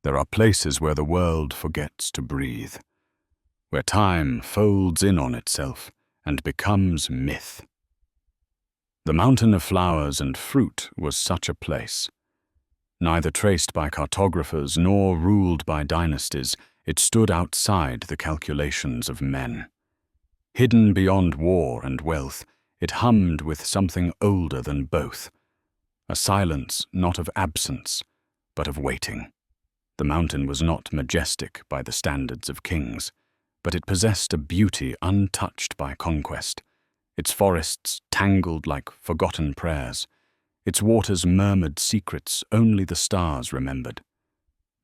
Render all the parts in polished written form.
There are places where the world forgets to breathe, where time folds in on itself and becomes myth. The Mountain of Flowers and Fruit was such a place. Neither traced by cartographers nor ruled by dynasties, it stood outside the calculations of men. Hidden beyond war and wealth, it hummed with something older than both, a silence not of absence, but of waiting. The mountain was not majestic by the standards of kings, but it possessed a beauty untouched by conquest. Its forests tangled like forgotten prayers. Its waters murmured secrets only the stars remembered.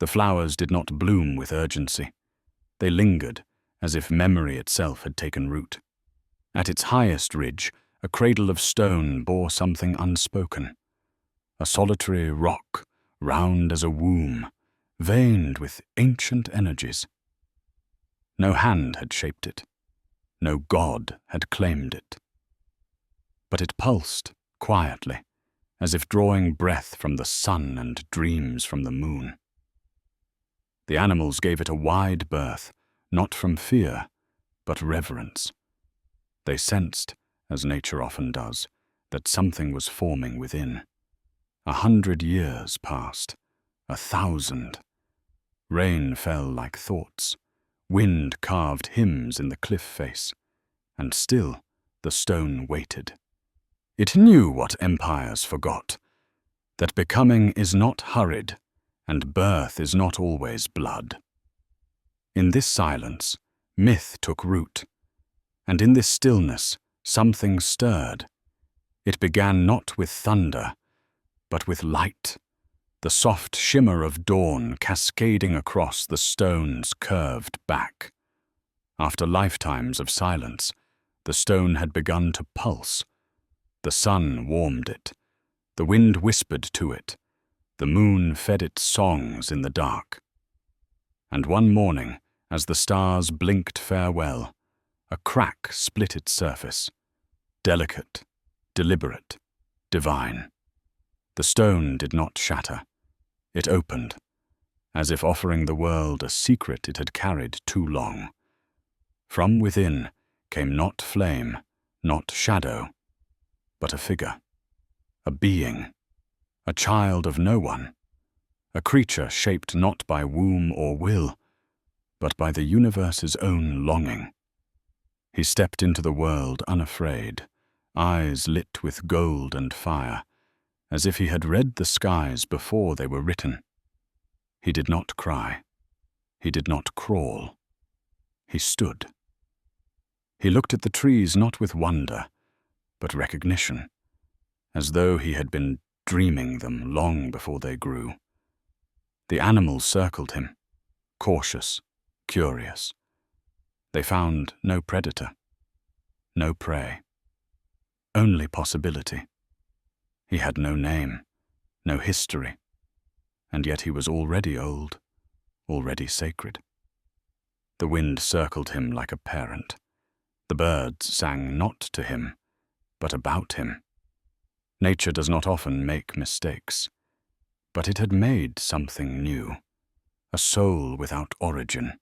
The flowers did not bloom with urgency. They lingered, as if memory itself had taken root. At its highest ridge, a cradle of stone bore something unspoken. A solitary rock, round as a womb, veined with ancient energies. No hand had shaped it. No god had claimed it. But it pulsed quietly, as if drawing breath from the sun and dreams from the moon. The animals gave it a wide berth, not from fear, but reverence. They sensed, as nature often does, that something was forming within. 100 years passed, 1,000. Rain fell like thoughts. Wind carved hymns in the cliff face, and still the stone waited. It knew what empires forgot, that becoming is not hurried, and birth is not always blood. In this silence, myth took root, and in this stillness, something stirred. It began not with thunder, but with light, the soft shimmer of dawn cascading across the stone's curved back. After lifetimes of silence, the stone had begun to pulse. The sun warmed it. The wind whispered to it. The moon fed it songs in the dark. And one morning, as the stars blinked farewell, a crack split its surface. Delicate, deliberate, divine. The stone did not shatter. It opened, as if offering the world a secret it had carried too long. From within came not flame, not shadow, but a figure, a being, a child of no one, a creature shaped not by womb or will, but by the universe's own longing. He stepped into the world unafraid, eyes lit with gold and fire, as if he had read the skies before they were written. He did not cry. He did not crawl. He stood. He looked at the trees not with wonder, but recognition, as though he had been dreaming them long before they grew. The animals circled him, cautious, curious. They found no predator, no prey, only possibility. He had no name, no history, and yet he was already old, already sacred. The wind circled him like a parent. The birds sang not to him, but about him. Nature does not often make mistakes, but it had made something new, a soul without origin,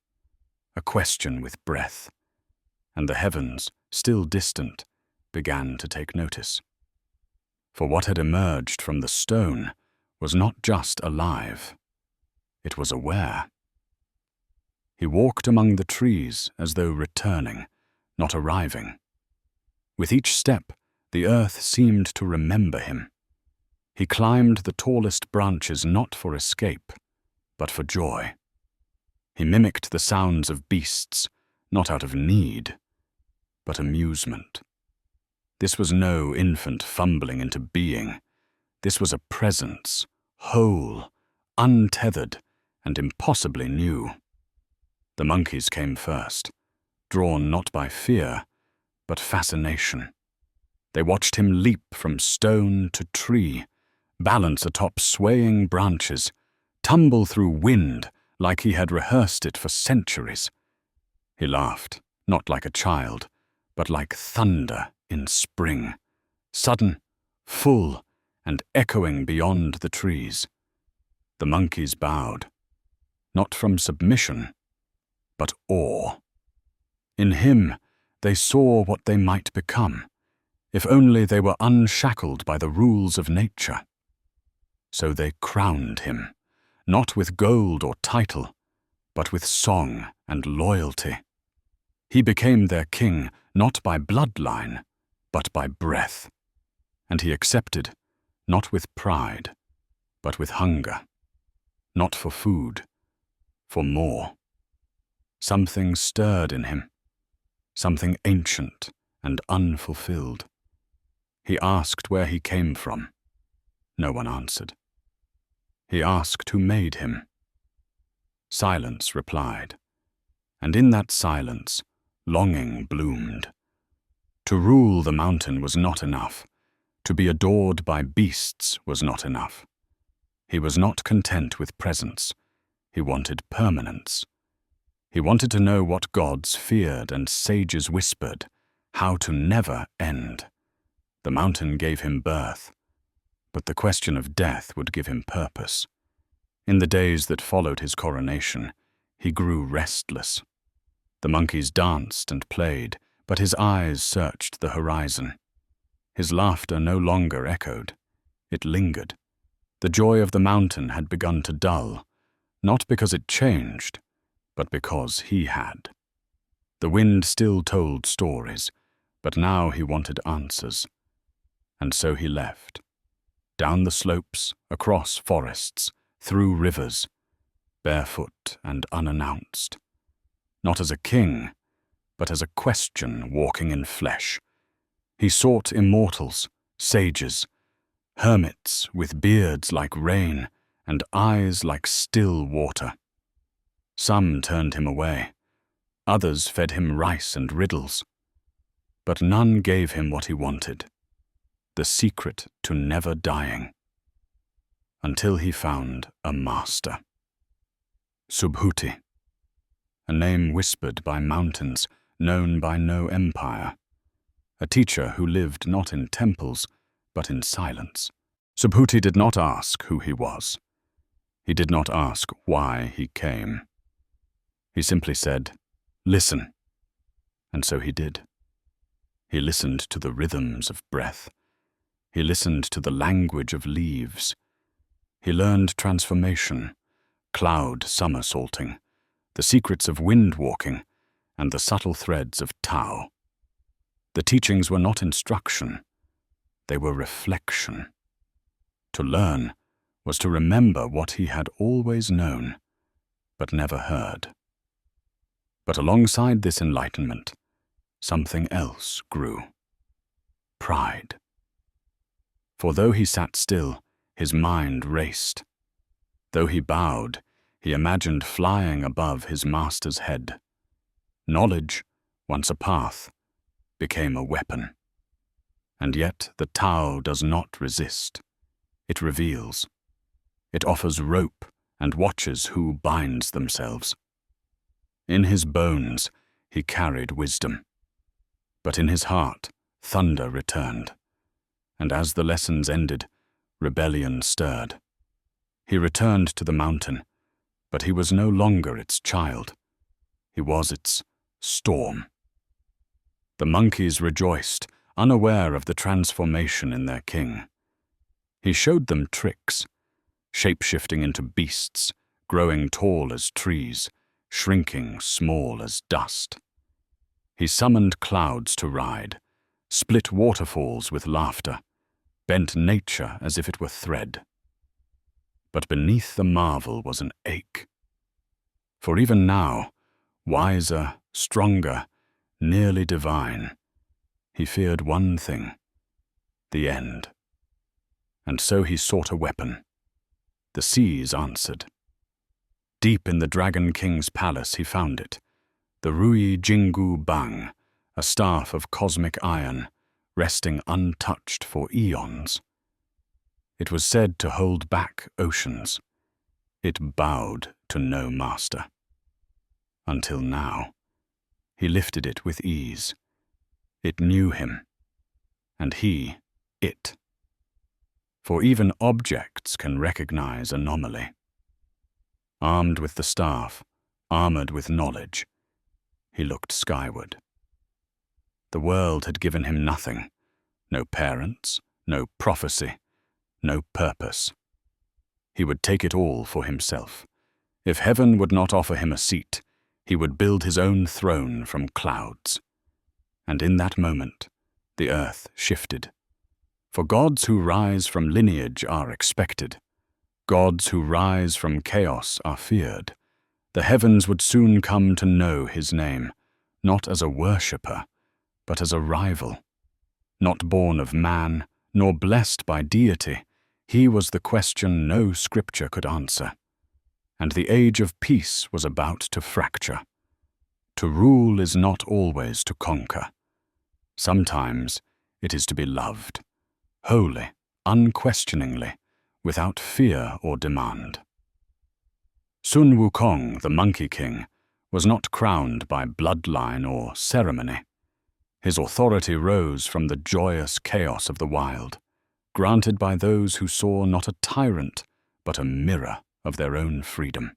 a question with breath, and the heavens, still distant, began to take notice. For what had emerged from the stone was not just alive, it was aware. He walked among the trees as though returning, not arriving. With each step, the earth seemed to remember him. He climbed the tallest branches not for escape, but for joy. He mimicked the sounds of beasts, not out of need, but amusement. This was no infant fumbling into being. This was a presence, whole, untethered, and impossibly new. The monkeys came first, drawn not by fear, but fascination. They watched him leap from stone to tree, balance atop swaying branches, tumble through wind like he had rehearsed it for centuries. He laughed, not like a child, but like thunder in spring, sudden, full, and echoing beyond the trees. The monkeys bowed. not from submission, but awe. In him they saw what they might become, if only they were unshackled by the rules of nature. So they crowned him, not with gold or title, but with song and loyalty. He became their king not by bloodline, but by breath. And he accepted, not with pride, but with hunger. Not for food, for more. Something stirred in him, something ancient and unfulfilled. He asked where he came from. No one answered. He asked who made him. Silence replied, and in that silence, longing bloomed. To rule the mountain was not enough. To be adored by beasts was not enough. He was not content with presence. He wanted permanence. He wanted to know what gods feared and sages whispered, how to never end. The mountain gave him birth, but the question of death would give him purpose. In the days that followed his coronation, he grew restless. The monkeys danced and played, but his eyes searched the horizon. His laughter no longer echoed. It lingered. The joy of the mountain had begun to dull, not because it changed, but because he had. The wind still told stories, but now he wanted answers. And so he left. Down the slopes, across forests, through rivers, barefoot and unannounced. Not as a king, but as a question walking in flesh. He sought immortals, sages, hermits with beards like rain and eyes like still water. Some turned him away. Others fed him rice and riddles. But none gave him what he wanted, the secret to never dying. Until he found a master. Subhuti, a name whispered by mountains, known by no empire. A teacher who lived not in temples, but in silence. Subhuti did not ask who he was. He did not ask why he came. He simply said, "Listen." And so he did. He listened to the rhythms of breath. He listened to the language of leaves. He learned transformation, cloud somersaulting, the secrets of wind walking, and the subtle threads of Tao. The teachings were not instruction, they were reflection. To learn was to remember what he had always known, but never heard. But alongside this enlightenment, something else grew. Pride. For though he sat still, his mind raced. Though he bowed, he imagined flying above his master's head. Knowledge, once a path, became a weapon. And yet the Tao does not resist. It reveals. It offers rope and watches who binds themselves. In his bones he carried wisdom. But in his heart thunder returned. And as the lessons ended, rebellion stirred. He returned to the mountain, but he was no longer its child. He was its storm. The monkeys rejoiced, unaware of the transformation in their king. He showed them tricks, shape-shifting into beasts, growing tall as trees, shrinking small as dust. He summoned clouds to ride, split waterfalls with laughter, bent nature as if it were thread. But beneath the marvel was an ache. For even now, wiser, stronger, nearly divine, he feared one thing, the end. And so he sought a weapon. The seas answered. Deep in the Dragon King's palace he found it, the Rui Jingu Bang, a staff of cosmic iron, resting untouched for eons. It was said to hold back oceans. It bowed to no master. Until now, he lifted it with ease. It knew him, and he it. For even objects can recognize anomaly. armed with the staff, armored with knowledge. He looked skyward. The world had given him nothing, no parents, no prophecy, no purpose. He would take it all for himself. If heaven would not offer him a seat, he would build his own throne from clouds. And in that moment, the earth shifted. For gods who rise from lineage are expected. Gods who rise from chaos are feared. The heavens would soon come to know his name, not as a worshipper, but as a rival. Not born of man, nor blessed by deity, he was the question no scripture could answer. And the age of peace was about to fracture. To rule is not always to conquer. Sometimes it is to be loved, wholly, unquestioningly, without fear or demand. Sun Wukong, the Monkey King, was not crowned by bloodline or ceremony. His authority rose from the joyous chaos of the wild, granted by those who saw not a tyrant, but a mirror of their own freedom.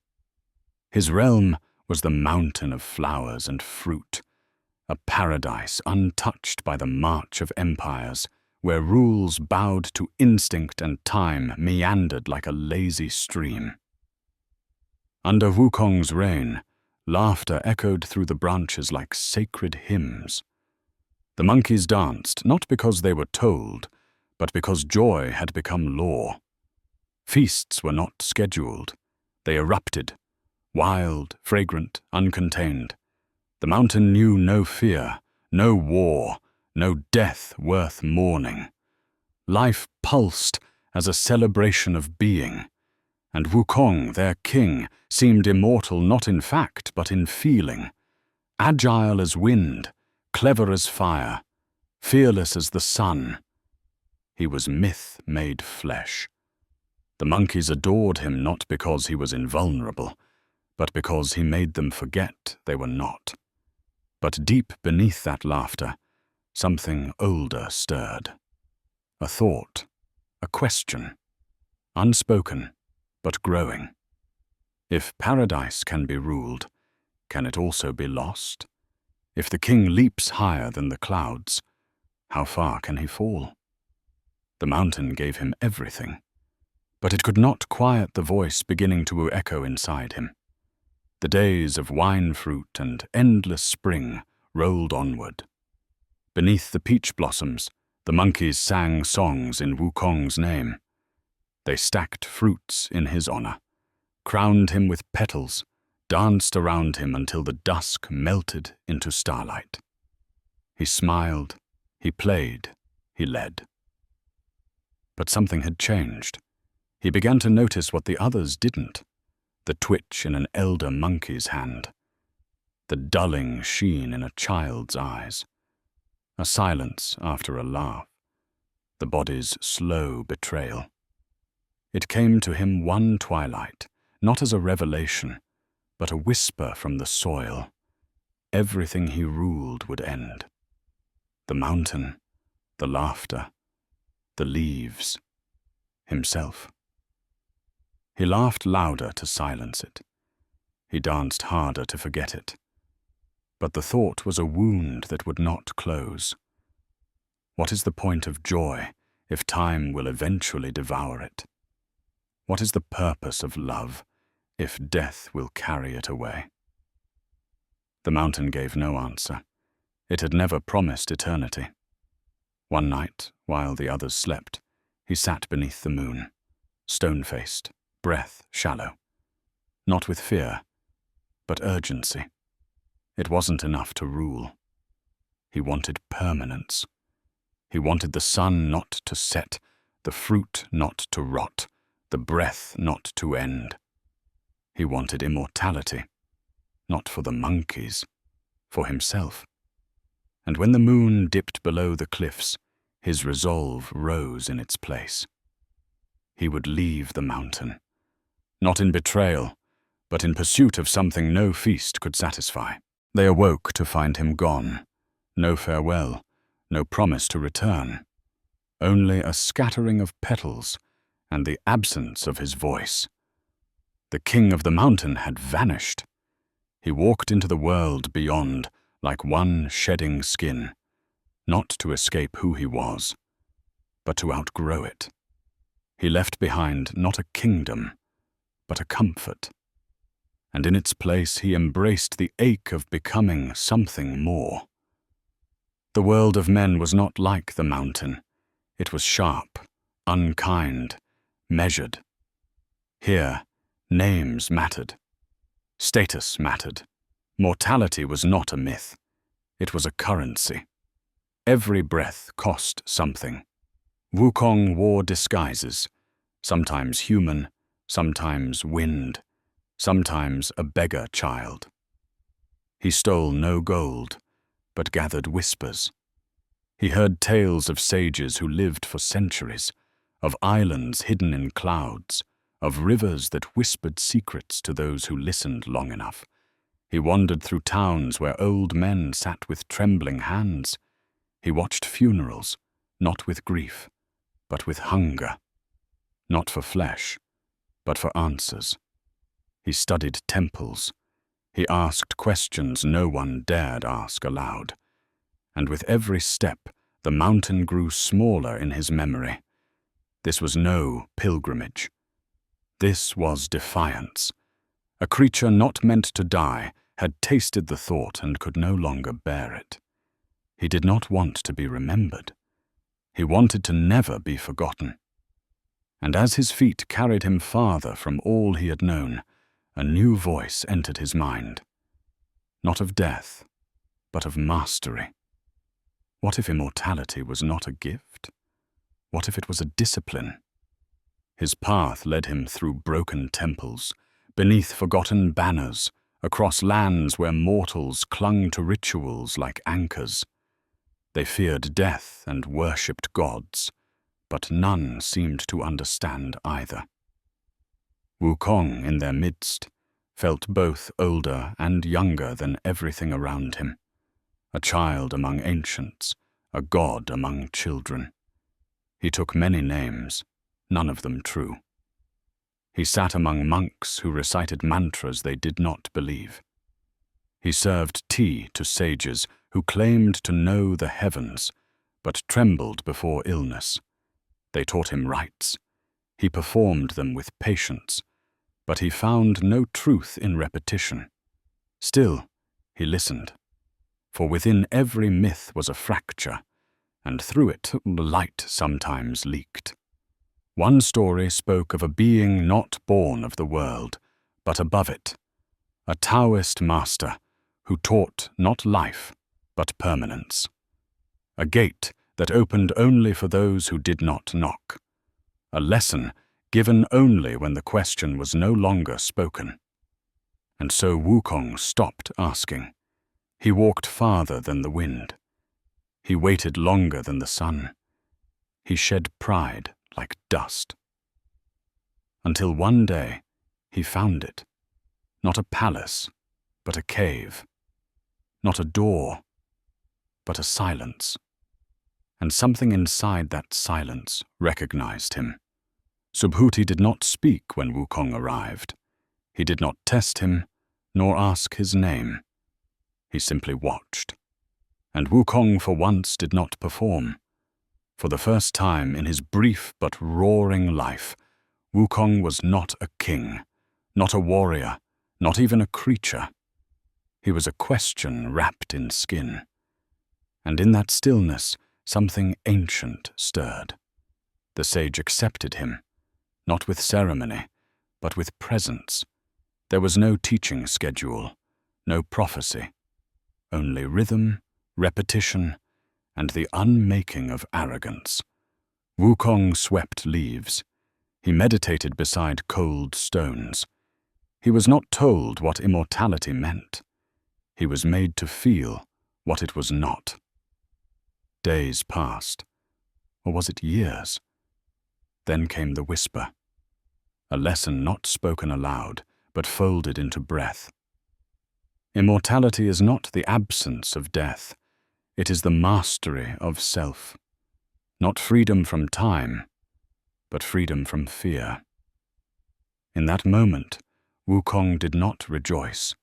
His realm was the mountain of flowers and fruit, a paradise untouched by the march of empires, where rules bowed to instinct and time meandered like a lazy stream. Under Wukong's reign, laughter echoed through the branches like sacred hymns. The monkeys danced not because they were told, but because joy had become law. Feasts were not scheduled. They erupted, wild, fragrant, uncontained. The mountain knew no fear, no war, no death worth mourning. Life pulsed as a celebration of being, and Wukong, their king, seemed immortal not in fact but in feeling. Agile as wind, clever as fire, fearless as the sun. He was myth made flesh. The monkeys adored him not because he was invulnerable, but because he made them forget they were not. But deep beneath that laughter, something older stirred. A thought, a question, unspoken, but growing. If paradise can be ruled, can it also be lost? If the king leaps higher than the clouds, how far can he fall? The mountain gave him everything, but it could not quiet the voice beginning to echo inside him. The days of wine fruit and endless spring rolled onward. Beneath the peach blossoms, the monkeys sang songs in Wukong's name. They stacked fruits in his honor, crowned him with petals, danced around him until the dusk melted into starlight. He smiled, he played, he led. But something had changed. He began to notice what the others didn't. The twitch in an elder monkey's hand, the dulling sheen in a child's eyes, a silence after a laugh, the body's slow betrayal. It came to him one twilight, not as a revelation, but a whisper from the soil. Everything he ruled would end. The mountain, the laughter, the leaves, himself. He laughed louder to silence it. He danced harder to forget it. But the thought was a wound that would not close. What is the point of joy if time will eventually devour it? What is the purpose of love if death will carry it away? The mountain gave no answer. It had never promised eternity. One night, while the others slept, he sat beneath the moon, stone-faced, breath shallow. Not with fear, but urgency. It wasn't enough to rule. He wanted permanence. He wanted the sun not to set, the fruit not to rot, the breath not to end. He wanted immortality, not for the monkeys, for himself. And when the moon dipped below the cliffs, his resolve rose in its place. He would leave the mountain, not in betrayal, but in pursuit of something no feast could satisfy. They awoke to find him gone. No farewell, no promise to return. Only a scattering of petals and the absence of his voice. The king of the mountain had vanished. He walked into the world beyond like one shedding skin, not to escape who he was, but to outgrow it. He left behind not a kingdom, but a comfort. And in its place he embraced the ache of becoming something more. The world of men was not like the mountain. It was sharp, unkind, measured. Here, names mattered. Status mattered. Mortality was not a myth. It was a currency. Every breath cost something. Wukong wore disguises, sometimes human, sometimes wind, sometimes a beggar child. He stole no gold, but gathered whispers. He heard tales of sages who lived for centuries, of islands hidden in clouds, of rivers that whispered secrets to those who listened long enough. He wandered through towns where old men sat with trembling hands. He watched funerals, not with grief, but with hunger, not for flesh, but for answers. He studied temples. He asked questions no one dared ask aloud. And with every step, the mountain grew smaller in his memory. This was no pilgrimage. This was defiance. A creature not meant to die had tasted the thought and could no longer bear it. He did not want to be remembered. He wanted to never be forgotten. And as his feet carried him farther from all he had known, a new voice entered his mind. Not of death, but of mastery. What if immortality was not a gift? What if it was a discipline? His path led him through broken temples, beneath forgotten banners, across lands where mortals clung to rituals like anchors. They feared death and worshipped gods, but none seemed to understand either. Wukong, in their midst, felt both older and younger than everything around him. A child among ancients, a god among children. He took many names, none of them true. He sat among monks who recited mantras they did not believe. He served tea to sages who claimed to know the heavens, but trembled before illness. They taught him rites. He performed them with patience, but he found no truth in repetition. Still, he listened, for within every myth was a fracture, and through it light sometimes leaked. One story spoke of a being not born of the world, but above it, a Taoist master who taught not life, but permanence. A gate that opened only for those who did not knock. A lesson given only when the question was no longer spoken. And so Wukong stopped asking. He walked farther than the wind. He waited longer than the sun. He shed pride like dust. Until one day, he found it. Not a palace, but a cave. Not a door, but a silence. And something inside that silence recognized him. Subhuti did not speak when Wukong arrived. He did not test him, nor ask his name. He simply watched. And Wukong for once did not perform. For the first time in his brief but roaring life, Wukong was not a king, not a warrior, not even a creature. He was a question wrapped in skin. And in that stillness, something ancient stirred. The sage accepted him, not with ceremony, but with presence. There was no teaching schedule, no prophecy, only rhythm, repetition, and the unmaking of arrogance. Wukong swept leaves. He meditated beside cold stones. He was not told what immortality meant. He was made to feel what it was not. Days passed, or was it years? Then came the whisper, a lesson not spoken aloud, but folded into breath. Immortality is not the absence of death. It is the mastery of self. Not freedom from time, but freedom from fear. In that moment, Wukong did not rejoice.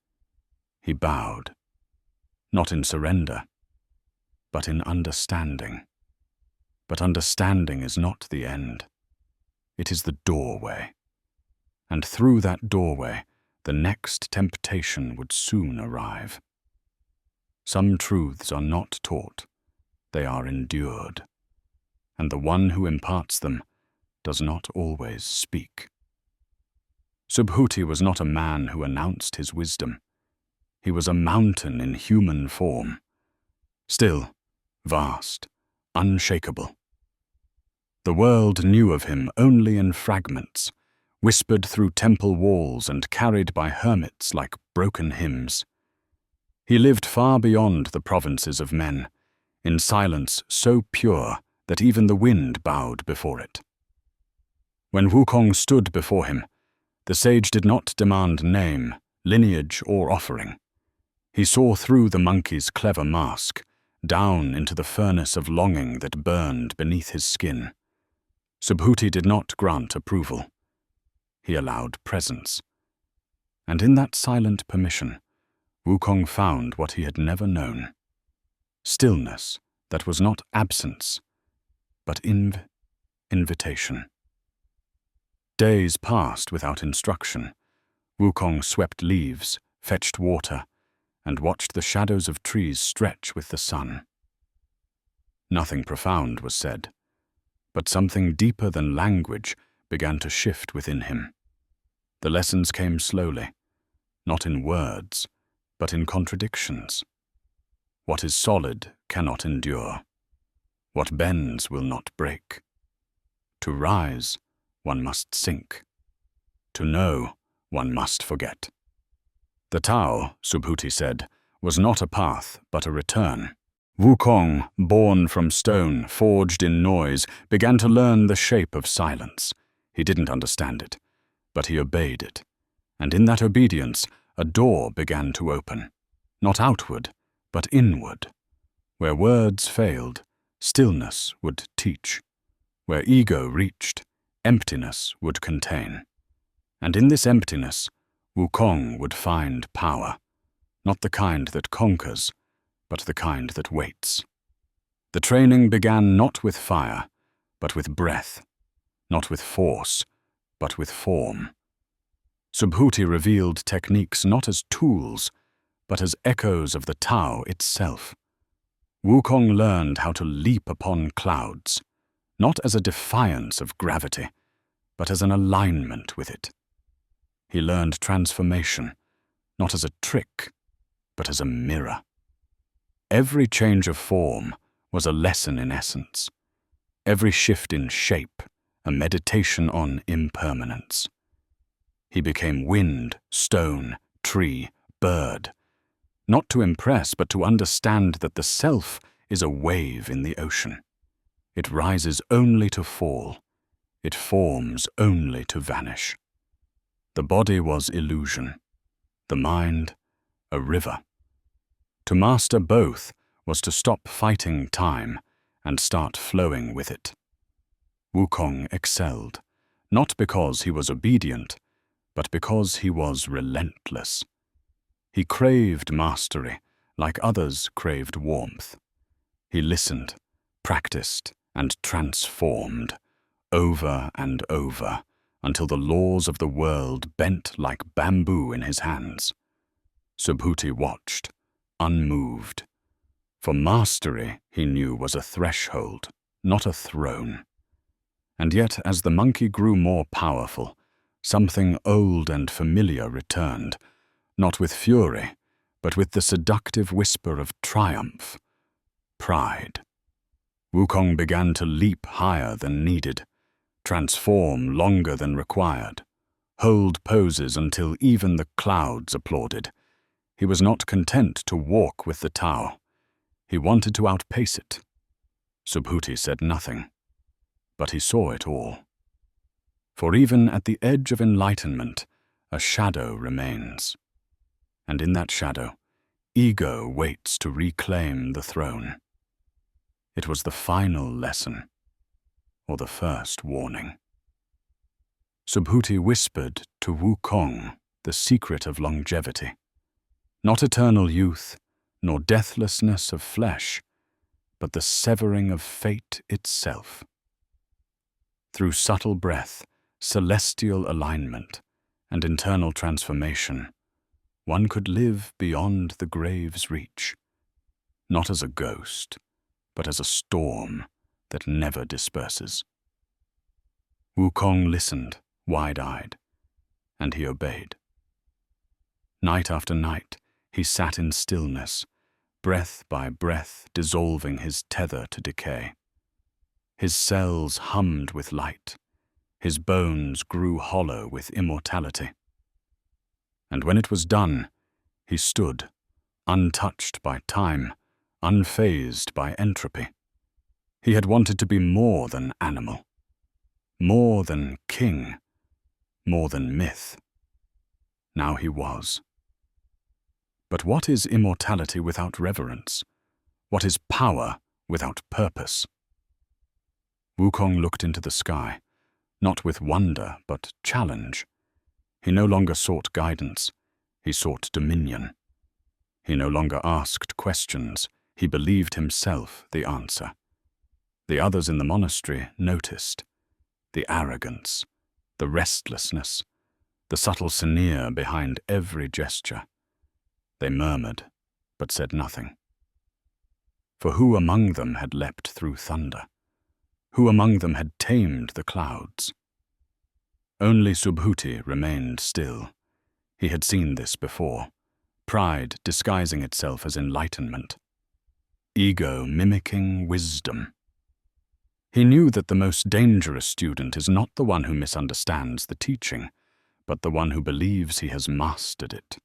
He bowed, not in surrender, but in understanding. But understanding is not the end. It is the doorway. And through that doorway, the next temptation would soon arrive. Some truths are not taught, they are endured. And the one who imparts them does not always speak. Subhuti was not a man who announced his wisdom. He was a mountain in human form, still, vast, unshakable. The world knew of him only in fragments, whispered through temple walls and carried by hermits like broken hymns. He lived far beyond the provinces of men, in silence so pure that even the wind bowed before it. When Wukong stood before him, the sage did not demand name, lineage, or offering. He saw through the monkey's clever mask, down into the furnace of longing that burned beneath his skin. Subhuti did not grant approval. He allowed presence. And in that silent permission, Wukong found what he had never known. Stillness that was not absence, but invitation. Days passed without instruction. Wukong swept leaves, fetched water, and watched the shadows of trees stretch with the sun. Nothing profound was said, but something deeper than language began to shift within him. The lessons came slowly, not in words, but in contradictions. What is solid cannot endure. What bends will not break. To rise, one must sink. To know, one must forget. The Tao, Subhuti said, was not a path, but a return. Wukong, born from stone, forged in noise, began to learn the shape of silence. He didn't understand it, but he obeyed it. And in that obedience, a door began to open, not outward, but inward. Where words failed, stillness would teach. Where ego reached, emptiness would contain. And in this emptiness, Wukong would find power, not the kind that conquers, but the kind that waits. The training began not with fire, but with breath, not with force, but with form. Subhuti revealed techniques not as tools, but as echoes of the Tao itself. Wukong learned how to leap upon clouds, not as a defiance of gravity, but as an alignment with it. He learned transformation, not as a trick, but as a mirror. Every change of form was a lesson in essence. Every shift in shape, a meditation on impermanence. He became wind, stone, tree, bird, not to impress, but to understand that the self is a wave in the ocean. It rises only to fall. It forms only to vanish. The body was illusion, the mind a river. To master both was to stop fighting time and start flowing with it. Wukong excelled, not because he was obedient, but because he was relentless. He craved mastery, like others craved warmth. He listened, practiced, and transformed, over and over, until the laws of the world bent like bamboo in his hands. Subhuti watched, unmoved. For mastery, he knew, was a threshold, not a throne. And yet, as the monkey grew more powerful, something old and familiar returned, not with fury, but with the seductive whisper of triumph, pride. Wukong began to leap higher than needed, transform longer than required, hold poses until even the clouds applauded. He was not content to walk with the Tao. He wanted to outpace it. Subhuti said nothing, but he saw it all. For even at the edge of enlightenment, a shadow remains. And in that shadow, ego waits to reclaim the throne. It was the final lesson, or the first warning. Subhuti whispered to Wukong, the secret of longevity. Not eternal youth, nor deathlessness of flesh, but the severing of fate itself. Through subtle breath, celestial alignment, and internal transformation, one could live beyond the grave's reach, not as a ghost, but as a storm that never disperses. Wukong listened, wide-eyed, and he obeyed. Night after night, he sat in stillness, breath by breath dissolving his tether to decay. His cells hummed with light, his bones grew hollow with immortality. And when it was done, he stood, untouched by time, unfazed by entropy. He had wanted to be more than animal, more than king, more than myth. Now he was. But what is immortality without reverence? What is power without purpose? Wukong looked into the sky, not with wonder, but challenge. He no longer sought guidance, he sought dominion. He no longer asked questions, he believed himself the answer. The others in the monastery noticed the arrogance, the restlessness, the subtle sneer behind every gesture. They murmured, but said nothing. For who among them had leapt through thunder? Who among them had tamed the clouds? Only Subhuti remained still. He had seen this before, pride disguising itself as enlightenment, ego mimicking wisdom. He knew that the most dangerous student is not the one who misunderstands the teaching, but the one who believes he has mastered it.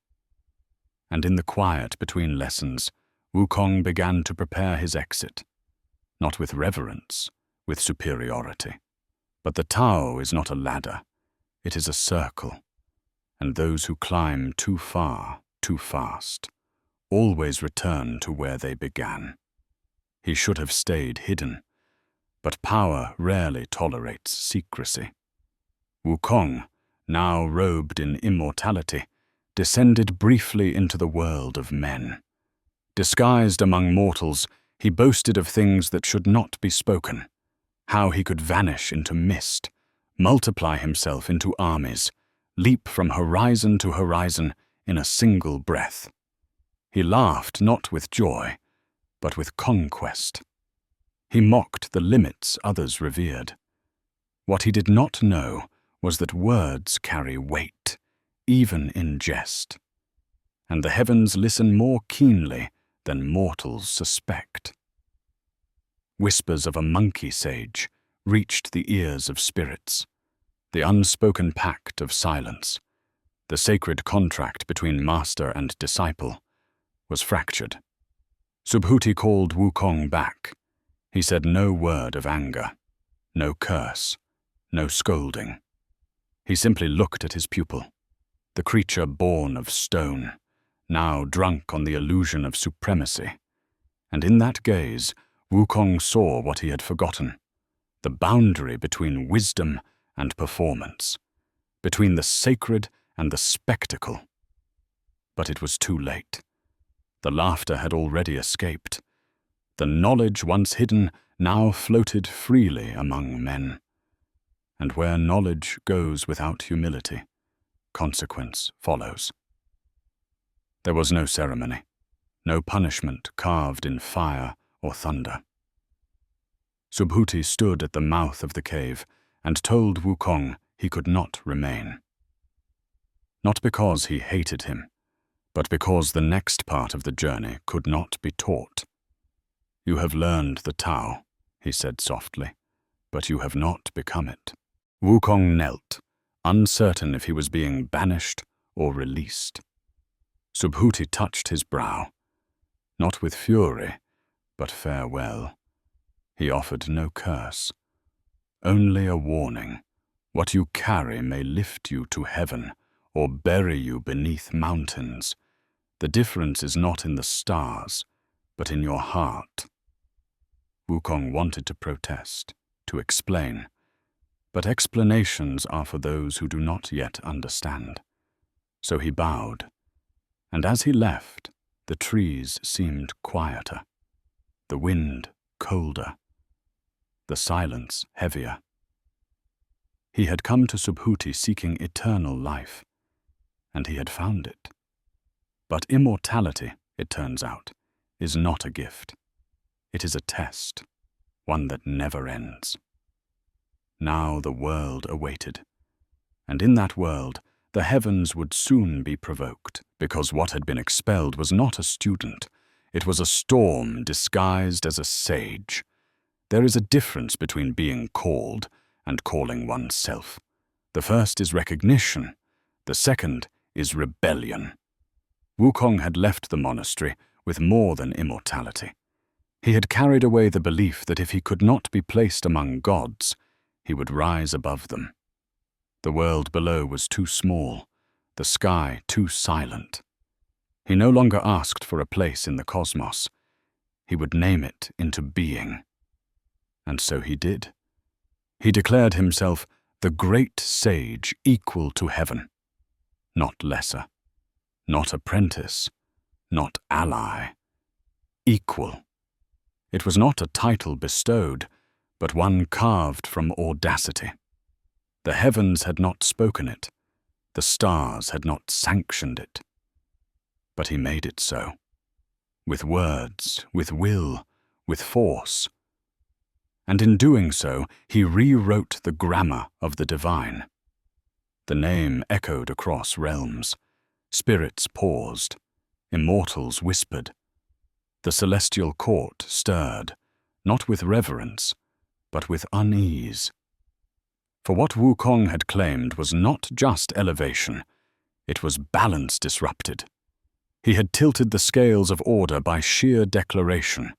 And in the quiet between lessons, Wukong began to prepare his exit, not with reverence, with superiority. But the Tao is not a ladder, it is a circle, and those who climb too far, too fast, always return to where they began. He should have stayed hidden, but power rarely tolerates secrecy. Wukong, now robed in immortality, descended briefly into the world of men. Disguised among mortals, he boasted of things that should not be spoken, how he could vanish into mist, multiply himself into armies, leap from horizon to horizon in a single breath. He laughed not with joy, but with conquest. He mocked the limits others revered. What he did not know was that words carry weight, even in jest, and the heavens listen more keenly than mortals suspect. Whispers of a monkey sage reached the ears of spirits, the unspoken pact of silence, the sacred contract between master and disciple, was fractured. Subhuti called Wukong back. He said no word of anger, no curse, no scolding. He simply looked at his pupil, the creature born of stone, now drunk on the illusion of supremacy. And in that gaze, Wukong saw what he had forgotten, the boundary between wisdom and performance, between the sacred and the spectacle. But it was too late. The laughter had already escaped. The knowledge once hidden now floated freely among men. And where knowledge goes without humility, consequence follows. There was no ceremony, no punishment carved in fire or thunder. Subhuti stood at the mouth of the cave and told Wukong he could not remain. Not because he hated him, but because the next part of the journey could not be taught. You have learned the Tao, he said softly, but you have not become it. Wukong knelt, uncertain if he was being banished or released. Subhuti touched his brow, not with fury, but farewell. He offered no curse, only a warning. What you carry may lift you to heaven or bury you beneath mountains. The difference is not in the stars, but in your heart. Wukong wanted to protest, to explain, but explanations are for those who do not yet understand. So he bowed, and as he left, the trees seemed quieter, the wind colder, the silence heavier. He had come to Subhuti seeking eternal life, and he had found it. But immortality, it turns out, is not a gift. It is a test, one that never ends. Now the world awaited, and in that world the heavens would soon be provoked, because what had been expelled was not a student, it was a storm disguised as a sage. There is a difference between being called and calling oneself. The first is recognition, the second is rebellion. Wukong had left the monastery with more than immortality. He had carried away the belief that if he could not be placed among gods, he would rise above them. The world below was too small, the sky too silent. He no longer asked for a place in the cosmos. He would name it into being. And so he did. He declared himself the great sage equal to heaven, not lesser, not apprentice, not ally, equal. It was not a title bestowed, but one carved from audacity. The heavens had not spoken it, the stars had not sanctioned it. But he made it so, with words, with will, with force. And in doing so, he rewrote the grammar of the divine. The name echoed across realms. Spirits paused. Immortals whispered. The celestial court stirred, not with reverence, but with unease. For what Wukong had claimed was not just elevation, it was balance disrupted. He had tilted the scales of order by sheer declaration.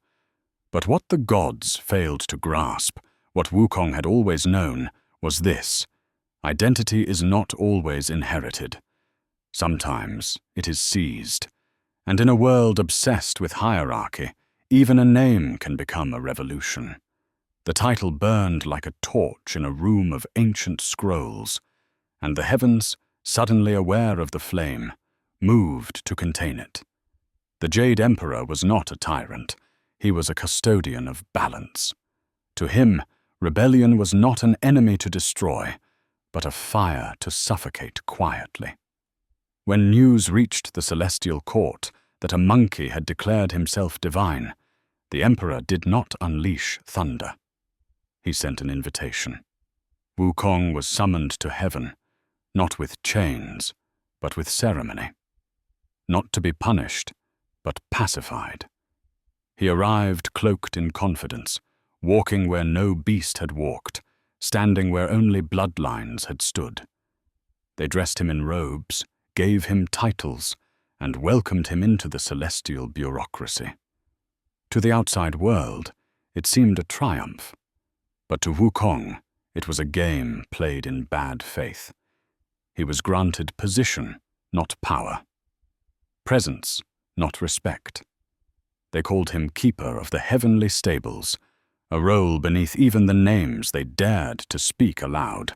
But what the gods failed to grasp, what Wukong had always known, was this: identity is not always inherited. Sometimes it is seized. And in a world obsessed with hierarchy, even a name can become a revolution. The title burned like a torch in a room of ancient scrolls, and the heavens, suddenly aware of the flame, moved to contain it. The Jade Emperor was not a tyrant. He was a custodian of balance. To him, rebellion was not an enemy to destroy, but a fire to suffocate quietly. When news reached the celestial court that a monkey had declared himself divine, the emperor did not unleash thunder. He sent an invitation. Wukong was summoned to heaven, not with chains, but with ceremony. Not to be punished, but pacified. He arrived cloaked in confidence, walking where no beast had walked, standing where only bloodlines had stood. They dressed him in robes, gave him titles, and welcomed him into the celestial bureaucracy. To the outside world, it seemed a triumph. But to Wukong, it was a game played in bad faith. He was granted position, not power. Presence, not respect. They called him keeper of the heavenly stables, a role beneath even the names they dared to speak aloud,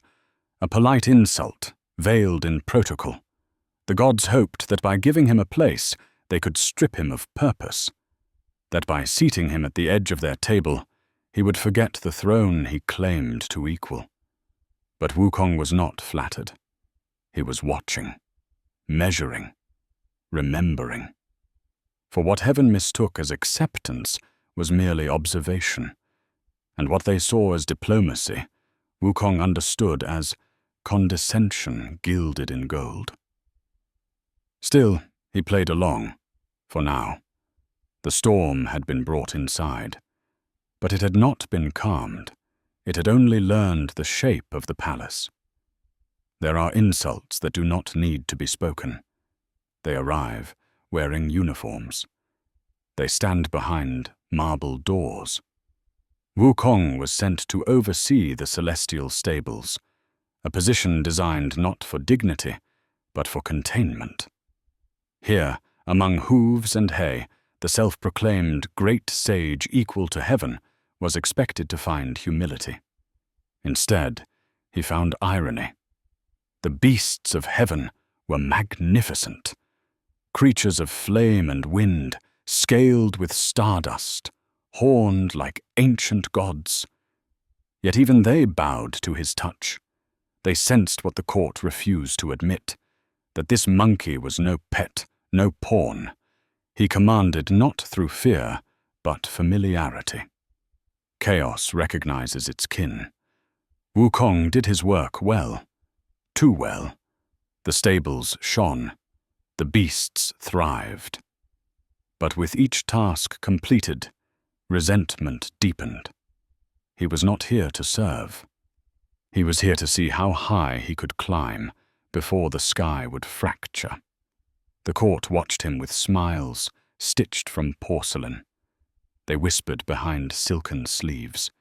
a polite insult veiled in protocol. The gods hoped that by giving him a place, they could strip him of purpose, that by seating him at the edge of their table, he would forget the throne he claimed to equal. But Wukong was not flattered. He was watching, measuring, remembering. For what heaven mistook as acceptance was merely observation, and what they saw as diplomacy, Wukong understood as condescension gilded in gold. Still, he played along, for now. The storm had been brought inside, but it had not been calmed. It had only learned the shape of the palace. There are insults that do not need to be spoken. They arrive wearing uniforms. They stand behind marble doors. Wukong was sent to oversee the celestial stables, a position designed not for dignity, but for containment. Here, among hooves and hay, the self-proclaimed great sage equal to heaven was expected to find humility. Instead, he found irony. The beasts of heaven were magnificent. Creatures of flame and wind, scaled with stardust, horned like ancient gods. Yet even they bowed to his touch. They sensed what the court refused to admit, that this monkey was no pet, no pawn. He commanded not through fear, but familiarity. Chaos recognizes its kin. Wukong did his work well, too well. The stables shone, the beasts thrived. But with each task completed, resentment deepened. He was not here to serve. He was here to see how high he could climb before the sky would fracture. The court watched him with smiles stitched from porcelain. They whispered behind silken sleeves.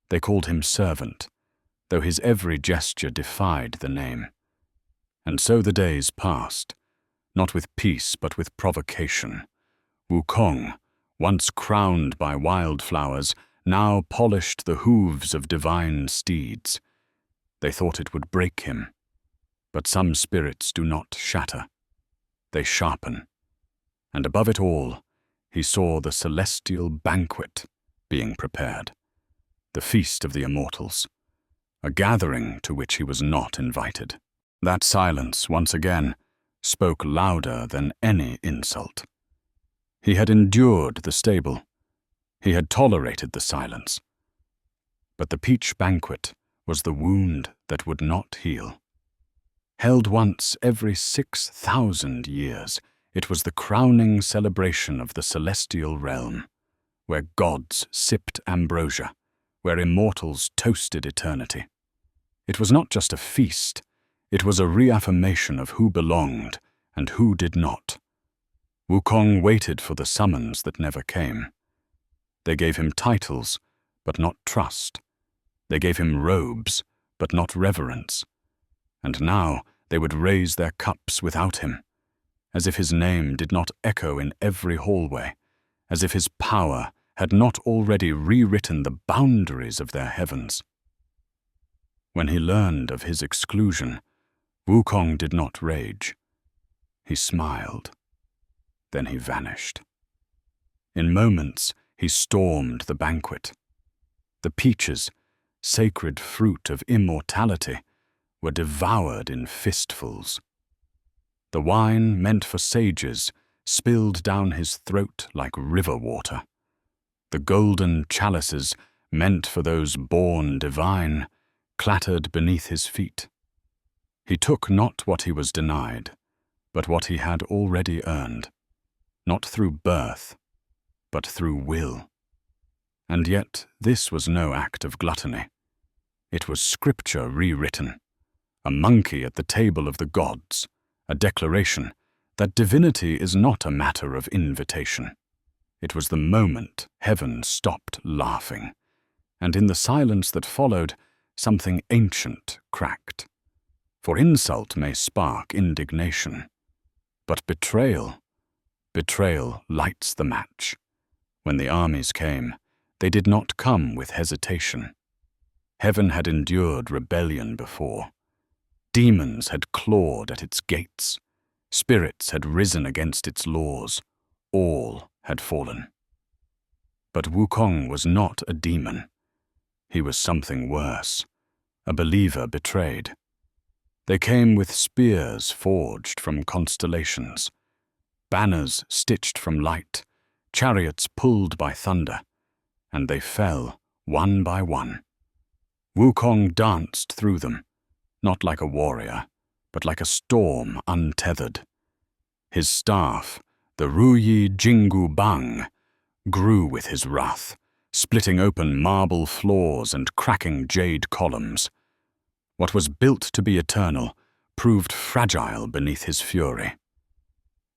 They called him servant, though his every gesture defied the name. And so the days passed, not with peace but with provocation. Wukong, once crowned by wildflowers, now polished the hooves of divine steeds. They thought it would break him, but some spirits do not shatter. They sharpen. And above it all, he saw the celestial banquet being prepared, the feast of the immortals, a gathering to which he was not invited. That silence, once again, spoke louder than any insult. He had endured the stable. He had tolerated the silence. But the peach banquet was the wound that would not heal. Held once every 6,000 years, it was the crowning celebration of the celestial realm, where gods sipped ambrosia, where immortals toasted eternity. It was not just a feast, it was a reaffirmation of who belonged and who did not. Wukong waited for the summons that never came. They gave him titles, but not trust. They gave him robes, but not reverence. And now they would raise their cups without him, as if his name did not echo in every hallway, as if his power had not already rewritten the boundaries of their heavens. When he learned of his exclusion, Wukong did not rage. He smiled. Then he vanished. In moments, he stormed the banquet. The peaches, sacred fruit of immortality, were devoured in fistfuls. The wine meant for sages spilled down his throat like river water. The golden chalices meant for those born divine clattered beneath his feet. He took not what he was denied, but what he had already earned, not through birth, but through will. And yet this was no act of gluttony. It was scripture rewritten, a monkey at the table of the gods, a declaration that divinity is not a matter of invitation. It was the moment heaven stopped laughing, and in the silence that followed, something ancient cracked. For insult may spark indignation, but betrayal lights the match. When the armies came, they did not come with hesitation. Heaven had endured rebellion before. Demons had clawed at its gates. Spirits had risen against its laws. All had fallen. But Wukong was not a demon. He was something worse, a believer betrayed. They came with spears forged from constellations, banners stitched from light, chariots pulled by thunder, and they fell one by one. Wukong danced through them, not like a warrior, but like a storm untethered. His staff, the Ruyi Jingu Bang, grew with his wrath, splitting open marble floors and cracking jade columns. What was built to be eternal proved fragile beneath his fury.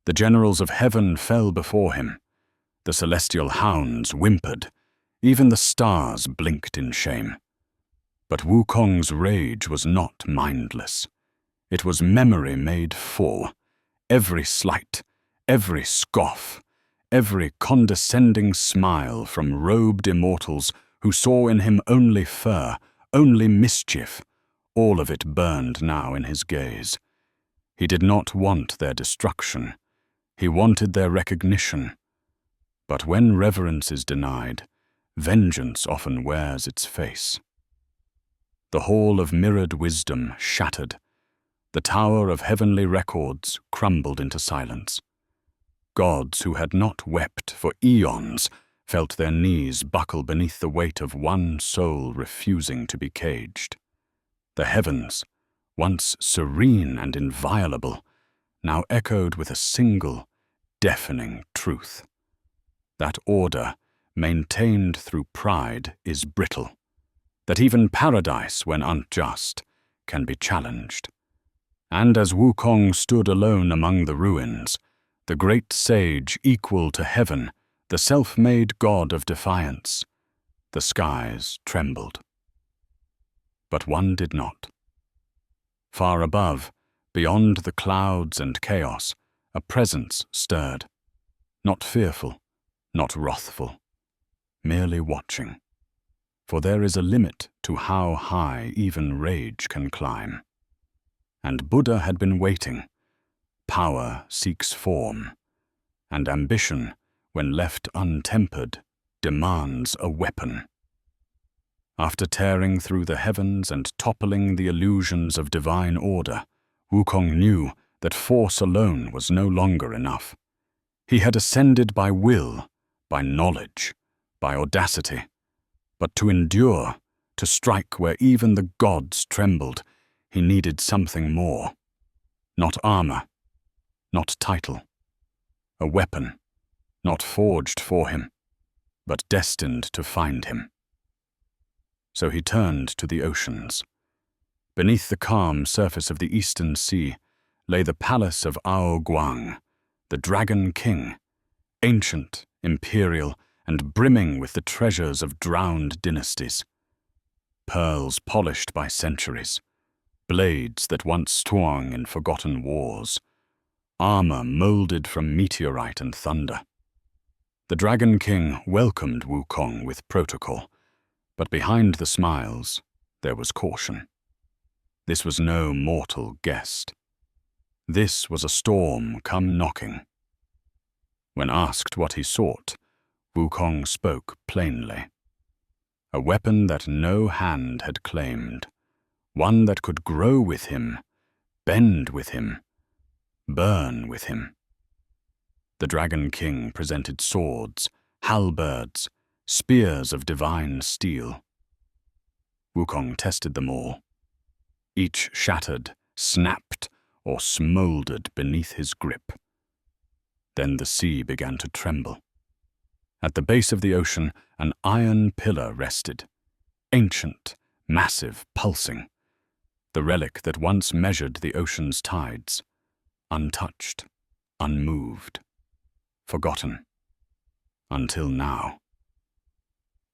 The generals of heaven fell before him. The celestial hounds whimpered. Even the stars blinked in shame. But Wukong's rage was not mindless. It was memory made full. Every slight, every scoff, every condescending smile from robed immortals who saw in him only fur, only mischief, all of it burned now in his gaze. He did not want their destruction. He wanted their recognition. But when reverence is denied, vengeance often wears its face. The hall of mirrored wisdom shattered. The tower of heavenly records crumbled into silence. Gods who had not wept for eons felt their knees buckle beneath the weight of one soul refusing to be caged. The heavens, once serene and inviolable, now echoed with a single, deafening truth. That order, maintained through pride, is brittle. That even paradise, when unjust, can be challenged. And as Wukong stood alone among the ruins, the great sage equal to heaven, the self-made god of defiance, the skies trembled. But one did not. Far above, beyond the clouds and chaos, a presence stirred, not fearful, not wrathful, merely watching. For there is a limit to how high even rage can climb. And Buddha had been waiting. Power seeks form, and ambition, when left untempered, demands a weapon. After tearing through the heavens and toppling the illusions of divine order, Wukong knew that force alone was no longer enough. He had ascended by will, by knowledge, by audacity. But to endure, to strike where even the gods trembled, he needed something more. Not armor, not title. A weapon, not forged for him, but destined to find him. So he turned to the oceans. Beneath the calm surface of the eastern sea lay the palace of Ao Guang, the Dragon King, ancient, imperial, and brimming with the treasures of drowned dynasties. Pearls polished by centuries, blades that once swung in forgotten wars, armor molded from meteorite and thunder. The Dragon King welcomed Wukong with protocol, but behind the smiles there was caution. This was no mortal guest. This was a storm come knocking. When asked what he sought, Wukong spoke plainly. A weapon that no hand had claimed, one that could grow with him, bend with him, burn with him. The Dragon King presented swords, halberds, spears of divine steel. Wukong tested them all. Each shattered, snapped, or smoldered beneath his grip. Then the sea began to tremble. At the base of the ocean, an iron pillar rested, ancient, massive, pulsing, the relic that once measured the ocean's tides, untouched, unmoved, forgotten, until now.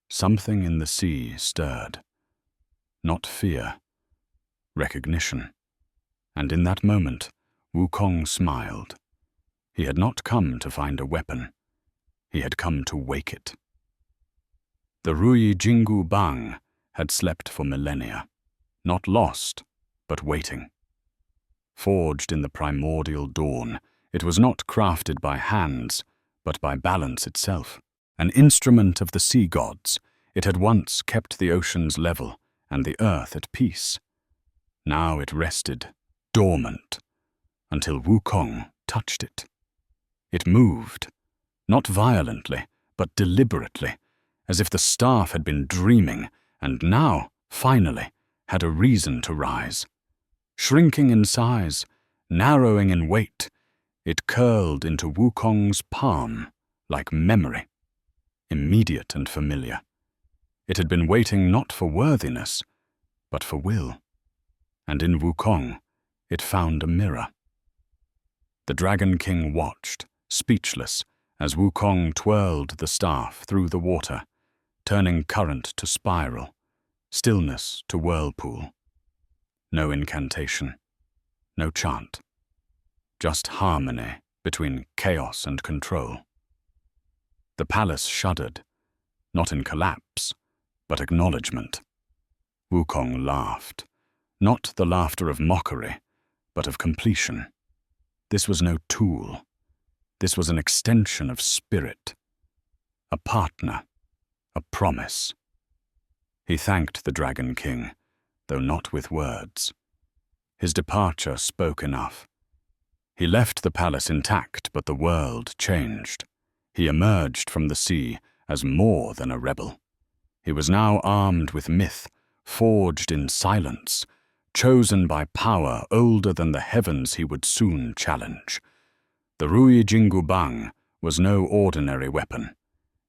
Something in the sea stirred, not fear, recognition, and in that moment, Wukong smiled. He had not come to find a weapon. He had come to wake it. The Ruyi Jingu Bang had slept for millennia, not lost, but waiting. Forged in the primordial dawn, it was not crafted by hands, but by balance itself. An instrument of the sea gods, it had once kept the oceans level and the earth at peace. Now it rested, dormant, until Wukong touched it. It moved, not violently, but deliberately, as if the staff had been dreaming, and now, finally, had a reason to rise. Shrinking in size, narrowing in weight, it curled into Wukong's palm like memory, immediate and familiar. It had been waiting not for worthiness, but for will. And in Wukong, it found a mirror. The Dragon King watched, speechless, as Wukong twirled the staff through the water, turning current to spiral, stillness to whirlpool. No incantation, no chant, just harmony between chaos and control. The palace shuddered, not in collapse, but acknowledgement. Wukong laughed, not the laughter of mockery, but of completion. This was no tool. This was an extension of spirit, a partner, a promise. He thanked the Dragon King, though not with words. His departure spoke enough. He left the palace intact, but the world changed. He emerged from the sea as more than a rebel. He was now armed with myth, forged in silence, chosen by power older than the heavens he would soon challenge. The Rui Jingu Bang was no ordinary weapon.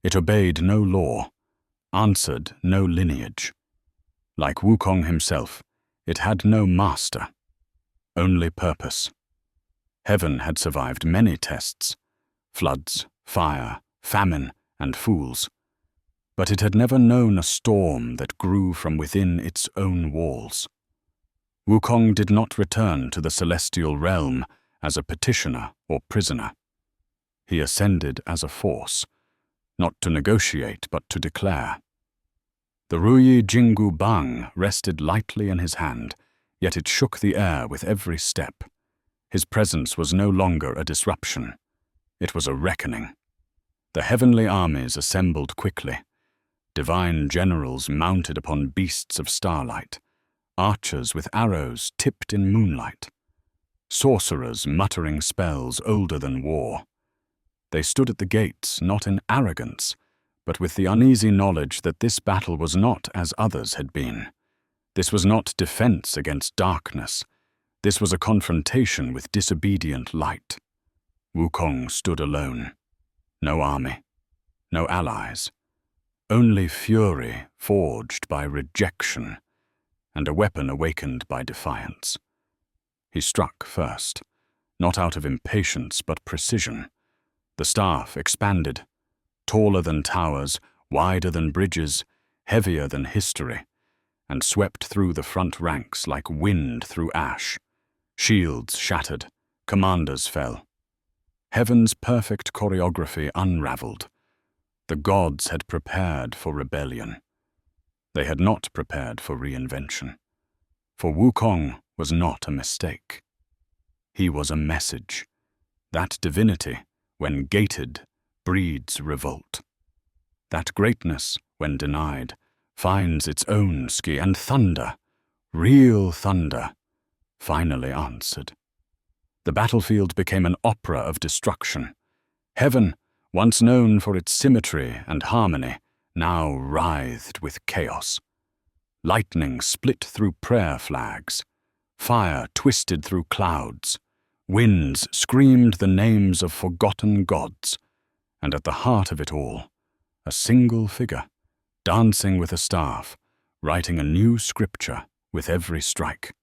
It obeyed no law, answered no lineage. Like Wukong himself, it had no master, only purpose. Heaven had survived many tests, floods, fire, famine, and fools, but it had never known a storm that grew from within its own walls. Wukong did not return to the celestial realm as a petitioner or prisoner. He ascended as a force, not to negotiate but to declare. The Rui Jingu Bang rested lightly in his hand, yet it shook the air with every step. His presence was no longer a disruption. It was a reckoning. The heavenly armies assembled quickly. Divine generals mounted upon beasts of starlight, archers with arrows tipped in moonlight, sorcerers muttering spells older than war. They stood at the gates not in arrogance, but with the uneasy knowledge that this battle was not as others had been. This was not defense against darkness. This was a confrontation with disobedient light. Wukong stood alone. No army, no allies. Only fury forged by rejection, and a weapon awakened by defiance. He struck first, not out of impatience but precision. The staff expanded, taller than towers, wider than bridges, heavier than history, and swept through the front ranks like wind through ash. Shields shattered, commanders fell. Heaven's perfect choreography unraveled. The gods had prepared for rebellion. They had not prepared for reinvention. For Wukong was not a mistake. He was a message. That divinity, when gated, breeds revolt. That greatness, when denied, finds its own ski, and thunder, real thunder, finally answered. The battlefield became an opera of destruction. Heaven, once known for its symmetry and harmony, now writhed with chaos. Lightning split through prayer flags. Fire twisted through clouds. Winds screamed the names of forgotten gods. And at the heart of it all, a single figure, dancing with a staff, writing a new scripture with every strike.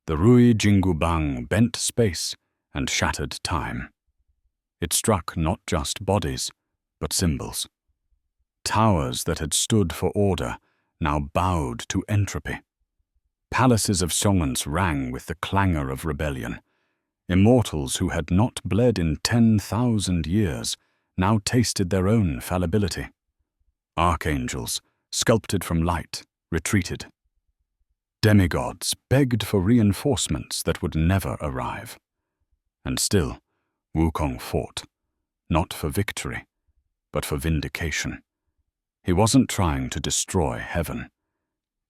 The Rui Jingu Bang bent space and shattered time. It struck not just bodies, but symbols. Towers that had stood for order now bowed to entropy. Palaces of Songens rang with the clangor of rebellion. Immortals who had not bled in 10,000 years now tasted their own fallibility. Archangels, sculpted from light, retreated. Demigods begged for reinforcements that would never arrive. And still, Wukong fought, not for victory, but for vindication. He wasn't trying to destroy heaven.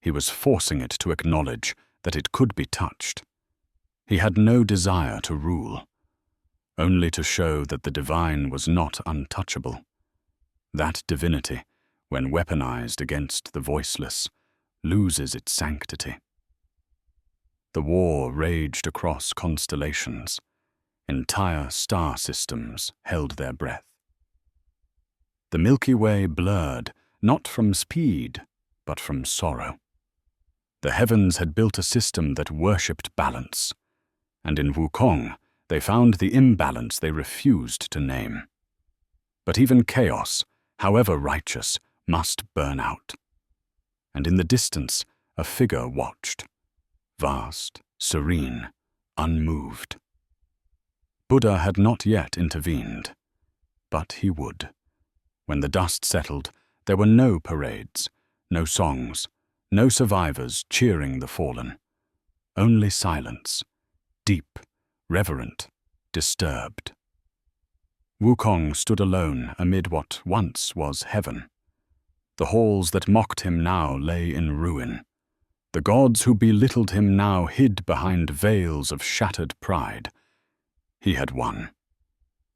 He was forcing it to acknowledge that it could be touched. He had no desire to rule, only to show that the divine was not untouchable. That divinity, when weaponized against the voiceless, loses its sanctity. The war raged across constellations. Entire star systems held their breath. The Milky Way blurred, not from speed, but from sorrow. The heavens had built a system that worshipped balance, and in Wukong they found the imbalance they refused to name. But even chaos, however righteous, must burn out. And in the distance, a figure watched, vast, serene, unmoved. Buddha had not yet intervened, but he would. When the dust settled, there were no parades, no songs, no survivors cheering the fallen. Only silence, deep, reverent, disturbed. Wukong stood alone amid what once was heaven. The halls that mocked him now lay in ruin. The gods who belittled him now hid behind veils of shattered pride. He had won.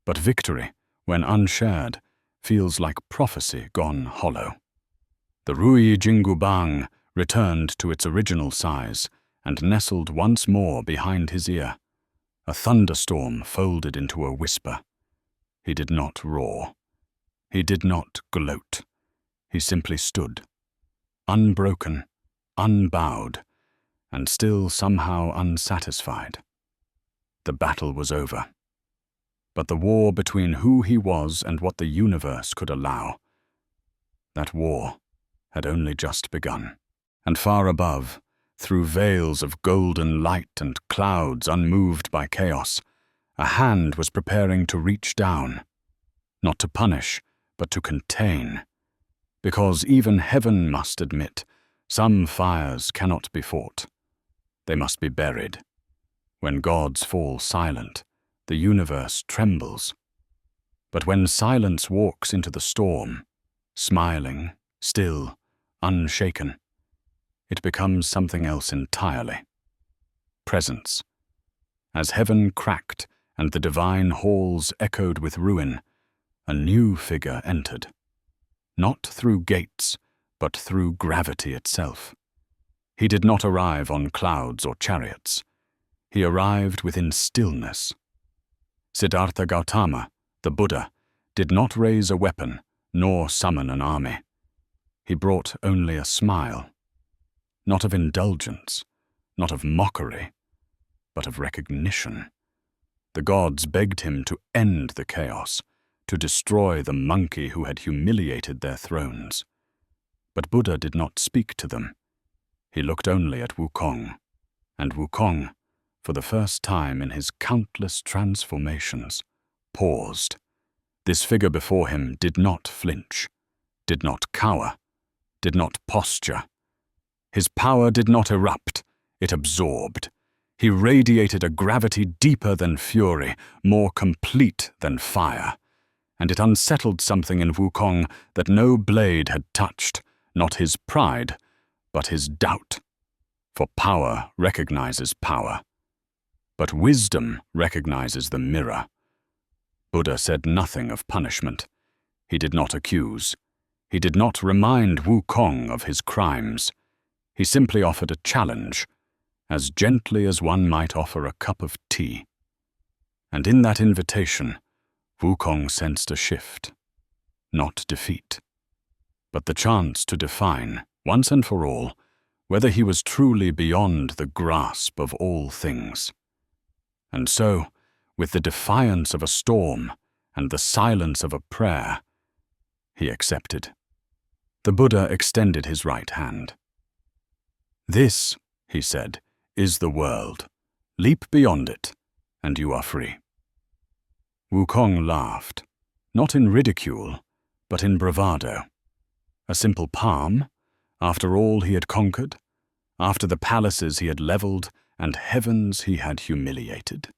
But victory, when unshared, feels like prophecy gone hollow. The Rui Jingubang returned to its original size and nestled once more behind his ear. A thunderstorm folded into a whisper. He did not roar. He did not gloat. He simply stood, unbroken, unbowed, and still somehow unsatisfied. The battle was over. But the war between who he was and what the universe could allow, that war had only just begun. And far above, through veils of golden light and clouds unmoved by chaos, a hand was preparing to reach down, not to punish, but to contain. Because even heaven must admit, some fires cannot be fought. They must be buried. When gods fall silent, the universe trembles. But when silence walks into the storm, smiling, still, unshaken, it becomes something else entirely. Presence. As heaven cracked and the divine halls echoed with ruin, a new figure entered. Not through gates, but through gravity itself. He did not arrive on clouds or chariots. He arrived within stillness. Siddhartha Gautama, the Buddha, did not raise a weapon nor summon an army. He brought only a smile, not of indulgence, not of mockery, but of recognition. The gods begged him to end the chaos, to destroy the monkey who had humiliated their thrones. But Buddha did not speak to them. He looked only at Wukong, and Wukong, for the first time in his countless transformations, paused. This figure before him did not flinch, did not cower, did not posture. His power did not erupt, it absorbed. He radiated a gravity deeper than fury, more complete than fire. And it unsettled something in Wukong that no blade had touched, not his pride, but his doubt. For power recognizes power. But wisdom recognizes the mirror. Buddha said nothing of punishment. He did not accuse. He did not remind Wukong of his crimes. He simply offered a challenge, as gently as one might offer a cup of tea. And in that invitation, Wukong sensed a shift, not defeat, but the chance to define, once and for all, whether he was truly beyond the grasp of all things. And so, with the defiance of a storm and the silence of a prayer, he accepted. The Buddha extended his right hand. "This," he said, "is the world. Leap beyond it, and you are free." Wukong laughed, not in ridicule, but in bravado. A simple palm, after all he had conquered, after the palaces he had leveled and heavens he had humiliated.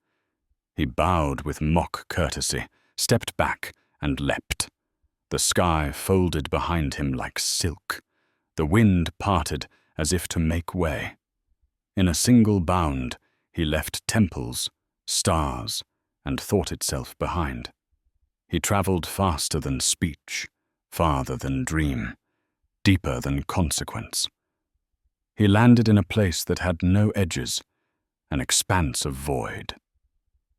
He bowed with mock courtesy, stepped back, and leapt. The sky folded behind him like silk. The wind parted as if to make way. In a single bound, he left temples, stars, and thought itself behind. He traveled faster than speech, farther than dream, deeper than consequence. He landed in a place that had no edges, an expanse of void.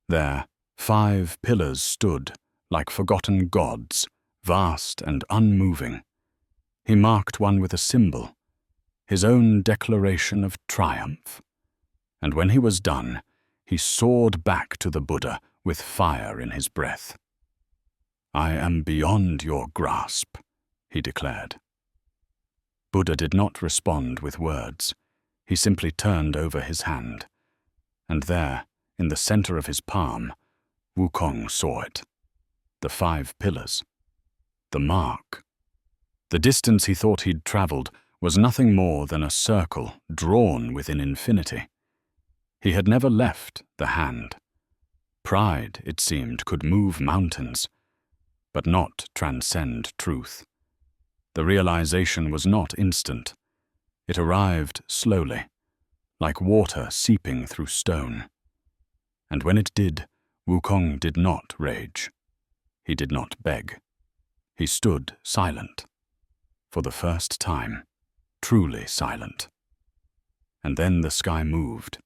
There, 5 pillars stood, like forgotten gods, vast and unmoving. He marked one with a symbol, his own declaration of triumph. And when he was done, he soared back to the Buddha with fire in his breath. "I am beyond your grasp," he declared. Buddha did not respond with words. He simply turned over his hand. And there, in the center of his palm, Wukong saw it. The 5 pillars. The mark. The distance he thought he'd traveled was nothing more than a circle drawn within infinity. He had never left the hand. Pride, it seemed, could move mountains, but not transcend truth. The realization was not instant. It arrived slowly, like water seeping through stone. And when it did, Wukong did not rage. He did not beg. He stood silent. For the first time, truly silent. And then the sky moved.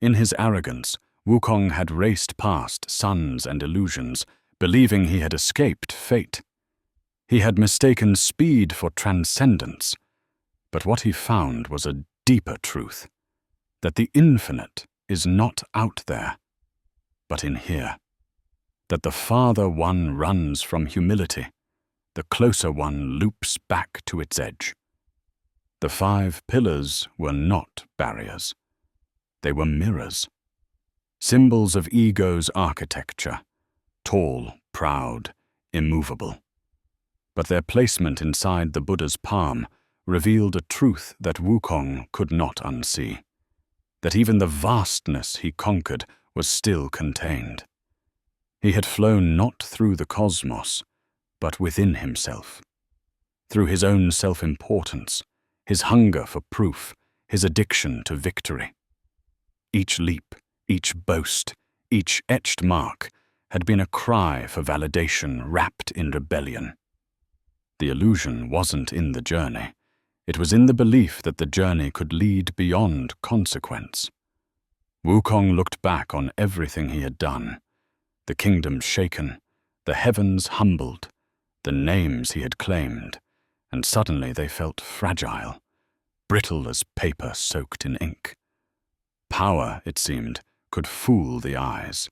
In his arrogance, Wukong had raced past suns and illusions, believing he had escaped fate. He had mistaken speed for transcendence, but what he found was a deeper truth, that the infinite is not out there, but in here, that the farther one runs from humility, the closer one loops back to its edge. The 5 pillars were not barriers. They were mirrors, symbols of ego's architecture, tall, proud, immovable. But their placement inside the Buddha's palm revealed a truth that Wukong could not unsee, that even the vastness he conquered was still contained. He had flown not through the cosmos, but within himself, through his own self-importance, his hunger for proof, his addiction to victory. Each leap, each boast, each etched mark had been a cry for validation wrapped in rebellion. The illusion wasn't in the journey. It was in the belief that the journey could lead beyond consequence. Wukong looked back on everything he had done, the kingdom shaken, the heavens humbled, the names he had claimed, and suddenly they felt fragile, brittle as paper soaked in ink. Power, it seemed, could fool the eyes.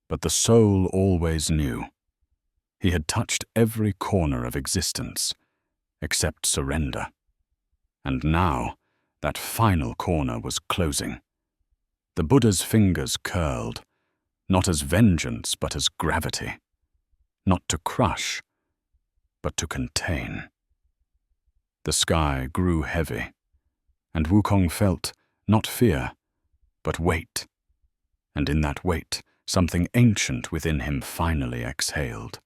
But the soul always knew. He had touched every corner of existence, except surrender. And now, that final corner was closing. The Buddha's fingers curled, not as vengeance but as gravity. Not to crush, but to contain. The sky grew heavy, and Wukong felt not fear, but weight. And in that weight, something ancient within him finally exhaled.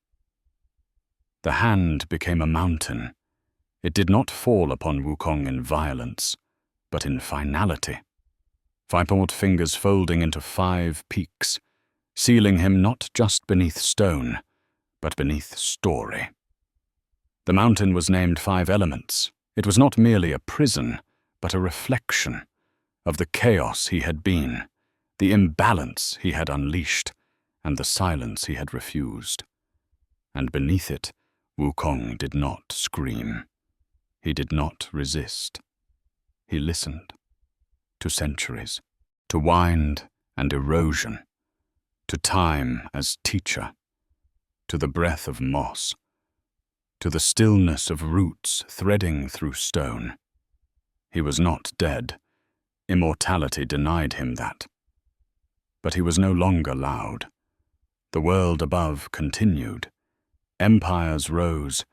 The hand became a mountain. It did not fall upon Wukong in violence, but in finality. 5 broad fingers folding into 5 peaks, sealing him not just beneath stone, but beneath story. The mountain was named 5 elements. It was not merely a prison, but a reflection of the chaos he had been, the imbalance he had unleashed, and the silence he had refused. And beneath it, Wukong did not scream. He did not resist. He listened. To centuries, to wind and erosion, to time as teacher, to the breath of moss, to the stillness of roots threading through stone. He was not dead. Immortality denied him that. But he was no longer loud. The world above continued. Empires rose,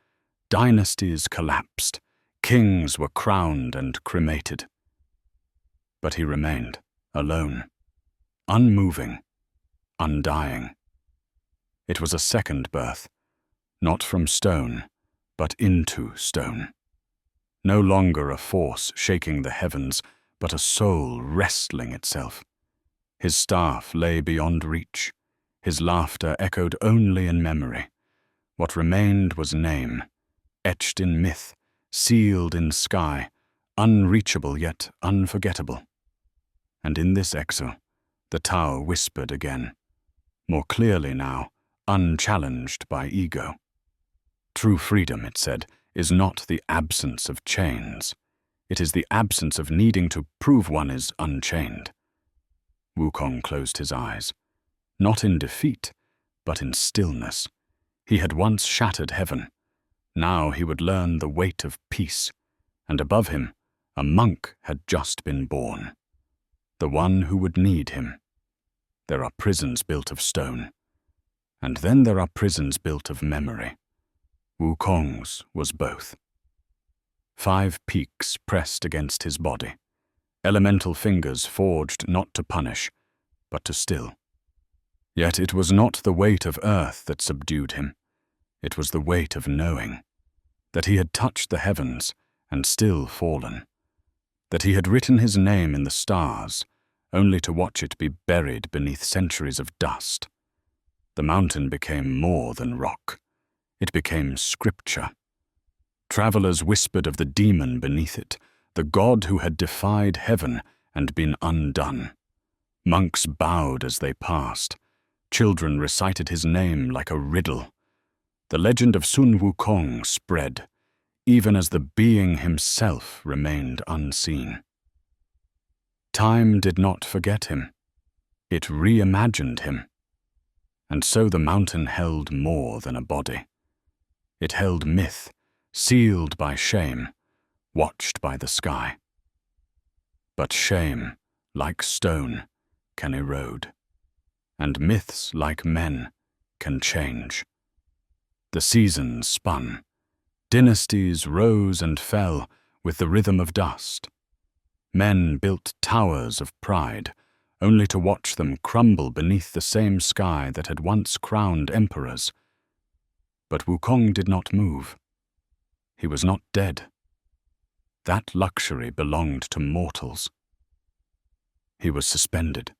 dynasties collapsed, kings were crowned and cremated. But he remained, alone, unmoving, undying. It was a second birth, not from stone, but into stone. No longer a force shaking the heavens, but a soul wrestling itself. His staff lay beyond reach. His laughter echoed only in memory. What remained was name, etched in myth, sealed in sky, unreachable yet unforgettable. And in this exile, the Tao whispered again, more clearly now, unchallenged by ego. True freedom, it said, is not the absence of chains. It is the absence of needing to prove one is unchained. Wukong closed his eyes, not in defeat, but in stillness. He had once shattered heaven. Now he would learn the weight of peace, and above him, a monk had just been born. The one who would need him. There are prisons built of stone, and then there are prisons built of memory. Wukong's was both. 5 peaks pressed against his body, elemental fingers forged not to punish, but to still. Yet it was not the weight of earth that subdued him. It was the weight of knowing that he had touched the heavens and still fallen, that he had written his name in the stars, only to watch it be buried beneath centuries of dust. The mountain became more than rock. It became scripture. Travelers whispered of the demon beneath it, the god who had defied heaven and been undone. Monks bowed as they passed. Children recited his name like a riddle. The legend of Sun Wukong spread, even as the being himself remained unseen. Time did not forget him. It reimagined him. And so the mountain held more than a body. It held myth, sealed by shame, watched by the sky. But shame, like stone, can erode, and myths, like men, can change. The seasons spun. Dynasties rose and fell with the rhythm of dust. Men built towers of pride, only to watch them crumble beneath the same sky that had once crowned emperors. But Wukong did not move. He was not dead. That luxury belonged to mortals. He was suspended,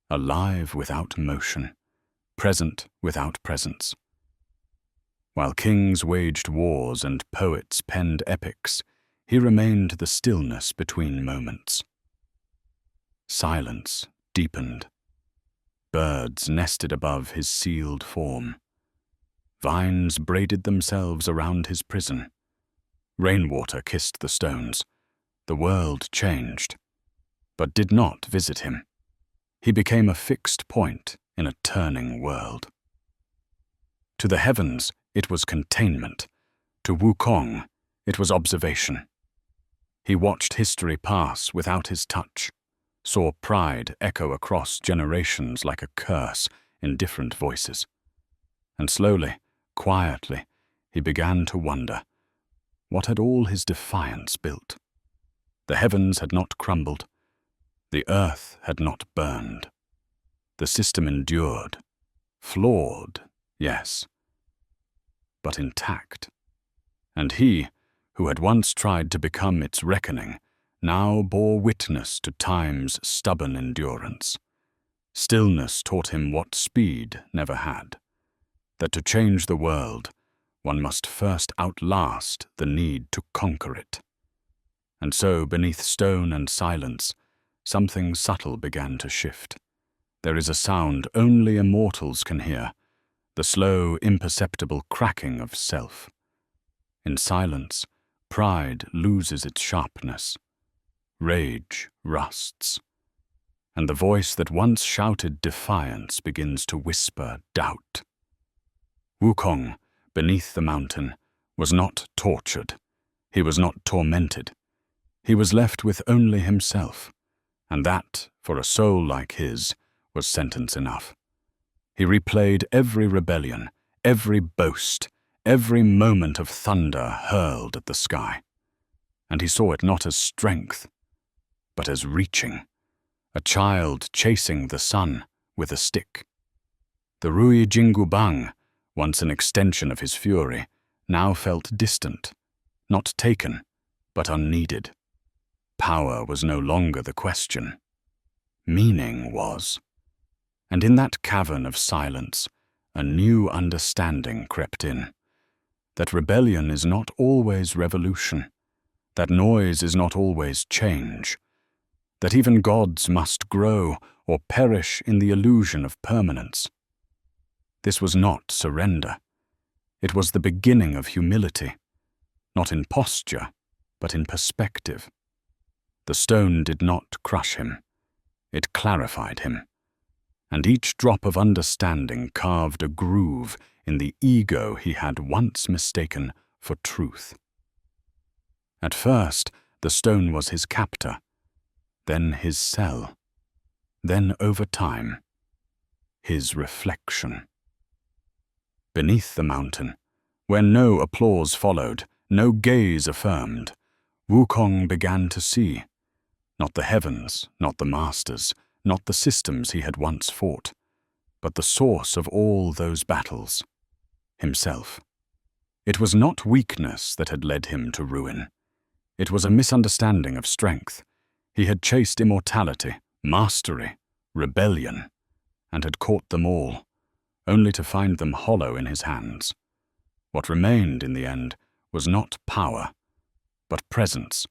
alive without motion, present without presence. While kings waged wars and poets penned epics, he remained the stillness between moments. Silence deepened. Birds nested above his sealed form. Vines braided themselves around his prison. Rainwater kissed the stones. The world changed, but did not visit him. He became a fixed point in a turning world. To the heavens, it was containment. To Wukong, it was observation. He watched history pass without his touch, saw pride echo across generations like a curse in different voices. And slowly, quietly, he began to wonder, what had all his defiance built? The heavens had not crumbled. The earth had not burned. The system endured. Flawed, yes, but intact. And he, who had once tried to become its reckoning, now bore witness to time's stubborn endurance. Stillness taught him what speed never had, that to change the world, one must first outlast the need to conquer it. And so, beneath stone and silence, something subtle began to shift. There is a sound only immortals can hear, the slow, imperceptible cracking of self. In silence, pride loses its sharpness. Rage rusts. And the voice that once shouted defiance begins to whisper doubt. Wukong, beneath the mountain, was not tortured. He was not tormented. He was left with only himself, and that, for a soul like his, was sentence enough. He replayed every rebellion, every boast, every moment of thunder hurled at the sky. And he saw it not as strength, but as reaching, a child chasing the sun with a stick. The Rui Jingubang, once an extension of his fury, now felt distant, not taken, but unneeded. Power was no longer the question. Meaning was. And in that cavern of silence, a new understanding crept in. That rebellion is not always revolution. That noise is not always change. That even gods must grow or perish in the illusion of permanence. This was not surrender. It was the beginning of humility, not in posture, but in perspective. The stone did not crush him. It clarified him. And each drop of understanding carved a groove in the ego he had once mistaken for truth. At first, the stone was his captor, then his cell, then over time, his reflection. Beneath the mountain, where no applause followed, no gaze affirmed, Wukong began to see. Not the heavens, not the masters, not the systems he had once fought, but the source of all those battles, himself. It was not weakness that had led him to ruin. It was a misunderstanding of strength. He had chased immortality, mastery, rebellion, and had caught them all, only to find them hollow in his hands. What remained in the end was not power, but presence.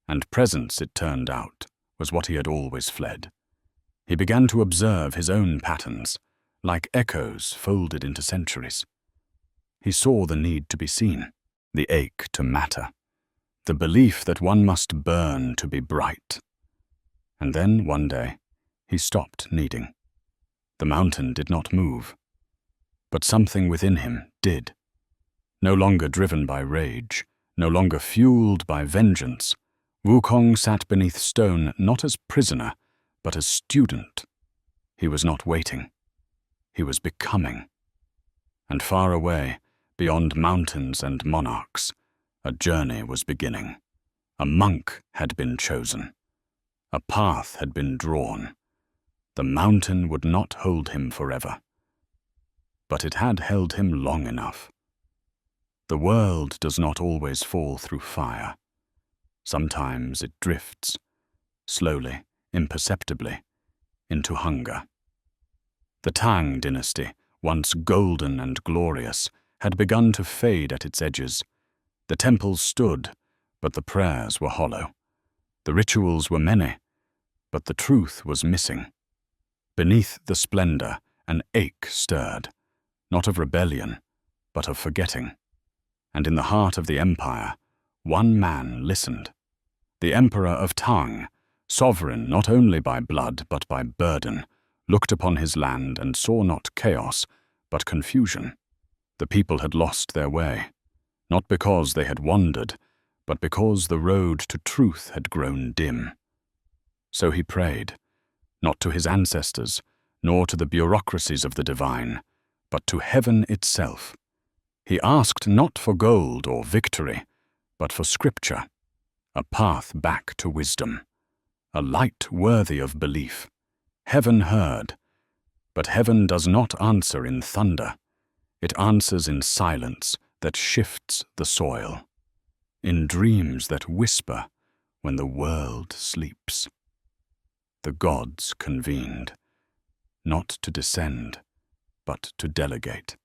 And presence, it turned out, was what he had always fled. He began to observe his own patterns, like echoes folded into centuries. He saw the need to be seen, the ache to matter, the belief that one must burn to be bright. And then, one day, he stopped needing. The mountain did not move, but something within him did. No longer driven by rage, no longer fueled by vengeance, Wukong sat beneath stone not as prisoner, but as student. He was not waiting. He was becoming. And far away, beyond mountains and monarchs, a journey was beginning. A monk had been chosen. A path had been drawn. The mountain would not hold him forever. But it had held him long enough. The world does not always fall through fire. Sometimes it drifts, slowly, imperceptibly, into hunger. The Tang dynasty, once golden and glorious, had begun to fade at its edges. The temples stood, but the prayers were hollow. The rituals were many, but the truth was missing. Beneath the splendor, an ache stirred, not of rebellion, but of forgetting. And in the heart of the empire, one man listened. The Emperor of Tang, sovereign not only by blood but by burden, looked upon his land and saw not chaos, but confusion. The people had lost their way, not because they had wandered, but because the road to truth had grown dim. So he prayed, not to his ancestors, nor to the bureaucracies of the divine, but to heaven itself. He asked not for gold or victory, but for scripture, a path back to wisdom, a light worthy of belief. Heaven heard, but heaven does not answer in thunder. It answers in silence that shifts the soil, in dreams that whisper when the world sleeps. The gods convened, not to descend, but to delegate.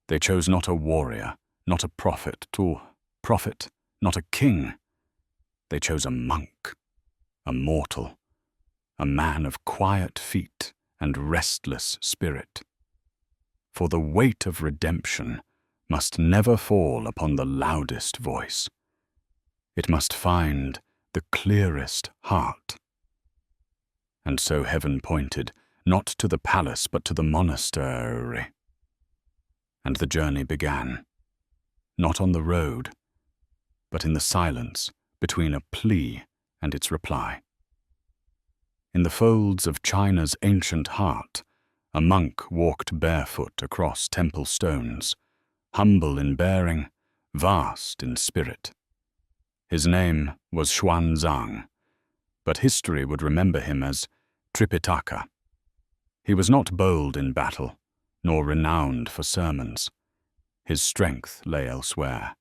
They chose not a warrior, not a prophet, not a king. They chose a monk, a mortal, a man of quiet feet and restless spirit. For the weight of redemption must never fall upon the loudest voice. It must find the clearest heart. And so heaven pointed, not to the palace but to the monastery. And the journey began, not on the road, but in the silence between a plea and its reply. In the folds of China's ancient heart, a monk walked barefoot across temple stones, humble in bearing, vast in spirit. His name was Xuanzang, but history would remember him as Tripitaka. He was not bold in battle, nor renowned for sermons. His strength lay elsewhere,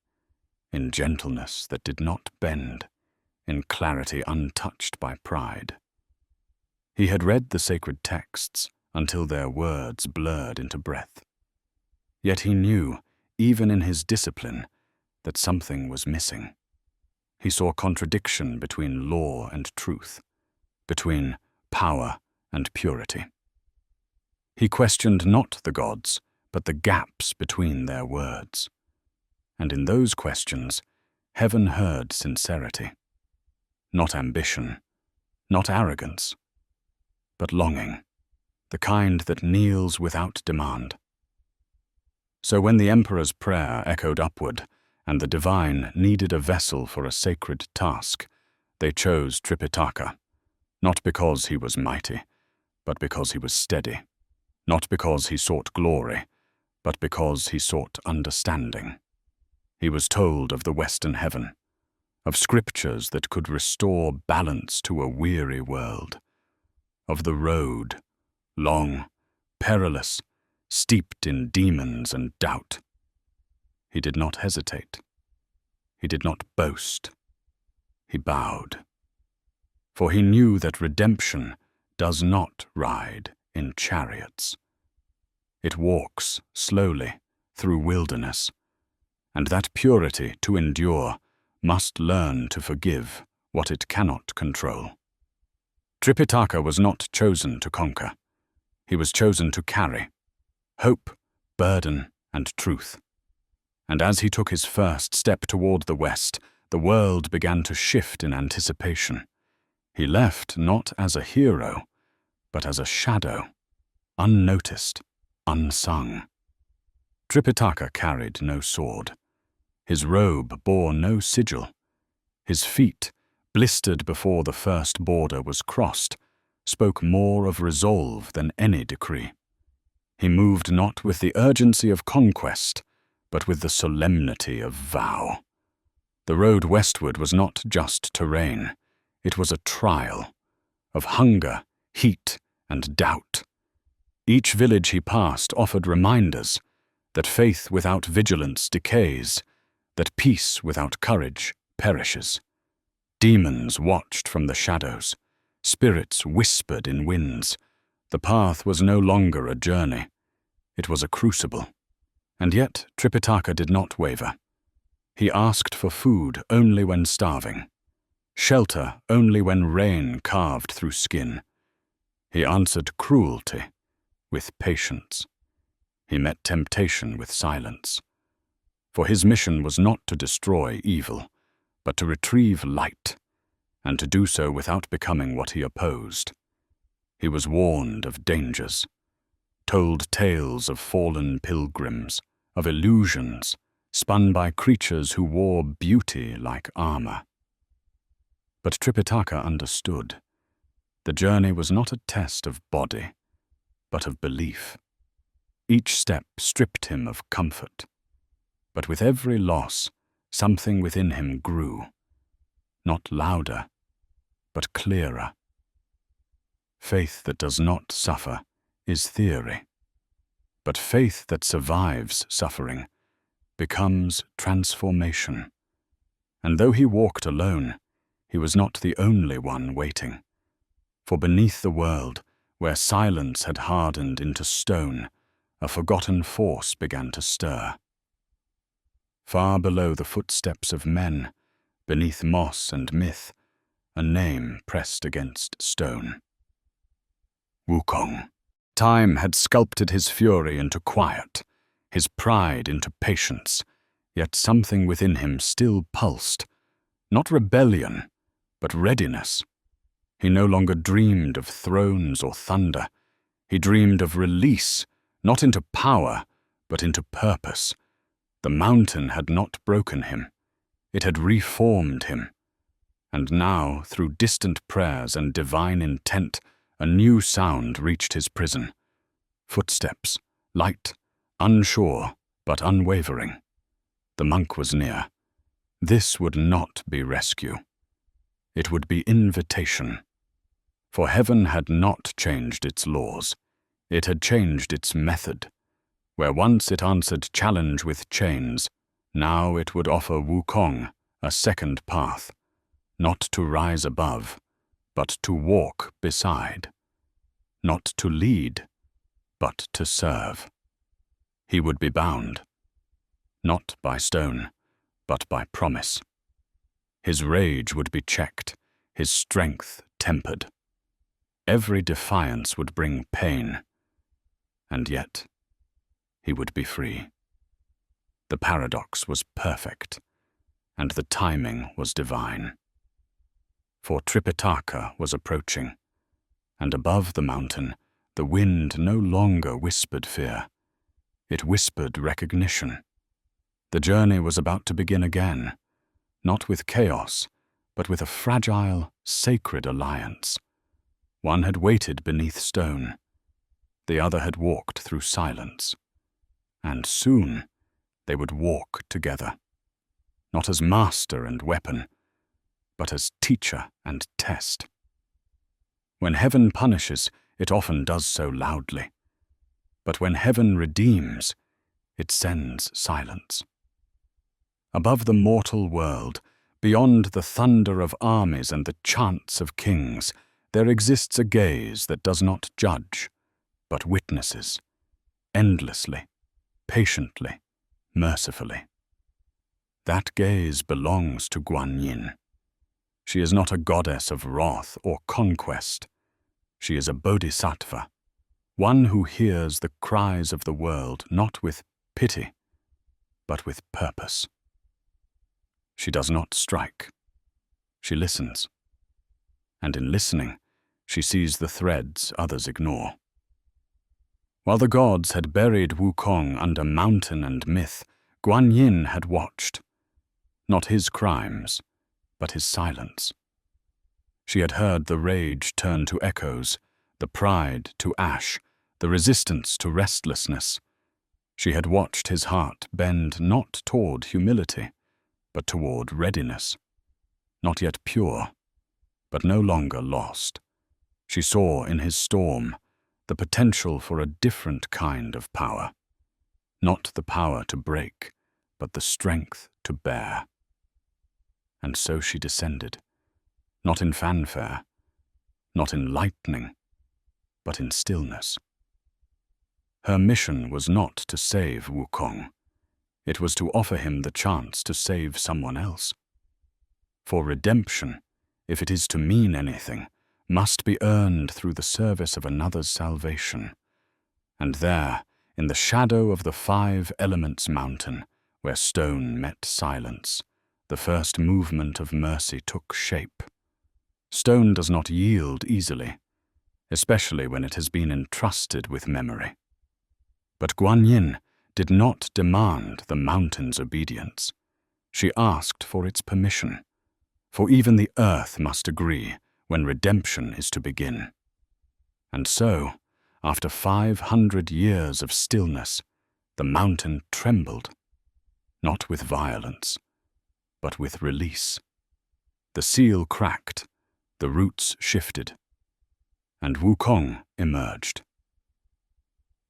in gentleness that did not bend, in clarity untouched by pride. He had read the sacred texts until their words blurred into breath. Yet he knew, even in his discipline, that something was missing. He saw contradiction between law and truth, between power and purity. He questioned not the gods, but the gaps between their words. And in those questions, heaven heard sincerity. Not ambition, not arrogance, but longing, the kind that kneels without demand. So when the emperor's prayer echoed upward, and the divine needed a vessel for a sacred task, they chose Tripitaka, not because he was mighty, but because he was steady, not because he sought glory, but because he sought understanding. He was told of the western heaven, of scriptures that could restore balance to a weary world, of the road, long, perilous, steeped in demons and doubt. He did not hesitate. He did not boast. He bowed. For he knew that redemption does not ride in chariots. It walks slowly through wilderness, and that purity to endure must learn to forgive what it cannot control. Tripitaka was not chosen to conquer. He was chosen to carry hope, burden, and truth. And as he took his first step toward the west, the world began to shift in anticipation. He left not as a hero, but as a shadow, unnoticed, unsung. Tripitaka carried no sword. His robe bore no sigil. His feet, blistered before the first border was crossed, spoke more of resolve than any decree. He moved not with the urgency of conquest, but with the solemnity of vow. The road westward was not just terrain. It was a trial of hunger, heat, and doubt. Each village he passed offered reminders that faith without vigilance decays, that peace without courage perishes. Demons watched from the shadows. Spirits whispered in winds. The path was no longer a journey. It was a crucible. And yet Tripitaka did not waver. He asked for food only when starving, shelter only when rain carved through skin. He answered cruelty with patience. He met temptation with silence. For his mission was not to destroy evil, but to retrieve light, and to do so without becoming what he opposed. He was warned of dangers, told tales of fallen pilgrims, of illusions spun by creatures who wore beauty like armor. But Tripitaka understood. The journey was not a test of body, but of belief. Each step stripped him of comfort, but with every loss, something within him grew, not louder, but clearer. Faith that does not suffer is theory, but faith that survives suffering becomes transformation. And though he walked alone, he was not the only one waiting. For beneath the world, where silence had hardened into stone, a forgotten force began to stir. Far below the footsteps of men, beneath moss and myth, a name pressed against stone. Wukong. Time had sculpted his fury into quiet, his pride into patience, yet something within him still pulsed, not rebellion, but readiness. He no longer dreamed of thrones or thunder. He dreamed of release, not into power, but into purpose. The mountain had not broken him. It had reformed him. And now, through distant prayers and divine intent, a new sound reached his prison. Footsteps, light, unsure, but unwavering. The monk was near. This would not be rescue. It would be invitation. For heaven had not changed its laws. It had changed its method. Where once it answered challenge with chains, now it would offer Wukong a second path, not to rise above, but to walk beside. Not to lead, but to serve. He would be bound, not by stone, but by promise. His rage would be checked, his strength tempered. Every defiance would bring pain, and yet he would be free. The paradox was perfect, and the timing was divine. For Tripitaka was approaching, and above the mountain, the wind no longer whispered fear. It whispered recognition. The journey was about to begin again, not with chaos, but with a fragile, sacred alliance. One had waited beneath stone. The other had walked through silence. And soon they would walk together, not as master and weapon, but as teacher and test. When heaven punishes, it often does so loudly. But when heaven redeems, it sends silence. Above the mortal world, beyond the thunder of armies and the chants of kings, there exists a gaze that does not judge, but witnesses, endlessly, patiently, mercifully. That gaze belongs to Guan Yin. She is not a goddess of wrath or conquest. She is a bodhisattva, one who hears the cries of the world not with pity, but with purpose. She does not strike. She listens. And in listening, she sees the threads others ignore. While the gods had buried Wukong under mountain and myth, Guan Yin had watched. Not his crimes, but his silence. She had heard the rage turn to echoes, the pride to ash, the resistance to restlessness. She had watched his heart bend not toward humility, but toward readiness. Not yet pure, but no longer lost. She saw in his storm the potential for a different kind of power. Not the power to break, but the strength to bear. And so she descended, not in fanfare, not in lightning, but in stillness. Her mission was not to save Wukong. It was to offer him the chance to save someone else. For redemption, if it is to mean anything, must be earned through the service of another's salvation. And there, in the shadow of the 5 Elements mountain, where stone met silence, the first movement of mercy took shape. Stone does not yield easily, especially when it has been entrusted with memory. But Guan Yin did not demand the mountain's obedience. She asked for its permission, for even the earth must agree when redemption is to begin. And so, after 500 years of stillness, the mountain trembled, not with violence, but with release. The seal cracked, the roots shifted, and Wukong emerged.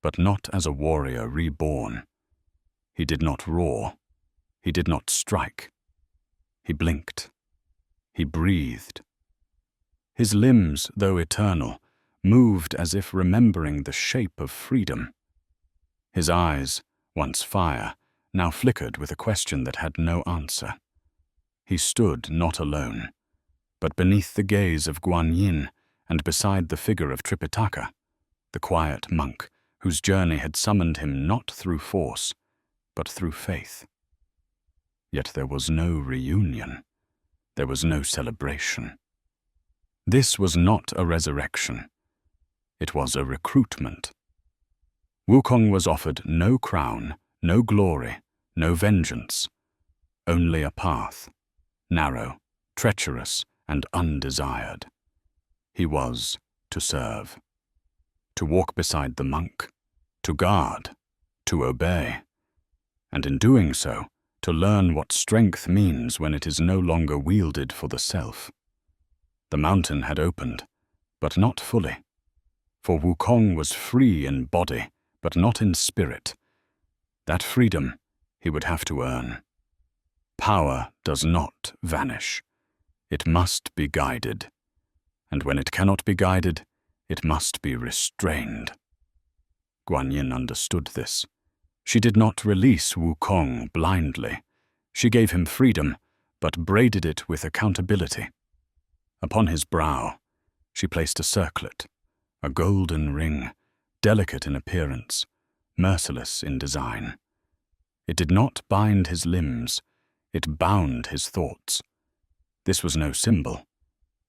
But not as a warrior reborn. He did not roar. He did not strike. He blinked. He breathed. His limbs, though eternal, moved as if remembering the shape of freedom. His eyes, once fire, now flickered with a question that had no answer. He stood not alone, but beneath the gaze of Guan Yin and beside the figure of Tripitaka, the quiet monk whose journey had summoned him not through force, but through faith. Yet there was no reunion. There was no celebration. This was not a resurrection. It was a recruitment. Wukong was offered no crown, no glory, no vengeance, only a path, narrow, treacherous, and undesired. He was to serve, to walk beside the monk, to guard, to obey, and in doing so, to learn what strength means when it is no longer wielded for the self. The mountain had opened, but not fully, for Wukong was free in body, but not in spirit. That freedom he would have to earn. Power does not vanish. It must be guided, and when it cannot be guided, it must be restrained. Guan Yin understood this. She did not release Wukong blindly. She gave him freedom, but braided it with accountability. Upon his brow, she placed a circlet, a golden ring, delicate in appearance, merciless in design. It did not bind his limbs, it bound his thoughts. This was no symbol.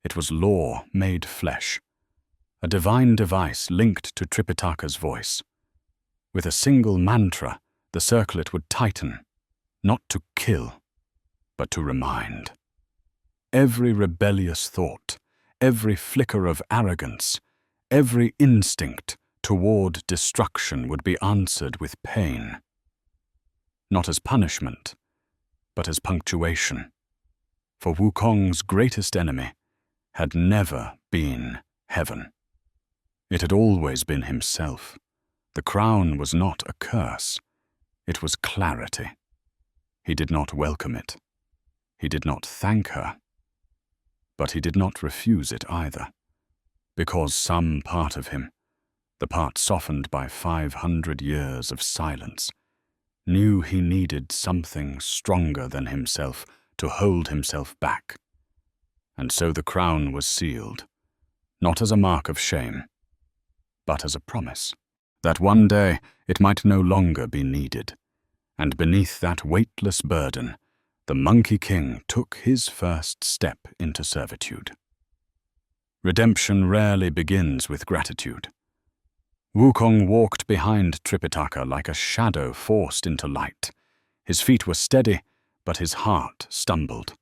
It was law made flesh, a divine device linked to Tripitaka's voice. With a single mantra, the circlet would tighten, not to kill, but to remind. Every rebellious thought, every flicker of arrogance, every instinct toward destruction would be answered with pain. Not as punishment, but as punctuation. For Wukong's greatest enemy had never been heaven. It had always been himself. The crown was not a curse. It was clarity. He did not welcome it. He did not thank her. But he did not refuse it either, because some part of him, the part softened by 500 years of silence, knew he needed something stronger than himself to hold himself back. And so the crown was sealed, not as a mark of shame, but as a promise that one day it might no longer be needed. And beneath that weightless burden, the Monkey King took his first step into servitude. Redemption rarely begins with gratitude. Wukong walked behind Tripitaka like a shadow forced into light. His feet were steady, but his heart stumbled.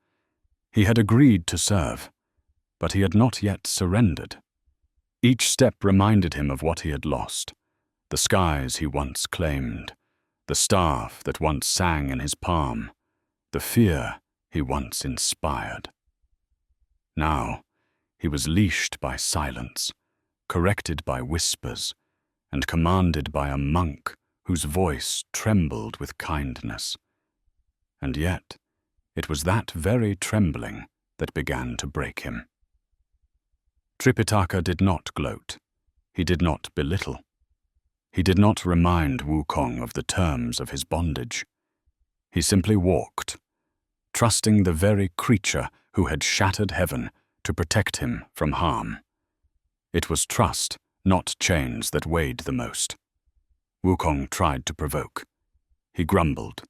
He had agreed to serve, but he had not yet surrendered. Each step reminded him of what he had lost, the skies he once claimed, the staff that once sang in his palm, the fear he once inspired. Now, he was leashed by silence, corrected by whispers, and commanded by a monk whose voice trembled with kindness. And yet, it was that very trembling that began to break him. Tripitaka did not gloat. He did not belittle. He did not remind Wukong of the terms of his bondage. He simply walked, trusting the very creature who had shattered heaven to protect him from harm. It was trust, not chains, that weighed the most. Wukong tried to provoke. He grumbled.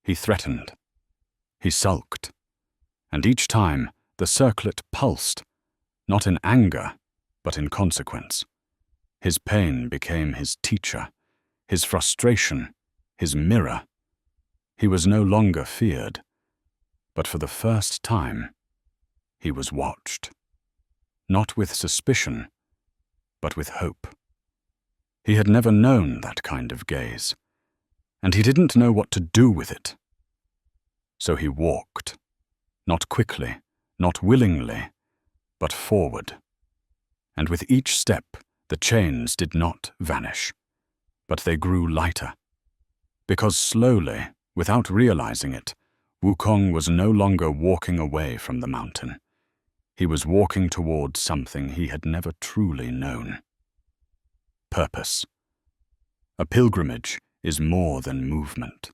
He threatened. He sulked. And each time the circlet pulsed, not in anger, but in consequence. His pain became his teacher, his frustration, his mirror. He was no longer feared, but for the first time, he was watched. Not with suspicion, but with hope. He had never known that kind of gaze, and he didn't know what to do with it. So he walked, not quickly, not willingly, but forward. And with each step, the chains did not vanish, but they grew lighter. Because slowly, without realizing it, Wukong was no longer walking away from the mountain. He was walking towards something he had never truly known. Purpose. A pilgrimage is more than movement.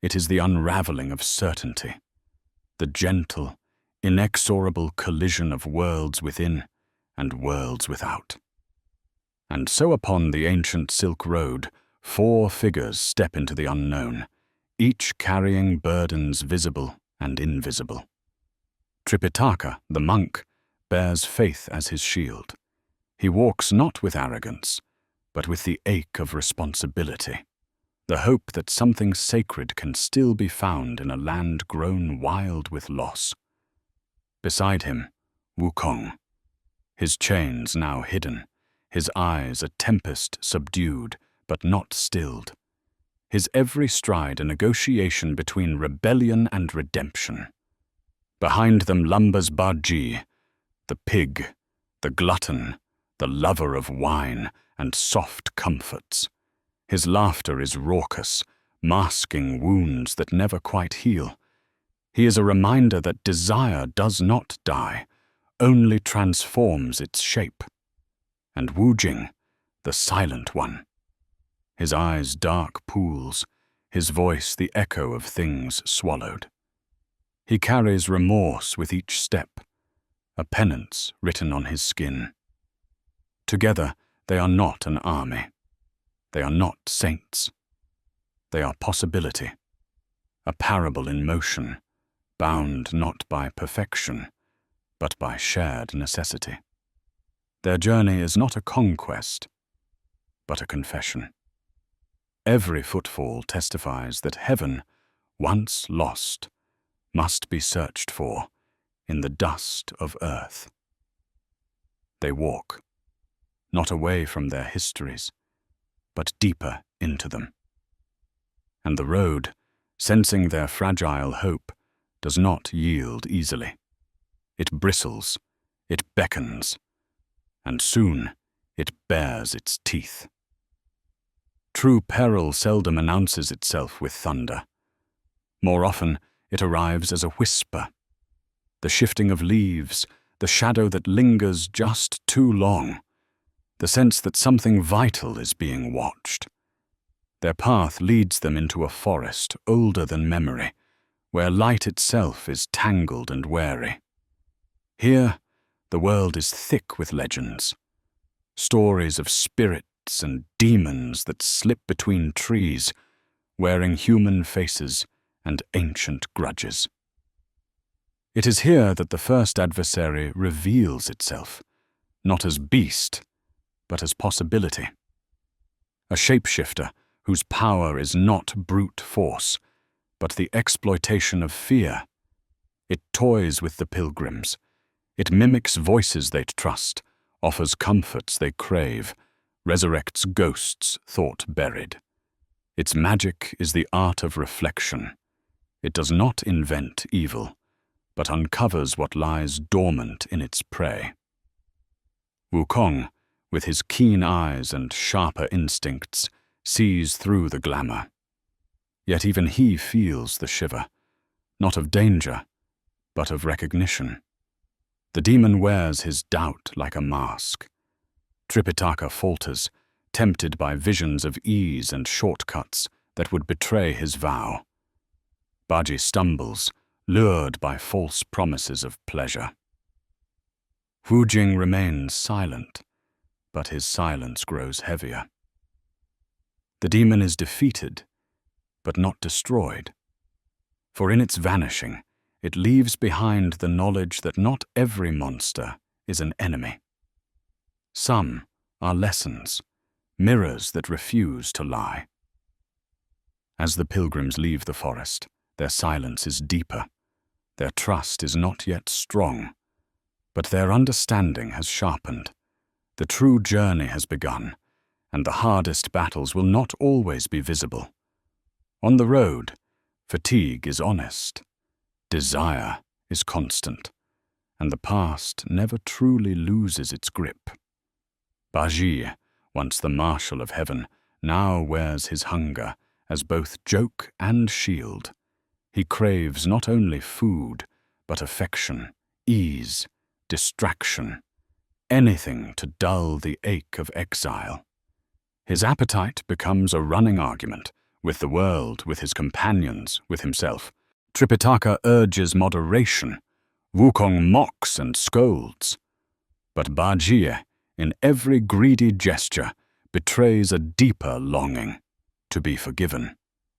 It is the unraveling of certainty, the gentle, inexorable collision of worlds within and worlds without. And so upon the ancient Silk Road, 4 figures step into the unknown, each carrying burdens visible and invisible. Tripitaka, the monk, bears faith as his shield. He walks not with arrogance, but with the ache of responsibility, the hope that something sacred can still be found in a land grown wild with loss. Beside him, Wukong, his chains now hidden, his eyes a tempest subdued but not stilled, his every stride a negotiation between rebellion and redemption. Behind them lumbers Baji, the pig, the glutton, the lover of wine and soft comforts. His laughter is raucous, masking wounds that never quite heal. He is a reminder that desire does not die, only transforms its shape. And Wu Jing, the silent one, his eyes dark pools, his voice the echo of things swallowed. He carries remorse with each step, a penance written on his skin. Together, they are not an army. They are not saints. They are possibility, a parable in motion, bound not by perfection, but by shared necessity. Their journey is not a conquest, but a confession. Every footfall testifies that heaven, once lost, must be searched for in the dust of earth. They walk, not away from their histories, but deeper into them. And the road, sensing their fragile hope, does not yield easily. It bristles, it beckons, and soon it bares its teeth. True peril seldom announces itself with thunder. More often, it arrives as a whisper. The shifting of leaves, the shadow that lingers just too long, the sense that something vital is being watched. Their path leads them into a forest older than memory, where light itself is tangled and wary. Here, the world is thick with legends, stories of spirits and demons that slip between trees, wearing human faces and ancient grudges. It is here that the first adversary reveals itself, not as beast, but as possibility. A shapeshifter whose power is not brute force, but the exploitation of fear. It toys with the pilgrims. It mimics voices they trust, offers comforts they crave, resurrects ghosts thought buried. Its magic is the art of reflection. It does not invent evil, but uncovers what lies dormant in its prey. Wukong, with his keen eyes and sharper instincts, sees through the glamour. Yet even he feels the shiver, not of danger, but of recognition. The demon wears his doubt like a mask. Tripitaka falters, tempted by visions of ease and shortcuts that would betray his vow. Baji stumbles, lured by false promises of pleasure. Wu Jing remains silent, but his silence grows heavier. The demon is defeated, but not destroyed. For in its vanishing, it leaves behind the knowledge that not every monster is an enemy. Some are lessons, mirrors that refuse to lie. As the pilgrims leave the forest, their silence is deeper. Their trust is not yet strong, but their understanding has sharpened. The true journey has begun, and the hardest battles will not always be visible. On the road, fatigue is honest, desire is constant, and the past never truly loses its grip. Baji, once the marshal of heaven, now wears his hunger as both joke and shield. He craves not only food, but affection, ease, distraction, anything to dull the ache of exile. His appetite becomes a running argument, with the world, with his companions, with himself. Tripitaka urges moderation. Wukong mocks and scolds. But Baji, in every greedy gesture, betrays a deeper longing, to be forgiven,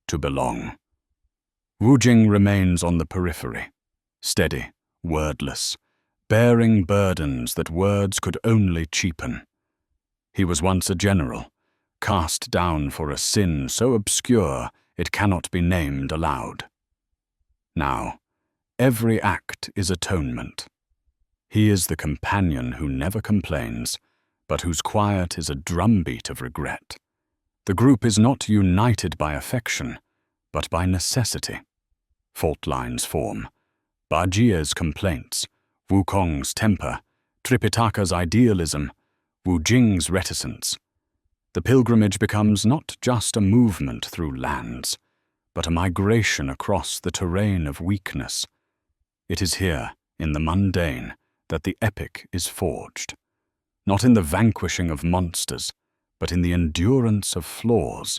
to belong. Wu Jing remains on the periphery, steady, wordless, bearing burdens that words could only cheapen. He was once a general, cast down for a sin so obscure it cannot be named aloud. Now, every act is atonement. He is the companion who never complains, but whose quiet is a drumbeat of regret. The group is not united by affection, but by necessity. Fault lines form. Baji's complaints, Wukong's temper, Tripitaka's idealism, Wu Jing's reticence. The pilgrimage becomes not just a movement through lands, but a migration across the terrain of weakness. It is here, in the mundane, that the epic is forged. Not in the vanquishing of monsters, but in the endurance of flaws.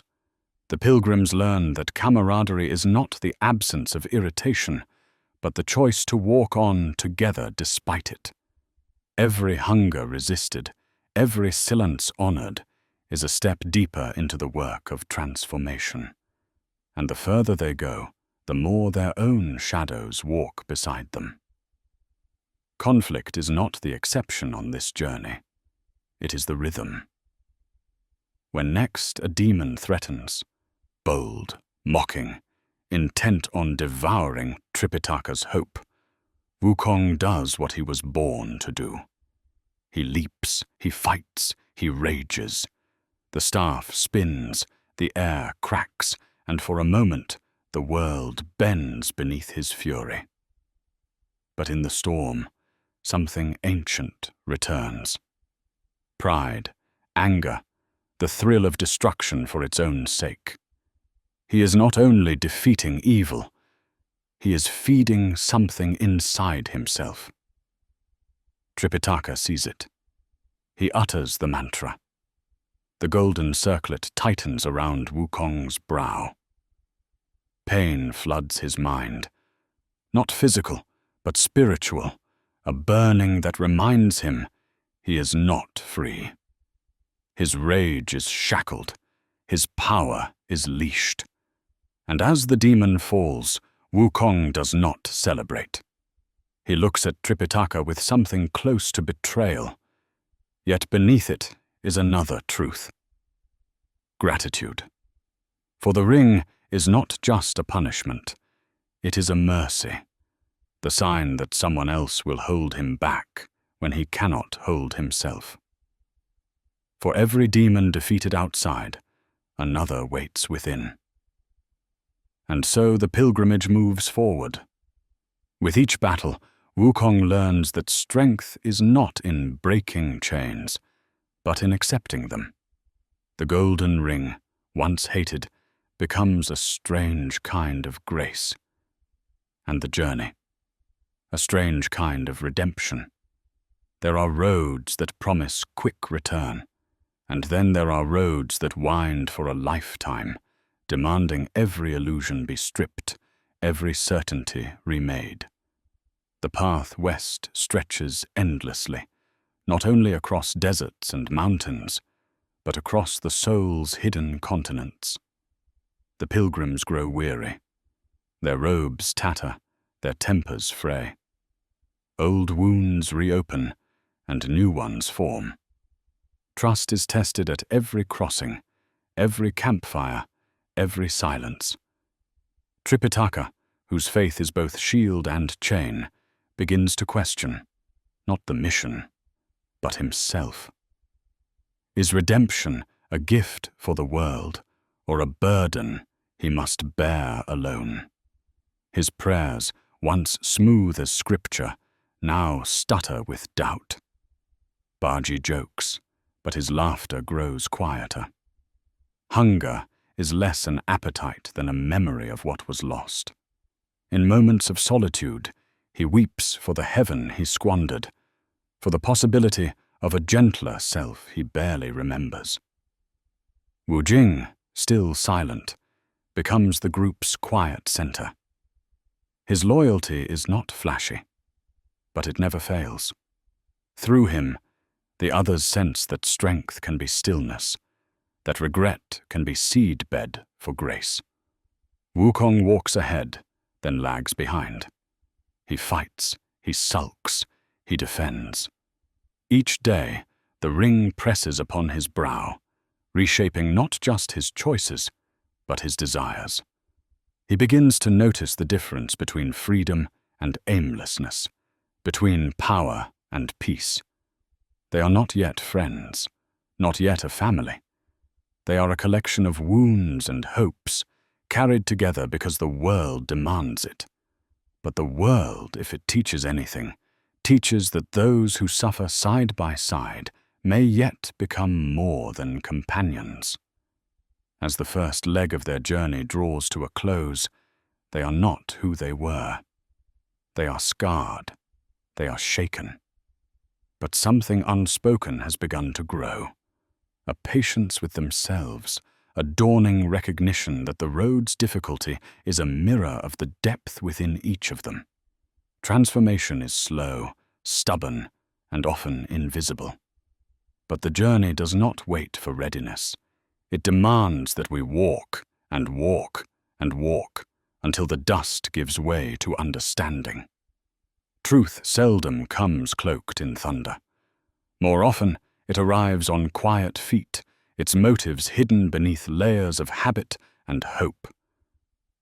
The pilgrims learn that camaraderie is not the absence of irritation, but the choice to walk on together despite it. Every hunger resisted, every silence honored, is a step deeper into the work of transformation. And the further they go, the more their own shadows walk beside them. Conflict is not the exception on this journey. It is the rhythm. When next a demon threatens, bold, mocking, intent on devouring Tripitaka's hope, Wukong does what he was born to do. He leaps, he fights, he rages. The staff spins, the air cracks, and for a moment the world bends beneath his fury. But in the storm, something ancient returns. Pride, anger, the thrill of destruction for its own sake. He is not only defeating evil, he is feeding something inside himself. Tripitaka sees it. He utters the mantra. The golden circlet tightens around Wukong's brow. Pain floods his mind. Not physical, but spiritual, a burning that reminds him he is not free. His rage is shackled, his power is leashed. And as the demon falls, Wukong does not celebrate. He looks at Tripitaka with something close to betrayal, yet beneath it is another truth. Gratitude. For the ring is not just a punishment, it is a mercy, the sign that someone else will hold him back when he cannot hold himself. For every demon defeated outside, another waits within. And so the pilgrimage moves forward. With each battle, Wukong learns that strength is not in breaking chains, but in accepting them. The golden ring, once hated, becomes a strange kind of grace. And the journey, a strange kind of redemption. There are roads that promise quick return, and then there are roads that wind for a lifetime, demanding every illusion be stripped, every certainty remade. The path west stretches endlessly, not only across deserts and mountains, but across the soul's hidden continents. The pilgrims grow weary. Their robes tatter, their tempers fray. Old wounds reopen, and new ones form. Trust is tested at every crossing, every campfire, every silence. Tripitaka, whose faith is both shield and chain, begins to question, not the mission, but himself. Is redemption a gift for the world, or a burden he must bear alone? His prayers, once smooth as scripture, now stutter with doubt. Baji jokes, but his laughter grows quieter. Hunger is less an appetite than a memory of what was lost. In moments of solitude, he weeps for the heaven he squandered, for the possibility of a gentler self he barely remembers. Wu Jing, still silent, becomes the group's quiet center. His loyalty is not flashy, but it never fails. Through him, the others sense that strength can be stillness, that regret can be seed-bed for grace. Wukong walks ahead, then lags behind. He fights, he sulks, he defends. Each day, the ring presses upon his brow, reshaping not just his choices, but his desires. He begins to notice the difference between freedom and aimlessness, between power and peace. They are not yet friends, not yet a family. They are a collection of wounds and hopes, carried together because the world demands it. But the world, if it teaches anything, teaches that those who suffer side by side may yet become more than companions. As the first leg of their journey draws to a close, they are not who they were. They are scarred. They are shaken. But something unspoken has begun to grow. A patience with themselves, a dawning recognition that the road's difficulty is a mirror of the depth within each of them. Transformation is slow, stubborn, and often invisible. But the journey does not wait for readiness. It demands that we walk and walk and walk until the dust gives way to understanding. Truth seldom comes cloaked in thunder. More often, it arrives on quiet feet, its motives hidden beneath layers of habit and hope.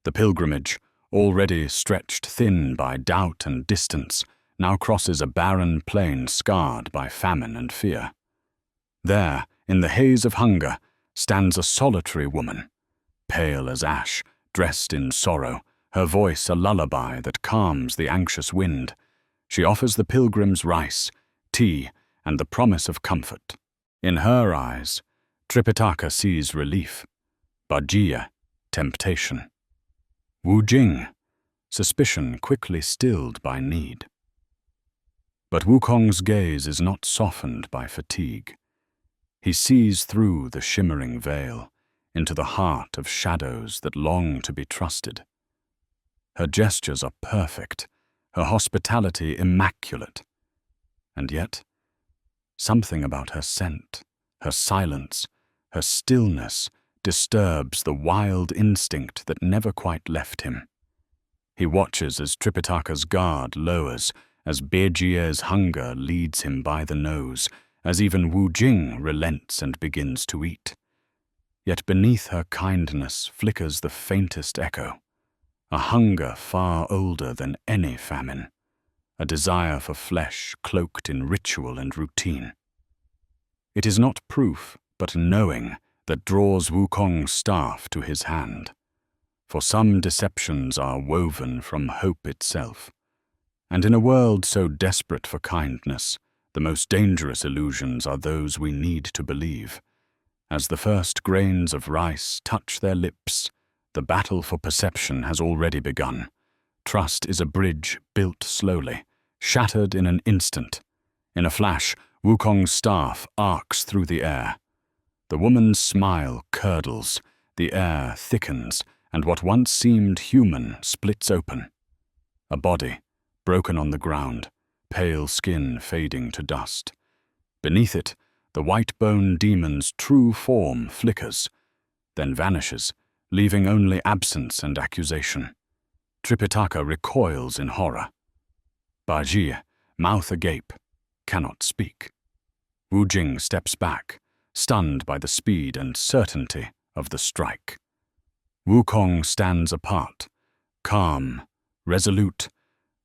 The pilgrimage, already stretched thin by doubt and distance, now crosses a barren plain scarred by famine and fear. There, in the haze of hunger, stands a solitary woman, pale as ash, dressed in sorrow, her voice a lullaby that calms the anxious wind, She offers the pilgrims rice, tea, and the promise of comfort. In her eyes, Tripitaka sees relief, Bajia, temptation. Wu Jing, suspicion quickly stilled by need. But Wukong's gaze is not softened by fatigue. He sees through the shimmering veil into the heart of shadows that long to be trusted. Her gestures are perfect, her hospitality immaculate. And yet, something about her scent, her silence, her stillness disturbs the wild instinct that never quite left him. He watches as Tripitaka's guard lowers, as Bajie's hunger leads him by the nose, as even Wu Jing relents and begins to eat. Yet beneath her kindness flickers the faintest echo, a hunger far older than any famine, a desire for flesh cloaked in ritual and routine. It is not proof, but knowing, that draws Wukong's staff to his hand. For some deceptions are woven from hope itself. And in a world so desperate for kindness, the most dangerous illusions are those we need to believe. As the first grains of rice touch their lips, the battle for perception has already begun. Trust is a bridge built slowly, shattered in an instant. In a flash, Wukong's staff arcs through the air. The woman's smile curdles, the air thickens, and what once seemed human splits open. A body, broken on the ground, pale skin fading to dust. Beneath it, the white-bone demon's true form flickers, then vanishes, leaving only absence and accusation. Tripitaka recoils in horror. Bajie, mouth agape, cannot speak. Wu Jing steps back, stunned by the speed and certainty of the strike. Wukong stands apart, calm, resolute,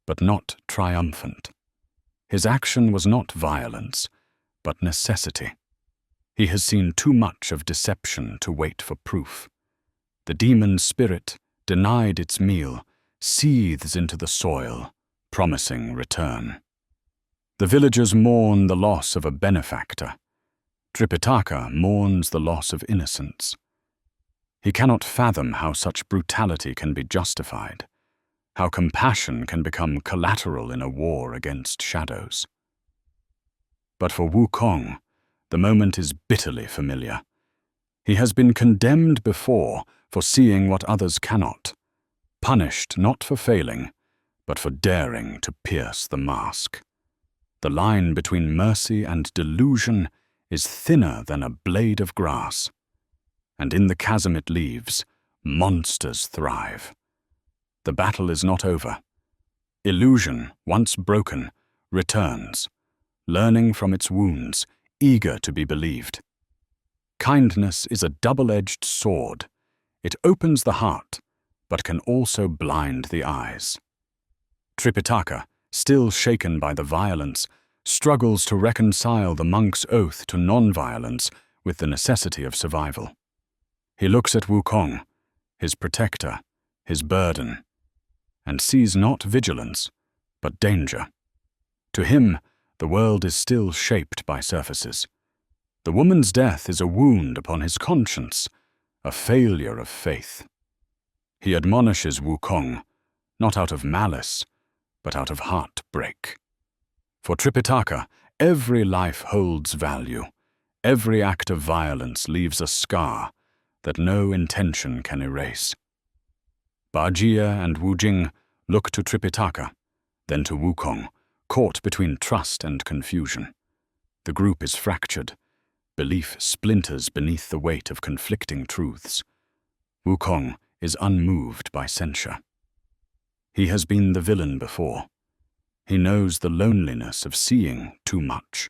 but not triumphant. His action was not violence, but necessity. He has seen too much of deception to wait for proof. The demon's spirit, denied its meal, seethes into the soil, promising return. The villagers mourn the loss of a benefactor. Tripitaka mourns the loss of innocence. He cannot fathom how such brutality can be justified, how compassion can become collateral in a war against shadows. But for Wukong, the moment is bitterly familiar. He has been condemned before for seeing what others cannot, punished not for failing, but for daring to pierce the mask. The line between mercy and delusion is thinner than a blade of grass, and in the chasm it leaves, monsters thrive. The battle is not over. Illusion, once broken, returns, learning from its wounds, eager to be believed. Kindness is a double-edged sword. It opens the heart, but can also blind the eyes. Tripitaka, still shaken by the violence, struggles to reconcile the monk's oath to non-violence with the necessity of survival. He looks at Wukong, his protector, his burden, and sees not vigilance, but danger. To him, the world is still shaped by surfaces. The woman's death is a wound upon his conscience, a failure of faith. He admonishes Wukong, not out of malice, but out of heartbreak. For Tripitaka, every life holds value. Every act of violence leaves a scar that no intention can erase. Bajie and Wu Jing look to Tripitaka, then to Wukong, caught between trust and confusion. The group is fractured. Belief splinters beneath the weight of conflicting truths. Wukong is unmoved by censure. He has been the villain before. He knows the loneliness of seeing too much.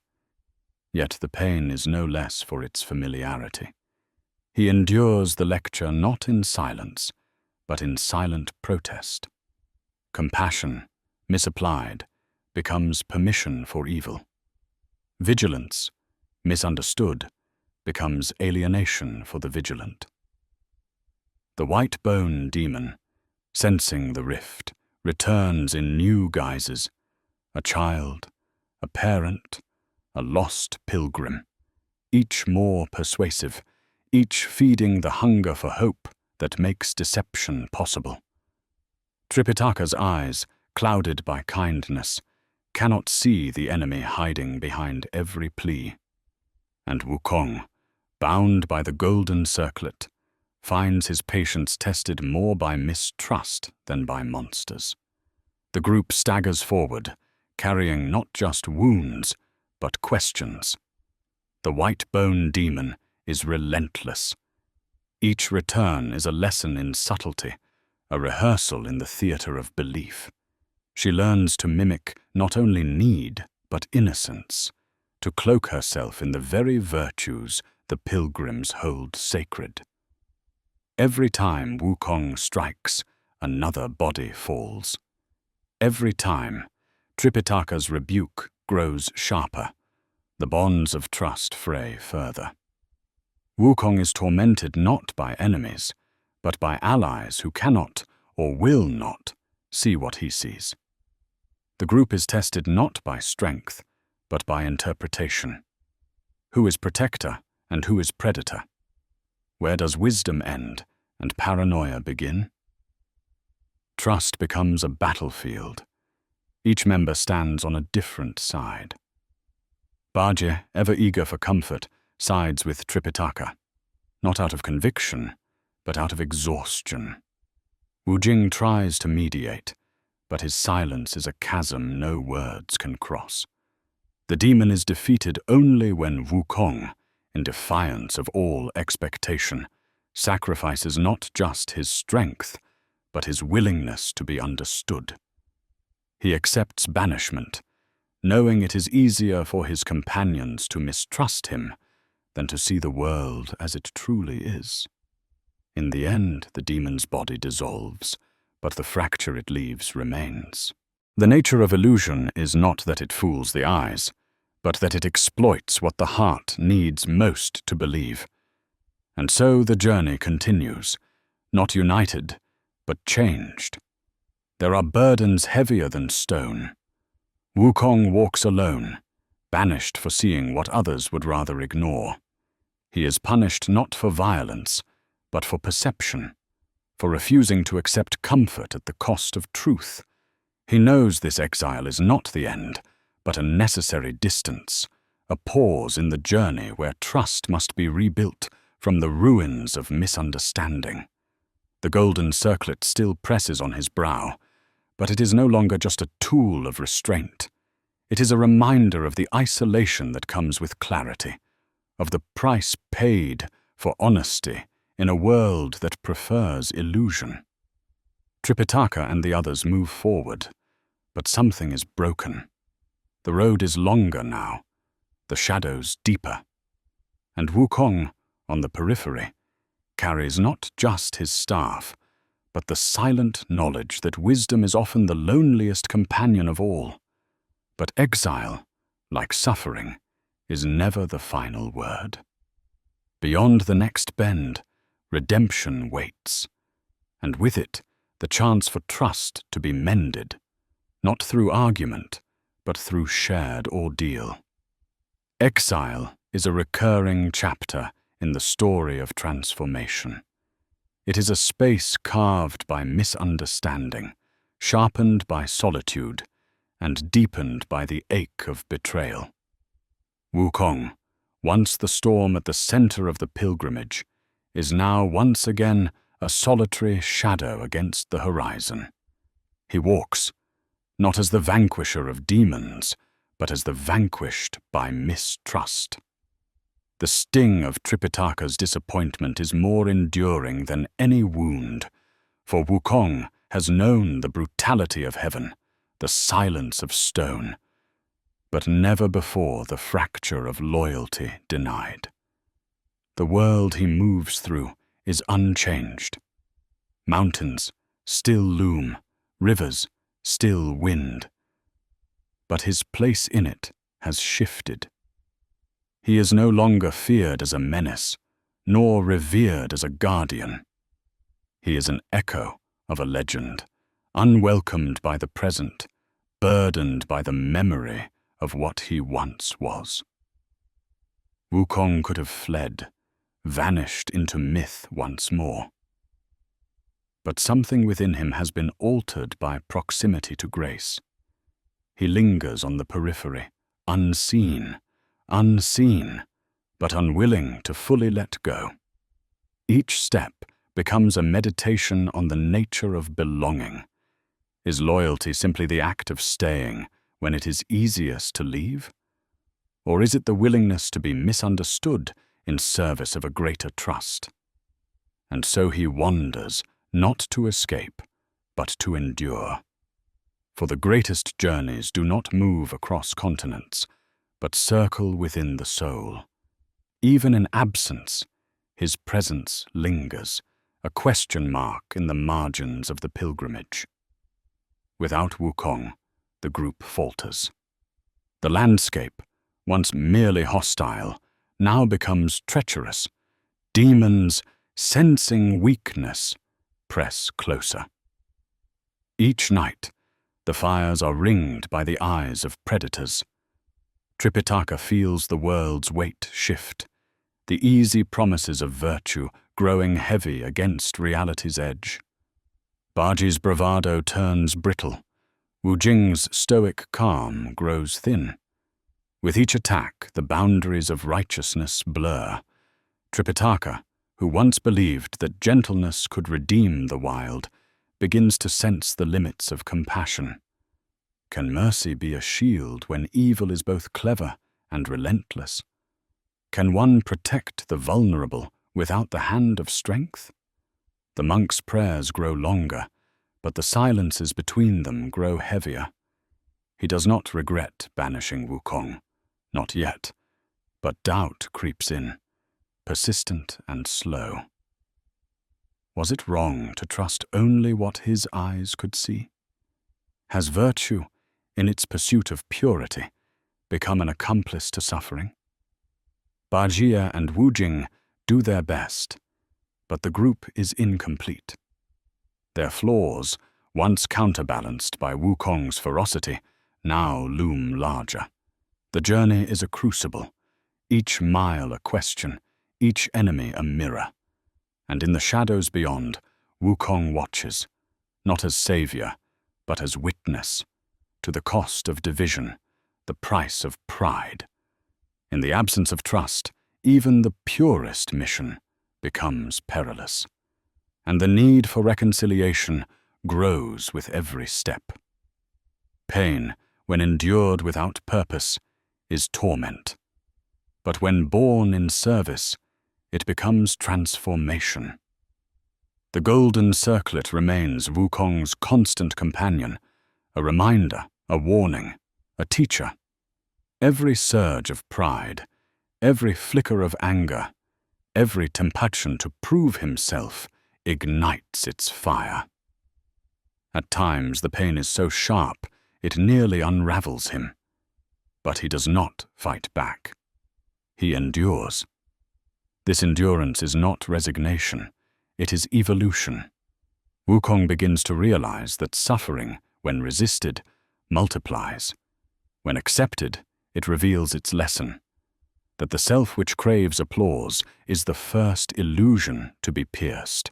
Yet the pain is no less for its familiarity. He endures the lecture not in silence, but in silent protest. Compassion, misapplied, becomes permission for evil. Vigilance, misunderstood, becomes alienation for the vigilant. The white-bone demon, sensing the rift, returns in new guises, a child, a parent, a lost pilgrim, each more persuasive, each feeding the hunger for hope that makes deception possible. Tripitaka's eyes, clouded by kindness, cannot see the enemy hiding behind every plea. And Wukong, bound by the golden circlet, finds his patience tested more by mistrust than by monsters. The group staggers forward, carrying not just wounds, but questions. The white-bone demon is relentless. Each return is a lesson in subtlety, a rehearsal in the theater of belief. She learns to mimic not only need, but innocence, to cloak herself in the very virtues the pilgrims hold sacred. Every time Wukong strikes, another body falls. Every time, Tripitaka's rebuke grows sharper. The bonds of trust fray further. Wukong is tormented not by enemies, but by allies who cannot, or will not, see what he sees. The group is tested not by strength, but by interpretation. Who is protector and who is predator? Where does wisdom end and paranoia begin? Trust becomes a battlefield. Each member stands on a different side. Bajie, ever eager for comfort, sides with Tripitaka, not out of conviction, but out of exhaustion. Wu Jing tries to mediate, but his silence is a chasm no words can cross. The demon is defeated only when Wukong, in defiance of all expectation, sacrifices not just his strength, but his willingness to be understood. He accepts banishment, knowing it is easier for his companions to mistrust him than to see the world as it truly is. In the end, the demon's body dissolves, but the fracture it leaves remains. The nature of illusion is not that it fools the eyes, but that it exploits what the heart needs most to believe. And so the journey continues, not united, but changed. There are burdens heavier than stone. Wukong walks alone, banished for seeing what others would rather ignore. He is punished not for violence, but for perception, for refusing to accept comfort at the cost of truth. He knows this exile is not the end, but a necessary distance, a pause in the journey where trust must be rebuilt from the ruins of misunderstanding. The golden circlet still presses on his brow, but it is no longer just a tool of restraint. It is a reminder of the isolation that comes with clarity, of the price paid for honesty in a world that prefers illusion. Tripitaka and the others move forward, but something is broken. The road is longer now, the shadows deeper, and Wukong, on the periphery, carries not just his staff, but the silent knowledge that wisdom is often the loneliest companion of all. But exile, like suffering, is never the final word. Beyond the next bend, redemption waits, and with it, the chance for trust to be mended, not through argument, but through shared ordeal. Exile is a recurring chapter in the story of transformation. It is a space carved by misunderstanding, sharpened by solitude, and deepened by the ache of betrayal. Wukong, once the storm at the center of the pilgrimage, is now once again a solitary shadow against the horizon. He walks, not as the vanquisher of demons, but as the vanquished by mistrust. The sting of Tripitaka's disappointment is more enduring than any wound, for Wukong has known the brutality of heaven, the silence of stone, but never before the fracture of loyalty denied. The world he moves through is unchanged. Mountains still loom, rivers still wind, but his place in it has shifted. He is no longer feared as a menace, nor revered as a guardian. He is an echo of a legend, unwelcomed by the present, burdened by the memory of what he once was. Wukong could have fled, vanished into myth once more. But something within him has been altered by proximity to grace. He lingers on the periphery, unseen, but unwilling to fully let go. Each step becomes a meditation on the nature of belonging. Is loyalty simply the act of staying when it is easiest to leave? Or is it the willingness to be misunderstood in service of a greater trust? And so he wanders, not to escape, but to endure. For the greatest journeys do not move across continents, but circle within the soul. Even in absence, his presence lingers, a question mark in the margins of the pilgrimage. Without Wukong, the group falters. The landscape, once merely hostile, now becomes treacherous. Demons, sensing weakness, press closer. Each night, the fires are ringed by the eyes of predators. Tripitaka feels the world's weight shift, the easy promises of virtue growing heavy against reality's edge. Baji's bravado turns brittle. Wu Jing's stoic calm grows thin. With each attack, the boundaries of righteousness blur. Tripitaka, who once believed that gentleness could redeem the wild, begins to sense the limits of compassion. Can mercy be a shield when evil is both clever and relentless? Can one protect the vulnerable without the hand of strength? The monk's prayers grow longer, but the silences between them grow heavier. He does not regret banishing Wukong, not yet, but doubt creeps in, persistent and slow. Was it wrong to trust only what his eyes could see? Has virtue, in its pursuit of purity, become an accomplice to suffering? Bajie and Wu Jing do their best, but the group is incomplete. Their flaws, once counterbalanced by Wukong's ferocity, now loom larger. The journey is a crucible, each mile a question, each enemy a mirror. And in the shadows beyond, Wukong watches, not as savior, but as witness, to the cost of division, the price of pride. In the absence of trust, even the purest mission becomes perilous, and the need for reconciliation grows with every step. Pain, when endured without purpose, is torment, but when borne in service, it becomes transformation. The golden circlet remains Wukong's constant companion, a reminder, a warning, a teacher. Every surge of pride, every flicker of anger, every temptation to prove himself ignites its fire. At times the pain is so sharp it nearly unravels him. But he does not fight back. He endures. This endurance is not resignation, it is evolution. Wukong begins to realize that suffering, when resisted, multiplies. When accepted, it reveals its lesson, that the self which craves applause is the first illusion to be pierced.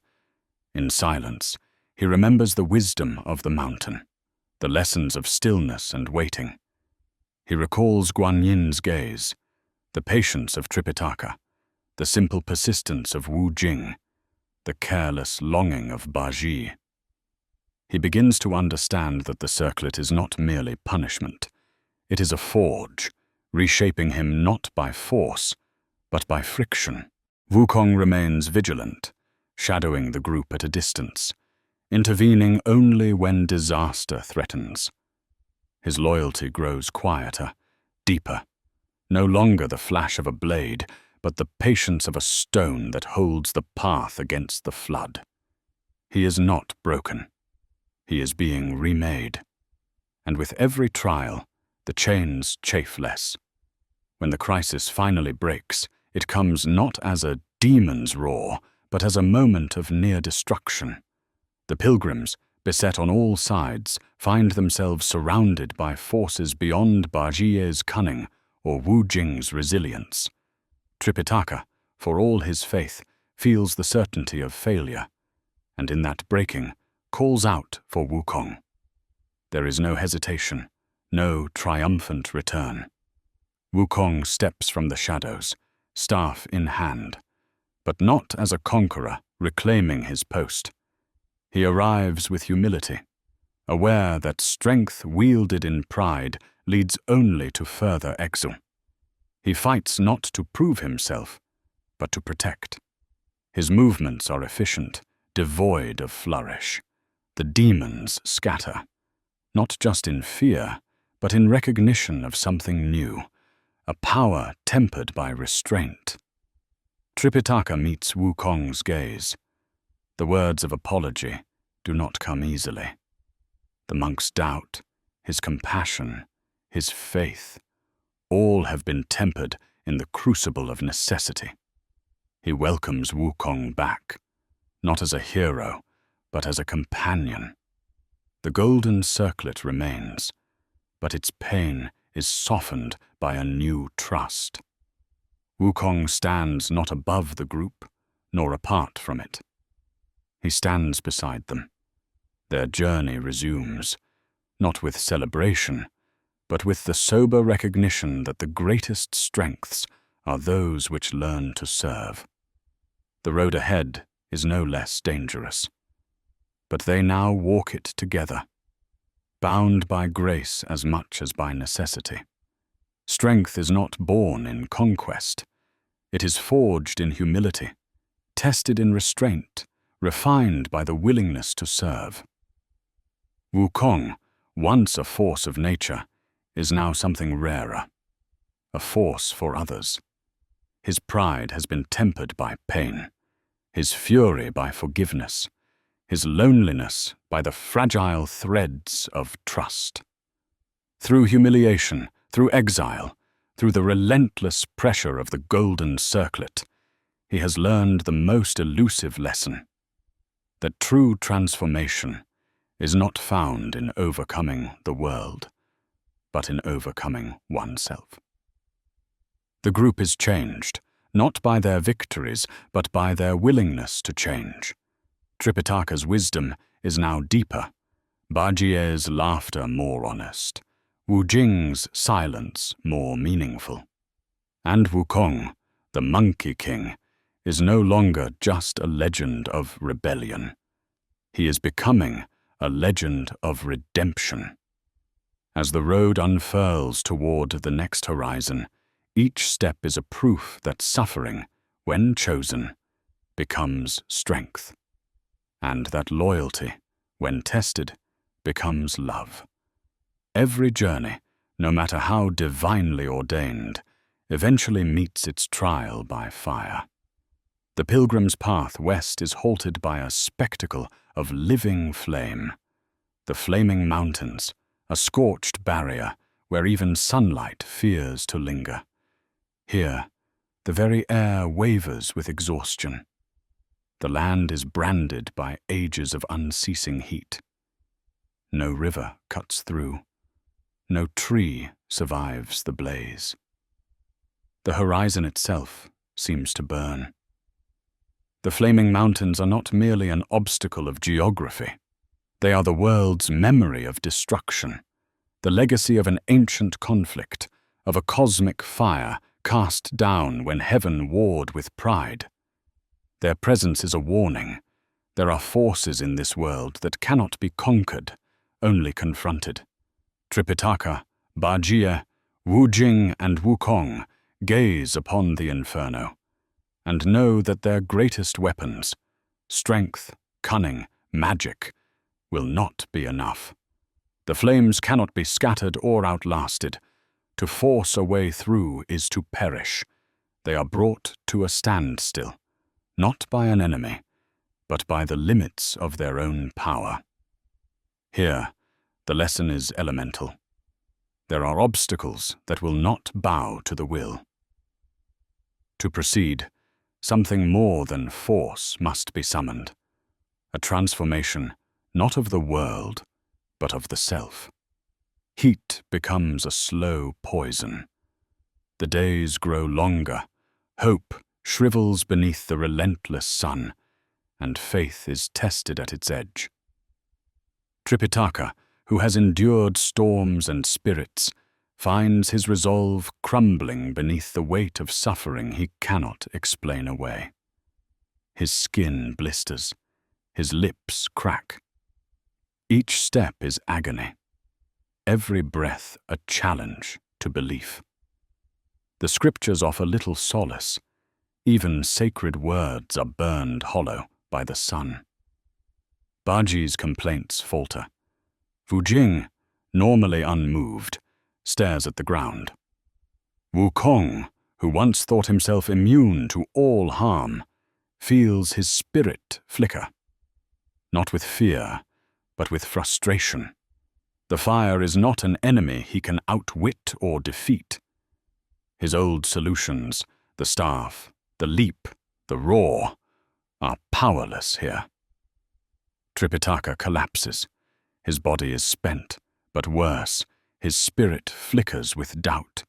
In silence, he remembers the wisdom of the mountain, the lessons of stillness and waiting. He recalls Guan Yin's gaze, the patience of Tripitaka, the simple persistence of Wu Jing, the careless longing of Bajie. He begins to understand that the circlet is not merely punishment. It is a forge, reshaping him not by force, but by friction. Wukong remains vigilant, shadowing the group at a distance, intervening only when disaster threatens. His loyalty grows quieter, deeper, no longer the flash of a blade, but the patience of a stone that holds the path against the flood. He is not broken. He is being remade. And with every trial, the chains chafe less. When the crisis finally breaks, it comes not as a demon's roar, but as a moment of near destruction. The pilgrims, beset on all sides, find themselves surrounded by forces beyond Bajie's cunning or Wu Jing's resilience. Tripitaka, for all his faith, feels the certainty of failure, and in that breaking, calls out for Wukong. There is no hesitation, no triumphant return. Wukong steps from the shadows, staff in hand, but not as a conqueror reclaiming his post. He arrives with humility, aware that strength wielded in pride leads only to further exile. He fights not to prove himself, but to protect. His movements are efficient, devoid of flourish. The demons scatter, not just in fear, but in recognition of something new, a power tempered by restraint. Tripitaka meets Wukong's gaze. The words of apology do not come easily. The monk's doubt, his compassion, his faith, all have been tempered in the crucible of necessity. He welcomes Wukong back, not as a hero, but as a companion. The golden circlet remains, but its pain is softened by a new trust. Wukong stands not above the group, nor apart from it. He stands beside them. Their journey resumes, not with celebration, but with the sober recognition that the greatest strengths are those which learn to serve. The road ahead is no less dangerous, but they now walk it together, bound by grace as much as by necessity. Strength is not born in conquest. It is forged in humility, tested in restraint, refined by the willingness to serve. Wukong, once a force of nature, is now something rarer, a force for others. His pride has been tempered by pain, his fury by forgiveness, his loneliness by the fragile threads of trust. Through humiliation, through exile, through the relentless pressure of the golden circlet, he has learned the most elusive lesson, that true transformation is not found in overcoming the world, but in overcoming oneself. The group is changed, not by their victories, but by their willingness to change. Tripitaka's wisdom is now deeper, Bajie's laughter more honest, Wu Jing's silence more meaningful. And Wukong, the Monkey King, is no longer just a legend of rebellion. He is becoming a legend of redemption. As the road unfurls toward the next horizon, each step is a proof that suffering, when chosen, becomes strength, and that loyalty, when tested, becomes love. Every journey, no matter how divinely ordained, eventually meets its trial by fire. The pilgrim's path west is halted by a spectacle of living flame. The flaming mountains, a scorched barrier where even sunlight fears to linger. Here, the very air wavers with exhaustion. The land is branded by ages of unceasing heat. No river cuts through. No tree survives the blaze. The horizon itself seems to burn. The flaming mountains are not merely an obstacle of geography. They are the world's memory of destruction, the legacy of an ancient conflict, of a cosmic fire cast down when heaven warred with pride. Their presence is a warning. There are forces in this world that cannot be conquered, only confronted. Tripitaka, Bajie, Wu Jing, and Wukong gaze upon the inferno, and know that their greatest weapons, strength, cunning, magic, will not be enough. The flames cannot be scattered or outlasted. To force a way through is to perish. They are brought to a standstill, not by an enemy, but by the limits of their own power. Here, the lesson is elemental. There are obstacles that will not bow to the will. To proceed, something more than force must be summoned. A transformation, not of the world, but of the self. Heat becomes a slow poison. The days grow longer, hope shrivels beneath the relentless sun, and faith is tested at its edge. Tripitaka, who has endured storms and spirits, finds his resolve crumbling beneath the weight of suffering he cannot explain away. His skin blisters, his lips crack. Each step is agony, every breath a challenge to belief. The scriptures offer little solace. Even sacred words are burned hollow by the sun. Baji's complaints falter. Wu Jing, normally unmoved, stares at the ground. Wukong, who once thought himself immune to all harm, feels his spirit flicker. Not with fear, but with frustration. The fire is not an enemy he can outwit or defeat. His old solutions, the staff, the leap, the roar, are powerless here. Tripitaka collapses. His body is spent, but worse, his spirit flickers with doubt.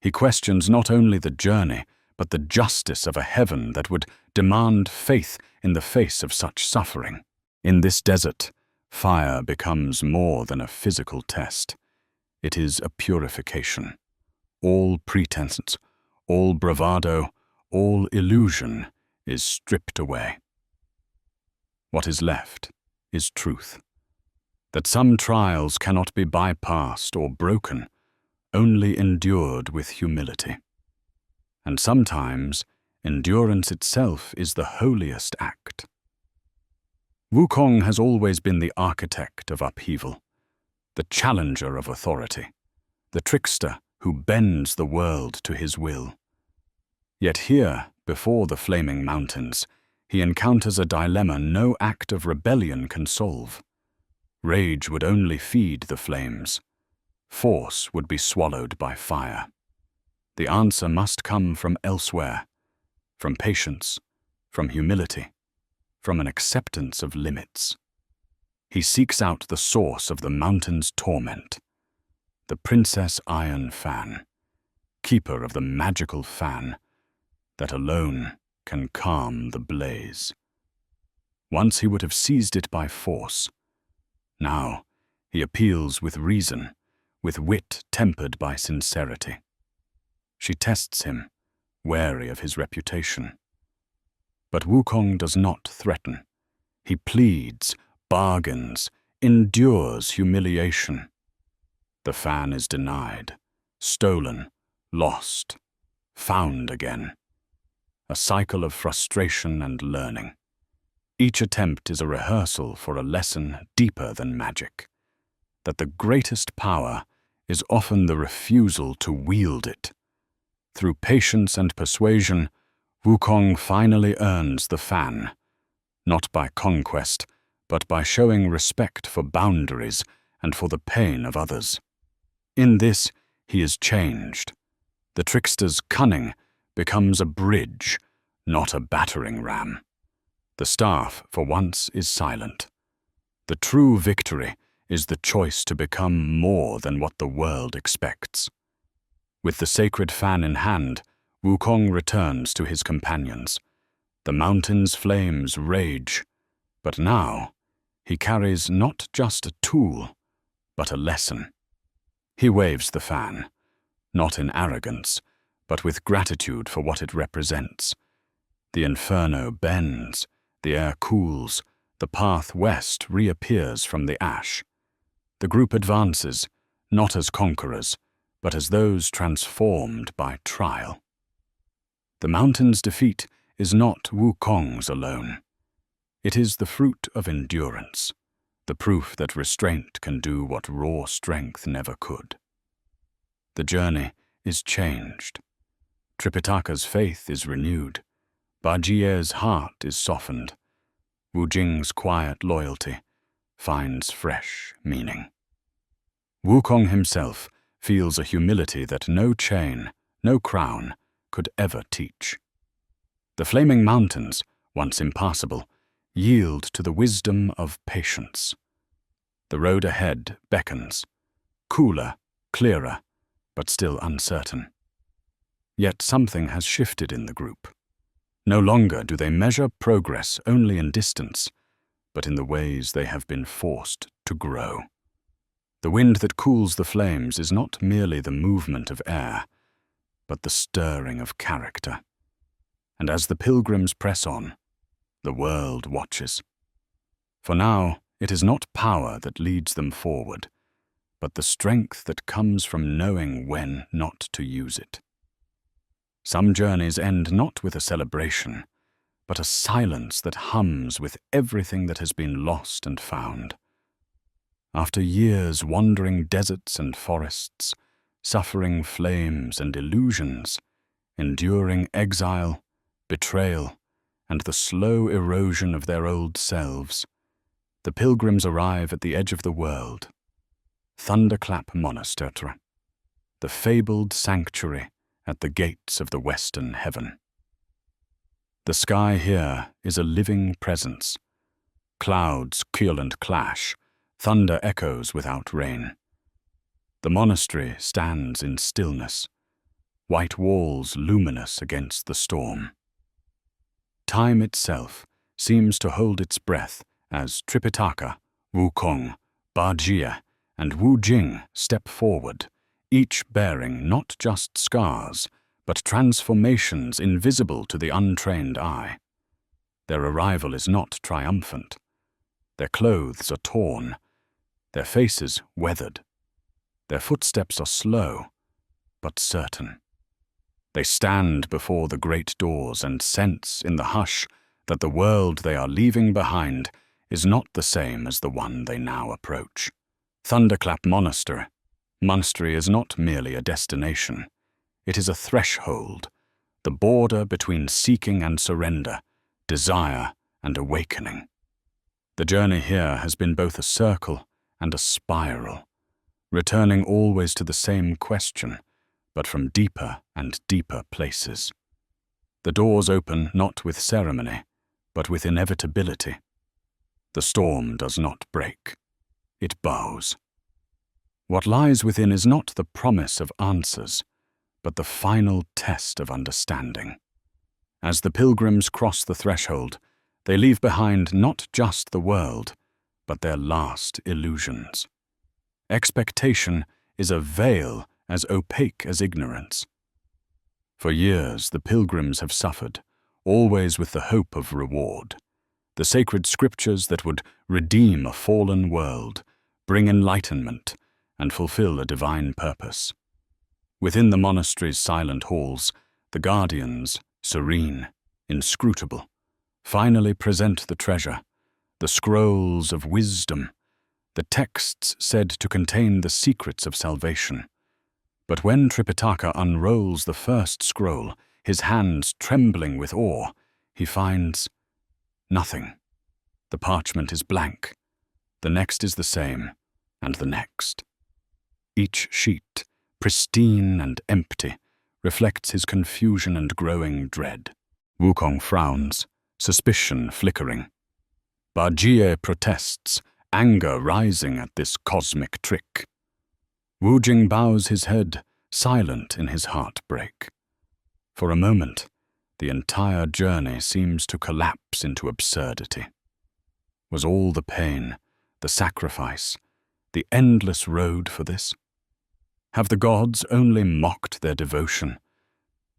He questions not only the journey, but the justice of a heaven that would demand faith in the face of such suffering. In this desert, fire becomes more than a physical test. It is a purification. All pretense, all bravado, all illusion is stripped away. What is left is truth. That some trials cannot be bypassed or broken, only endured with humility. And sometimes, endurance itself is the holiest act. Wukong has always been the architect of upheaval, the challenger of authority, the trickster who bends the world to his will. Yet here, before the flaming mountains, he encounters a dilemma no act of rebellion can solve. Rage would only feed the flames. Force would be swallowed by fire. The answer must come from elsewhere, from patience, from humility, from an acceptance of limits. He seeks out the source of the mountain's torment, the Princess Iron Fan, keeper of the magical fan that alone can calm the blaze. Once he would have seized it by force. Now he appeals with reason, with wit tempered by sincerity. She tests him, wary of his reputation. But Wukong does not threaten. He pleads, bargains, endures humiliation. The fan is denied, stolen, lost, found again. A cycle of frustration and learning. Each attempt is a rehearsal for a lesson deeper than magic. That the greatest power is often the refusal to wield it. Through patience and persuasion, Wukong finally earns the fan, not by conquest, but by showing respect for boundaries and for the pain of others. In this, he is changed. The trickster's cunning becomes a bridge, not a battering ram. The staff, for once, is silent. The true victory is the choice to become more than what the world expects. With the sacred fan in hand, Wukong returns to his companions. The mountain's flames rage, but now he carries not just a tool, but a lesson. He waves the fan, not in arrogance, but with gratitude for what it represents. The inferno bends, the air cools, the path west reappears from the ash. The group advances, not as conquerors, but as those transformed by trial. The mountain's defeat is not Wukong's alone. It is the fruit of endurance, the proof that restraint can do what raw strength never could. The journey is changed. Tripitaka's faith is renewed. Bajie's heart is softened. Wu Jing's quiet loyalty finds fresh meaning. Wukong himself feels a humility that no chain, no crown, could ever teach. The flaming mountains, once impassable, yield to the wisdom of patience. The road ahead beckons, cooler, clearer, but still uncertain. Yet something has shifted in the group. No longer do they measure progress only in distance, but in the ways they have been forced to grow. The wind that cools the flames is not merely the movement of air, but the stirring of character. And as the pilgrims press on, the world watches. For now, it is not power that leads them forward, but the strength that comes from knowing when not to use it. Some journeys end not with a celebration, but a silence that hums with everything that has been lost and found. After years wandering deserts and forests, suffering flames and illusions, enduring exile, betrayal, and the slow erosion of their old selves, the pilgrims arrive at the edge of the world, Thunderclap Monastery, the fabled sanctuary at the gates of the western heaven. The sky here is a living presence. Clouds keel and clash, thunder echoes without rain. The monastery stands in stillness, white walls luminous against the storm. Time itself seems to hold its breath as Tripitaka, Wukong, Bajie, and Wu Jing step forward, each bearing not just scars, but transformations invisible to the untrained eye. Their arrival is not triumphant. Their clothes are torn, their faces weathered. Their footsteps are slow, but certain. They stand before the great doors and sense in the hush that the world they are leaving behind is not the same as the one they now approach. Thunderclap Monastery is not merely a destination. It is a threshold, the border between seeking and surrender, desire and awakening. The journey here has been both a circle and a spiral, returning always to the same question, but from deeper and deeper places. The doors open not with ceremony, but with inevitability. The storm does not break. It bows. What lies within is not the promise of answers, but the final test of understanding. As the pilgrims cross the threshold, they leave behind not just the world, but their last illusions. Expectation is a veil as opaque as ignorance. For years the pilgrims have suffered, always with the hope of reward. The sacred scriptures that would redeem a fallen world, bring enlightenment, and fulfill a divine purpose. Within the monastery's silent halls, the guardians, serene, inscrutable, finally present the treasure, the scrolls of wisdom, the texts said to contain the secrets of salvation. But when Tripitaka unrolls the first scroll, his hands trembling with awe, he finds nothing. The parchment is blank. The next is the same, and the next. Each sheet, pristine and empty, reflects his confusion and growing dread. Wukong frowns, suspicion flickering. Bajie protests, anger rising at this cosmic trick. Wu Jing bows his head, silent in his heartbreak. For a moment, the entire journey seems to collapse into absurdity. Was all the pain, the sacrifice, the endless road for this? Have the gods only mocked their devotion?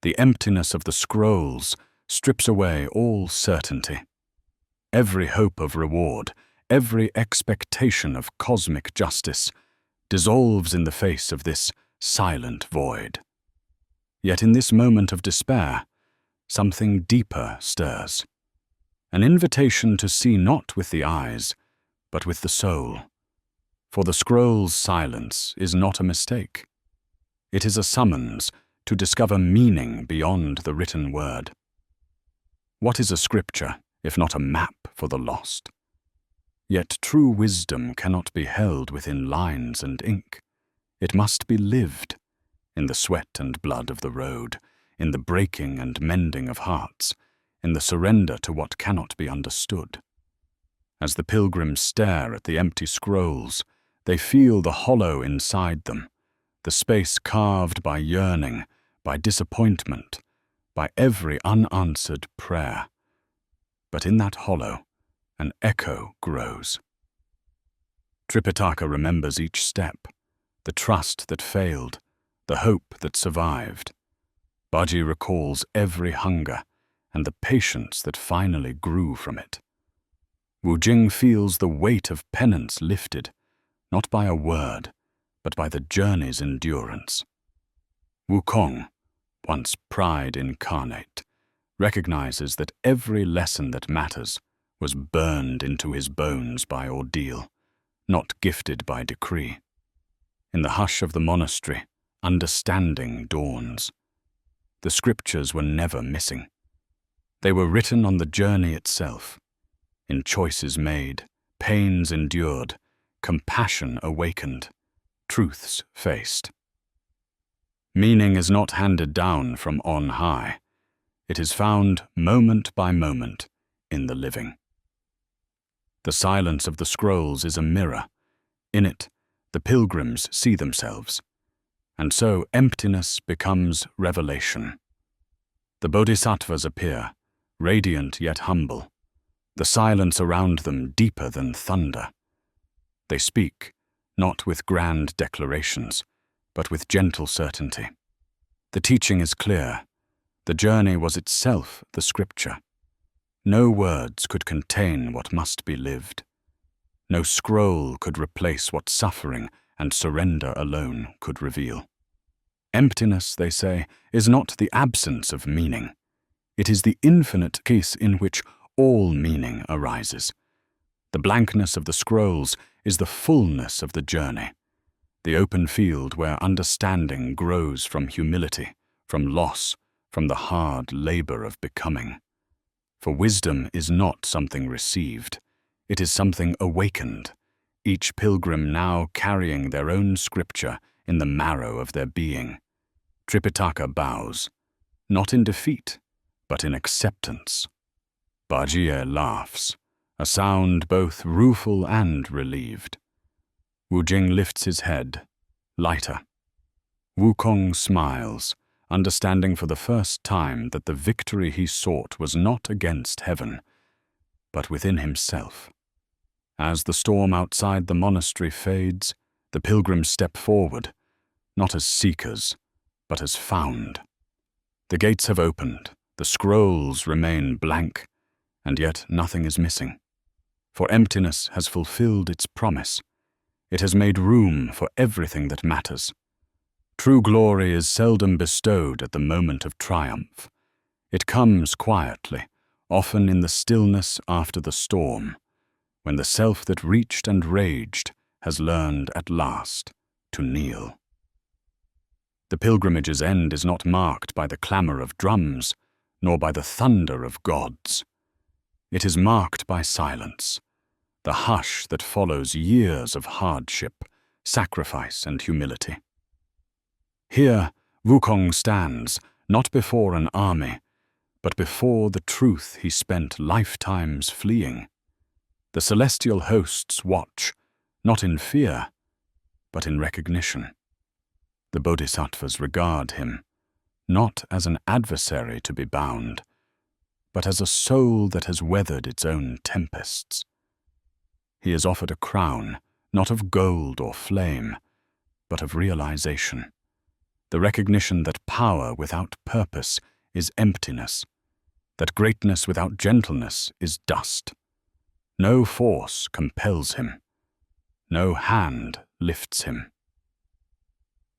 The emptiness of the scrolls strips away all certainty. Every hope of reward, every expectation of cosmic justice, dissolves in the face of this silent void. Yet in this moment of despair, something deeper stirs. An invitation to see not with the eyes, but with the soul. For the scroll's silence is not a mistake. It is a summons to discover meaning beyond the written word. What is a scripture, if not a map for the lost? Yet true wisdom cannot be held within lines and ink. It must be lived, in the sweat and blood of the road, in the breaking and mending of hearts, in the surrender to what cannot be understood. As the pilgrims stare at the empty scrolls, they feel the hollow inside them, the space carved by yearning, by disappointment, by every unanswered prayer. But in that hollow, an echo grows. Tripitaka remembers each step, the trust that failed, the hope that survived. Baji recalls every hunger and the patience that finally grew from it. Wu Jing feels the weight of penance lifted, not by a word, but by the journey's endurance. Wukong, once pride incarnate, recognizes that every lesson that matters was burned into his bones by ordeal, not gifted by decree. In the hush of the monastery, understanding dawns. The scriptures were never missing. They were written on the journey itself, in choices made, pains endured, compassion awakened, truths faced. Meaning is not handed down from on high. It is found moment by moment in the living. The silence of the scrolls is a mirror. In it, the pilgrims see themselves, and so emptiness becomes revelation. The bodhisattvas appear, radiant yet humble, the silence around them deeper than thunder. They speak, not with grand declarations, but with gentle certainty. The teaching is clear. The journey was itself the scripture. No words could contain what must be lived. No scroll could replace what suffering and surrender alone could reveal. Emptiness, they say, is not the absence of meaning. It is the infinite case in which all meaning arises. The blankness of the scrolls is the fullness of the journey, the open field where understanding grows from humility, from loss, from the hard labor of becoming. For wisdom is not something received, it is something awakened, each pilgrim now carrying their own scripture in the marrow of their being. Tripitaka bows, not in defeat, but in acceptance. Bajie laughs, a sound both rueful and relieved. Wu Jing lifts his head, lighter. Wukong smiles, understanding for the first time that the victory he sought was not against heaven, but within himself. As the storm outside the monastery fades, the pilgrims step forward, not as seekers, but as found. The gates have opened, the scrolls remain blank, and yet nothing is missing. For emptiness has fulfilled its promise. It has made room for everything that matters. True glory is seldom bestowed at the moment of triumph. It comes quietly, often in the stillness after the storm, when the self that reached and raged has learned at last to kneel. The pilgrimage's end is not marked by the clamor of drums, nor by the thunder of gods. It is marked by silence, the hush that follows years of hardship, sacrifice, and humility. Here, Wukong stands, not before an army, but before the truth he spent lifetimes fleeing. The celestial hosts watch, not in fear, but in recognition. The bodhisattvas regard him, not as an adversary to be bound, but as a soul that has weathered its own tempests. He is offered a crown, not of gold or flame, but of realization. The recognition that power without purpose is emptiness, that greatness without gentleness is dust. No force compels him. No hand lifts him.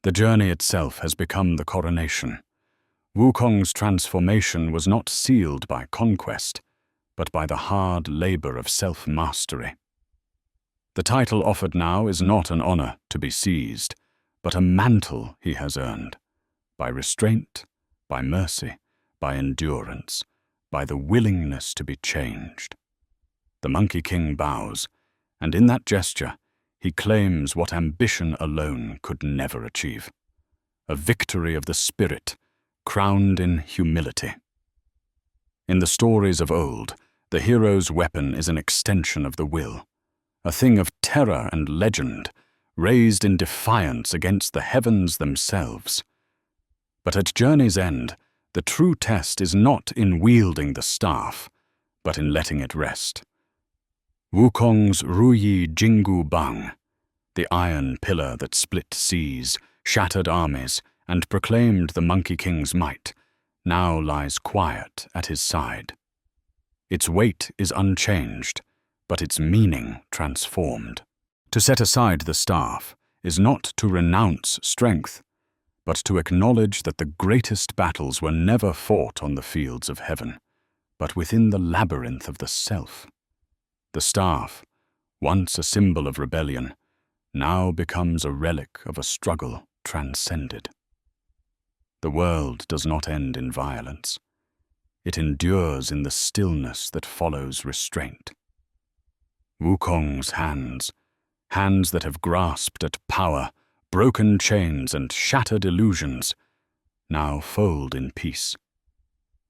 The journey itself has become the coronation. Wukong's transformation was not sealed by conquest, but by the hard labor of self-mastery. The title offered now is not an honor to be seized, but a mantle he has earned, by restraint, by mercy, by endurance, by the willingness to be changed. The Monkey King bows, and in that gesture, he claims what ambition alone could never achieve. A victory of the spirit, crowned in humility. In the stories of old, The hero's weapon is an extension of the will, a thing of terror and legend, raised in defiance against the heavens themselves. But at journey's end, the true test is not in wielding the staff, but in letting it rest. Wukong's Ruyi Jingu Bang, the iron pillar that split seas, shattered armies, and proclaimed the Monkey King's might, now lies quiet at his side. Its weight is unchanged, but its meaning transformed. To set aside the staff is not to renounce strength, but to acknowledge that the greatest battles were never fought on the fields of heaven, but within the labyrinth of the self. The staff, once a symbol of rebellion, now becomes a relic of a struggle transcended. The world does not end in violence. It endures in the stillness that follows restraint. Wukong's hands, hands that have grasped at power, broken chains and shattered illusions, now fold in peace.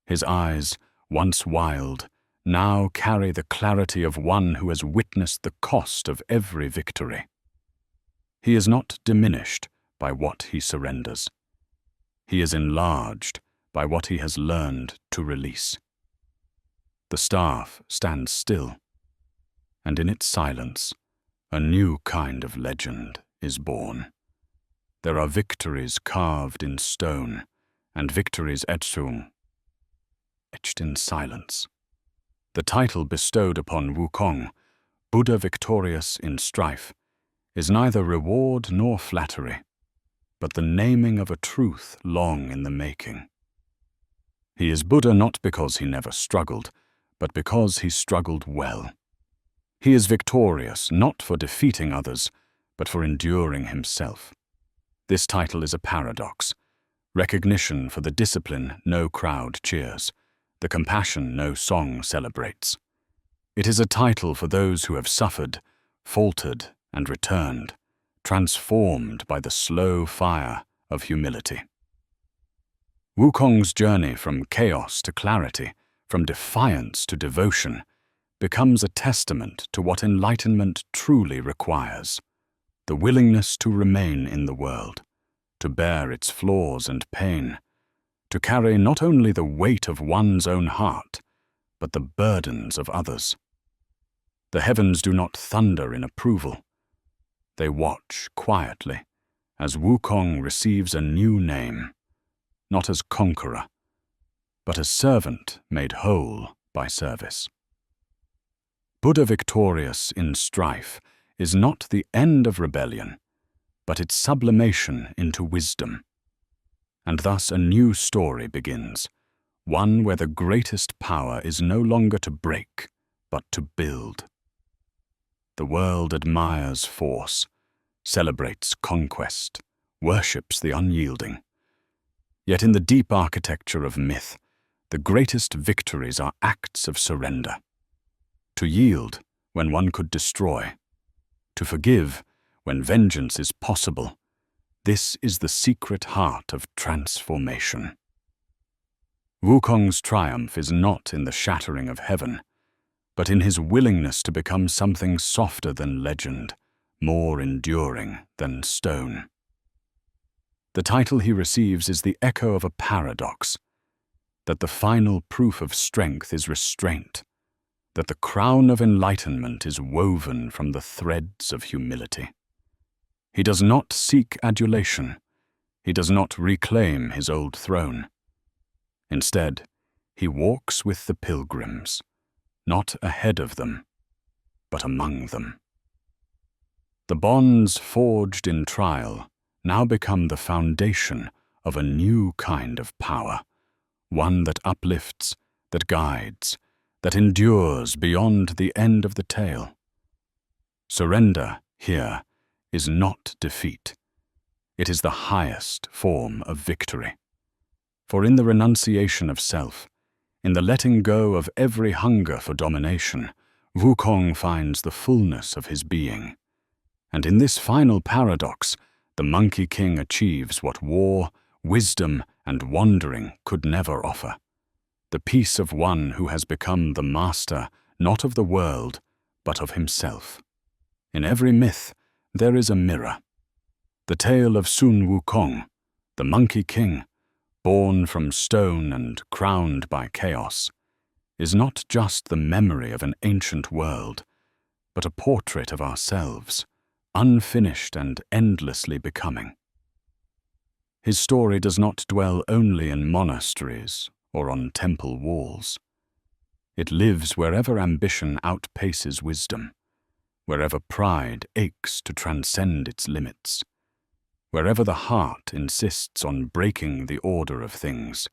His eyes, once wild, now carry the clarity of one who has witnessed the cost of every victory. He is not diminished by what he surrenders. He is enlarged by what he has learned to release. The staff stands still, and in its silence, a new kind of legend is born. There are victories carved in stone, and victories etched in silence. The title bestowed upon Wukong, Buddha victorious in strife, is neither reward nor flattery, but the naming of a truth long in the making. He is Buddha not because he never struggled, but because he struggled well. He is victorious not for defeating others, but for enduring himself. This title is a paradox, recognition for the discipline no crowd cheers, the compassion no song celebrates. It is a title for those who have suffered, faltered, and returned, transformed by the slow fire of humility. Wukong's journey from chaos to clarity, from defiance to devotion, becomes a testament to what enlightenment truly requires: the willingness to remain in the world, to bear its flaws and pain, to carry not only the weight of one's own heart, but the burdens of others. The heavens do not thunder in approval. They watch quietly as Wukong receives a new name, not as conqueror, but as servant made whole by service. Buddha victorious in strife is not the end of rebellion, but its sublimation into wisdom. And thus a new story begins, one where the greatest power is no longer to break, but to build. The world admires force, celebrates conquest, worships the unyielding. Yet in the deep architecture of myth, the greatest victories are acts of surrender. To yield when one could destroy, to forgive when vengeance is possible, this is the secret heart of transformation. Wukong's triumph is not in the shattering of heaven, but in his willingness to become something softer than legend, more enduring than stone. The title he receives is the echo of a paradox, that the final proof of strength is restraint, that the crown of enlightenment is woven from the threads of humility. He does not seek adulation. He does not reclaim his old throne. Instead, he walks with the pilgrims, not ahead of them, but among them. The bonds forged in trial now become the foundation of a new kind of power, one that uplifts, that guides, that endures beyond the end of the tale. Surrender, here, is not defeat. It is the highest form of victory. For in the renunciation of self, in the letting go of every hunger for domination, Wukong finds the fullness of his being. And in this final paradox, the Monkey King achieves what war, wisdom, and wandering could never offer: the peace of one who has become the master not of the world, but of himself. In every myth, there is a mirror. The tale of Sun Wukong, the Monkey King, born from stone and crowned by chaos, is not just the memory of an ancient world, but a portrait of ourselves, unfinished and endlessly becoming. His story does not dwell only in monasteries or on temple walls. It lives wherever ambition outpaces wisdom, wherever pride aches to transcend its limits, wherever the heart insists on breaking the order of things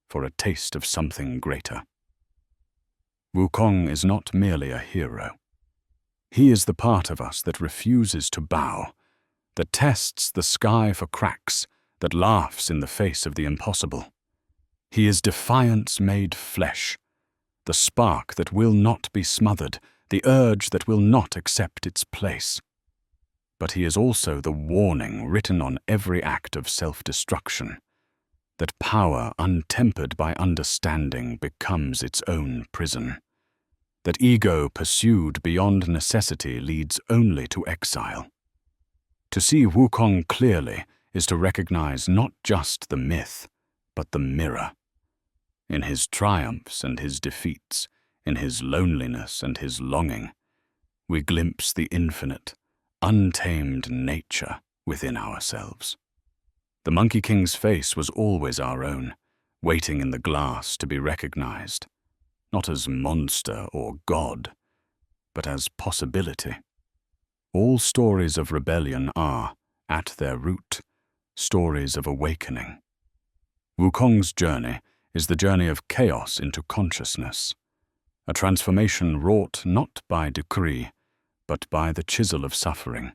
for a taste of something greater. Wukong is not merely a hero. He is the part of us that refuses to bow, that tests the sky for cracks, that laughs in the face of the impossible. He is defiance made flesh, the spark that will not be smothered, the urge that will not accept its place. But he is also the warning written on every act of self-destruction, that power untempered by understanding becomes its own prison, that ego pursued beyond necessity leads only to exile. To see Wukong clearly is to recognize not just the myth, but the mirror. In his triumphs and his defeats, in his loneliness and his longing, we glimpse the infinite, untamed nature within ourselves. The Monkey King's face was always our own, waiting in the glass to be recognized, not as monster or god, but as possibility. All stories of rebellion are, at their root, stories of awakening. Wukong's journey is the journey of chaos into consciousness, a transformation wrought not by decree, but by the chisel of suffering,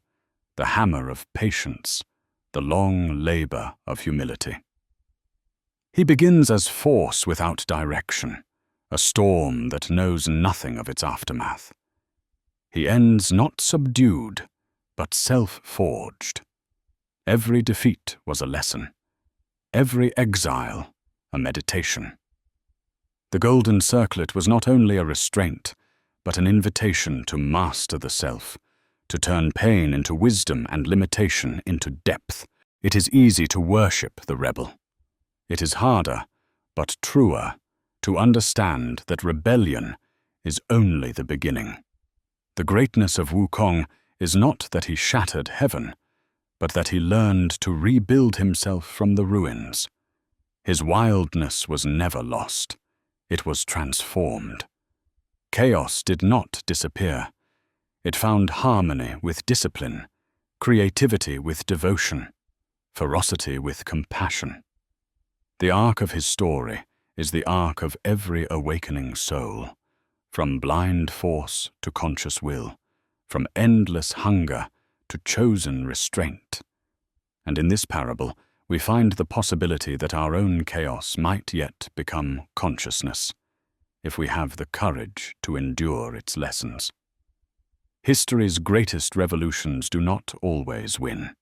the hammer of patience, the long labor of humility. He begins as force without direction, a storm that knows nothing of its aftermath. He ends not subdued, but self-forged. Every defeat was a lesson, every exile a meditation. The golden circlet was not only a restraint, but an invitation to master the self, to turn pain into wisdom and limitation into depth. It is easy to worship the rebel. It is harder, but truer, to understand that rebellion is only the beginning. The greatness of Wukong is not that he shattered heaven, but that he learned to rebuild himself from the ruins. His wildness was never lost. It was transformed. Chaos did not disappear. It found harmony with discipline, creativity with devotion, ferocity with compassion. The arc of his story is the arc of every awakening soul, from blind force to conscious will, from endless hunger to chosen restraint. And in this parable, we find the possibility that our own chaos might yet become consciousness, if we have the courage to endure its lessons. History's greatest revolutions do not always win.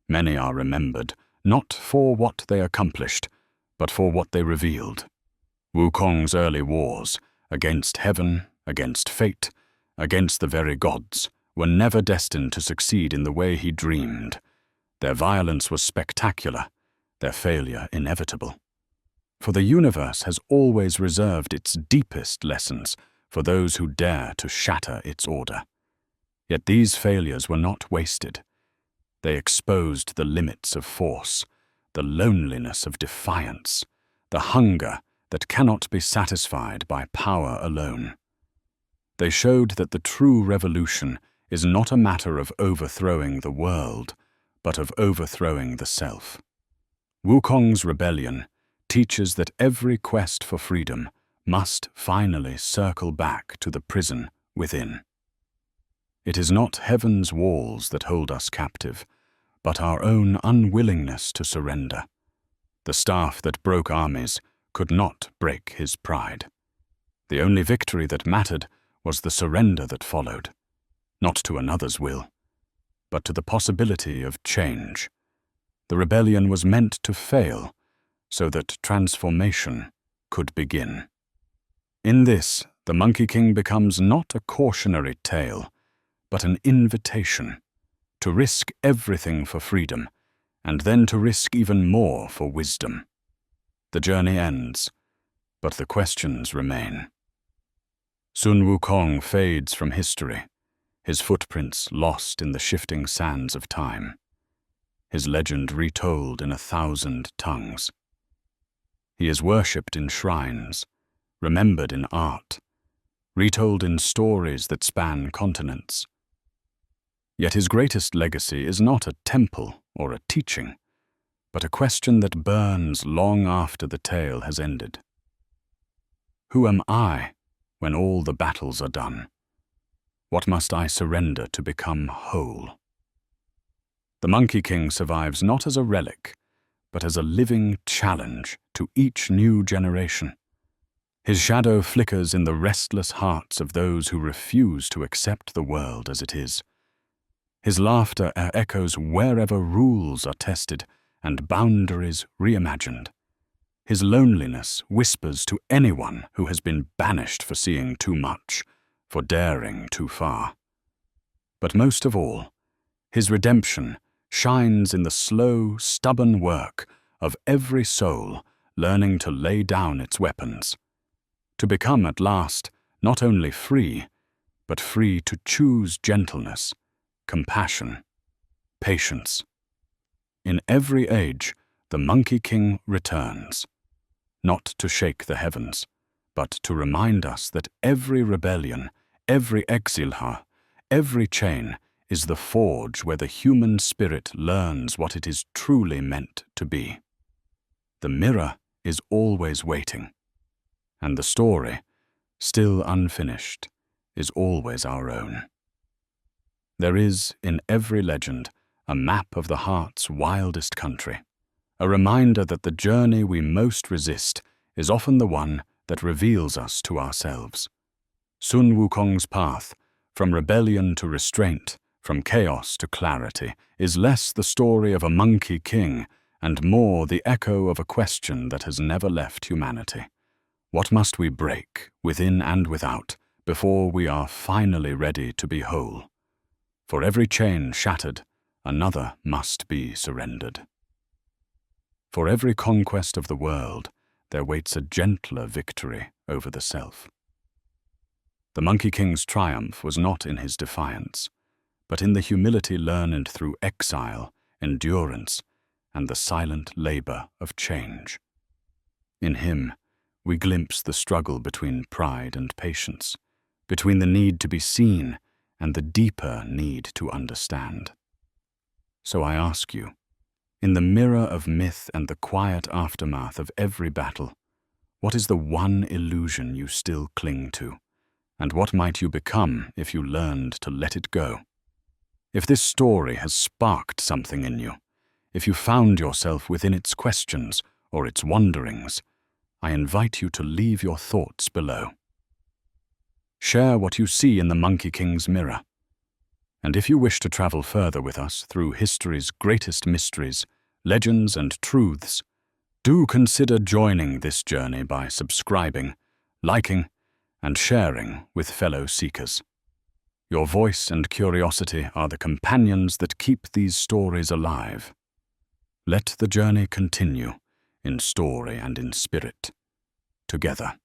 Many are remembered, not for what they accomplished, but for what they revealed. Wukong's early wars, against heaven, against fate, against the very gods, were never destined to succeed in the way he dreamed. Their violence was spectacular, their failure inevitable. For the universe has always reserved its deepest lessons for those who dare to shatter its order. Yet these failures were not wasted. They exposed the limits of force, the loneliness of defiance, the hunger that cannot be satisfied by power alone. They showed that the true revolution is not a matter of overthrowing the world, but of overthrowing the self. Wukong's rebellion teaches that every quest for freedom must finally circle back to the prison within. It is not heaven's walls that hold us captive, but our own unwillingness to surrender. The staff that broke armies could not break his pride. The only victory that mattered was the surrender that followed, not to another's will, but to the possibility of change. The rebellion was meant to fail, so that transformation could begin. In this, the Monkey King becomes not a cautionary tale, but an invitation to risk everything for freedom, and then to risk even more for wisdom. The journey ends, but the questions remain. Sun Wukong fades from history, his footprints lost in the shifting sands of time, his legend retold in 1,000 tongues. He is worshipped in shrines, remembered in art, retold in stories that span continents. Yet his greatest legacy is not a temple or a teaching, but a question that burns long after the tale has ended. Who am I when all the battles are done? What must I surrender to become whole? The Monkey King survives not as a relic, but as a living challenge to each new generation. His shadow flickers in the restless hearts of those who refuse to accept the world as it is. His laughter echoes wherever rules are tested and boundaries reimagined. His loneliness whispers to anyone who has been banished for seeing too much, for daring too far. But most of all, his redemption shines in the slow, stubborn work of every soul learning to lay down its weapons, to become at last not only free, but free to choose gentleness, compassion, patience. In every age, the Monkey King returns, not to shake the heavens, but to remind us that every rebellion, every exilha, every chain is the forge where the human spirit learns what it is truly meant to be. The mirror is always waiting, and the story, still unfinished, is always our own. There is, in every legend, a map of the heart's wildest country, a reminder that the journey we most resist is often the one that reveals us to ourselves. Sun Wukong's path, from rebellion to restraint, from chaos to clarity, is less the story of a Monkey King and more the echo of a question that has never left humanity. What must we break, within and without, before we are finally ready to be whole? For every chain shattered, another must be surrendered. For every conquest of the world, there waits a gentler victory over the self. The Monkey King's triumph was not in his defiance, but in the humility learned through exile, endurance, and the silent labor of change. In him, we glimpse the struggle between pride and patience, between the need to be seen and the deeper need to understand. So I ask you, in the mirror of myth and the quiet aftermath of every battle, what is the one illusion you still cling to? And what might you become if you learned to let it go? If this story has sparked something in you, if you found yourself within its questions or its wanderings, I invite you to leave your thoughts below. Share what you see in the Monkey King's mirror. And if you wish to travel further with us through history's greatest mysteries, legends, and truths, do consider joining this journey by subscribing, liking, and sharing with fellow seekers. Your voice and curiosity are the companions that keep these stories alive. Let the journey continue, in story and in spirit, together.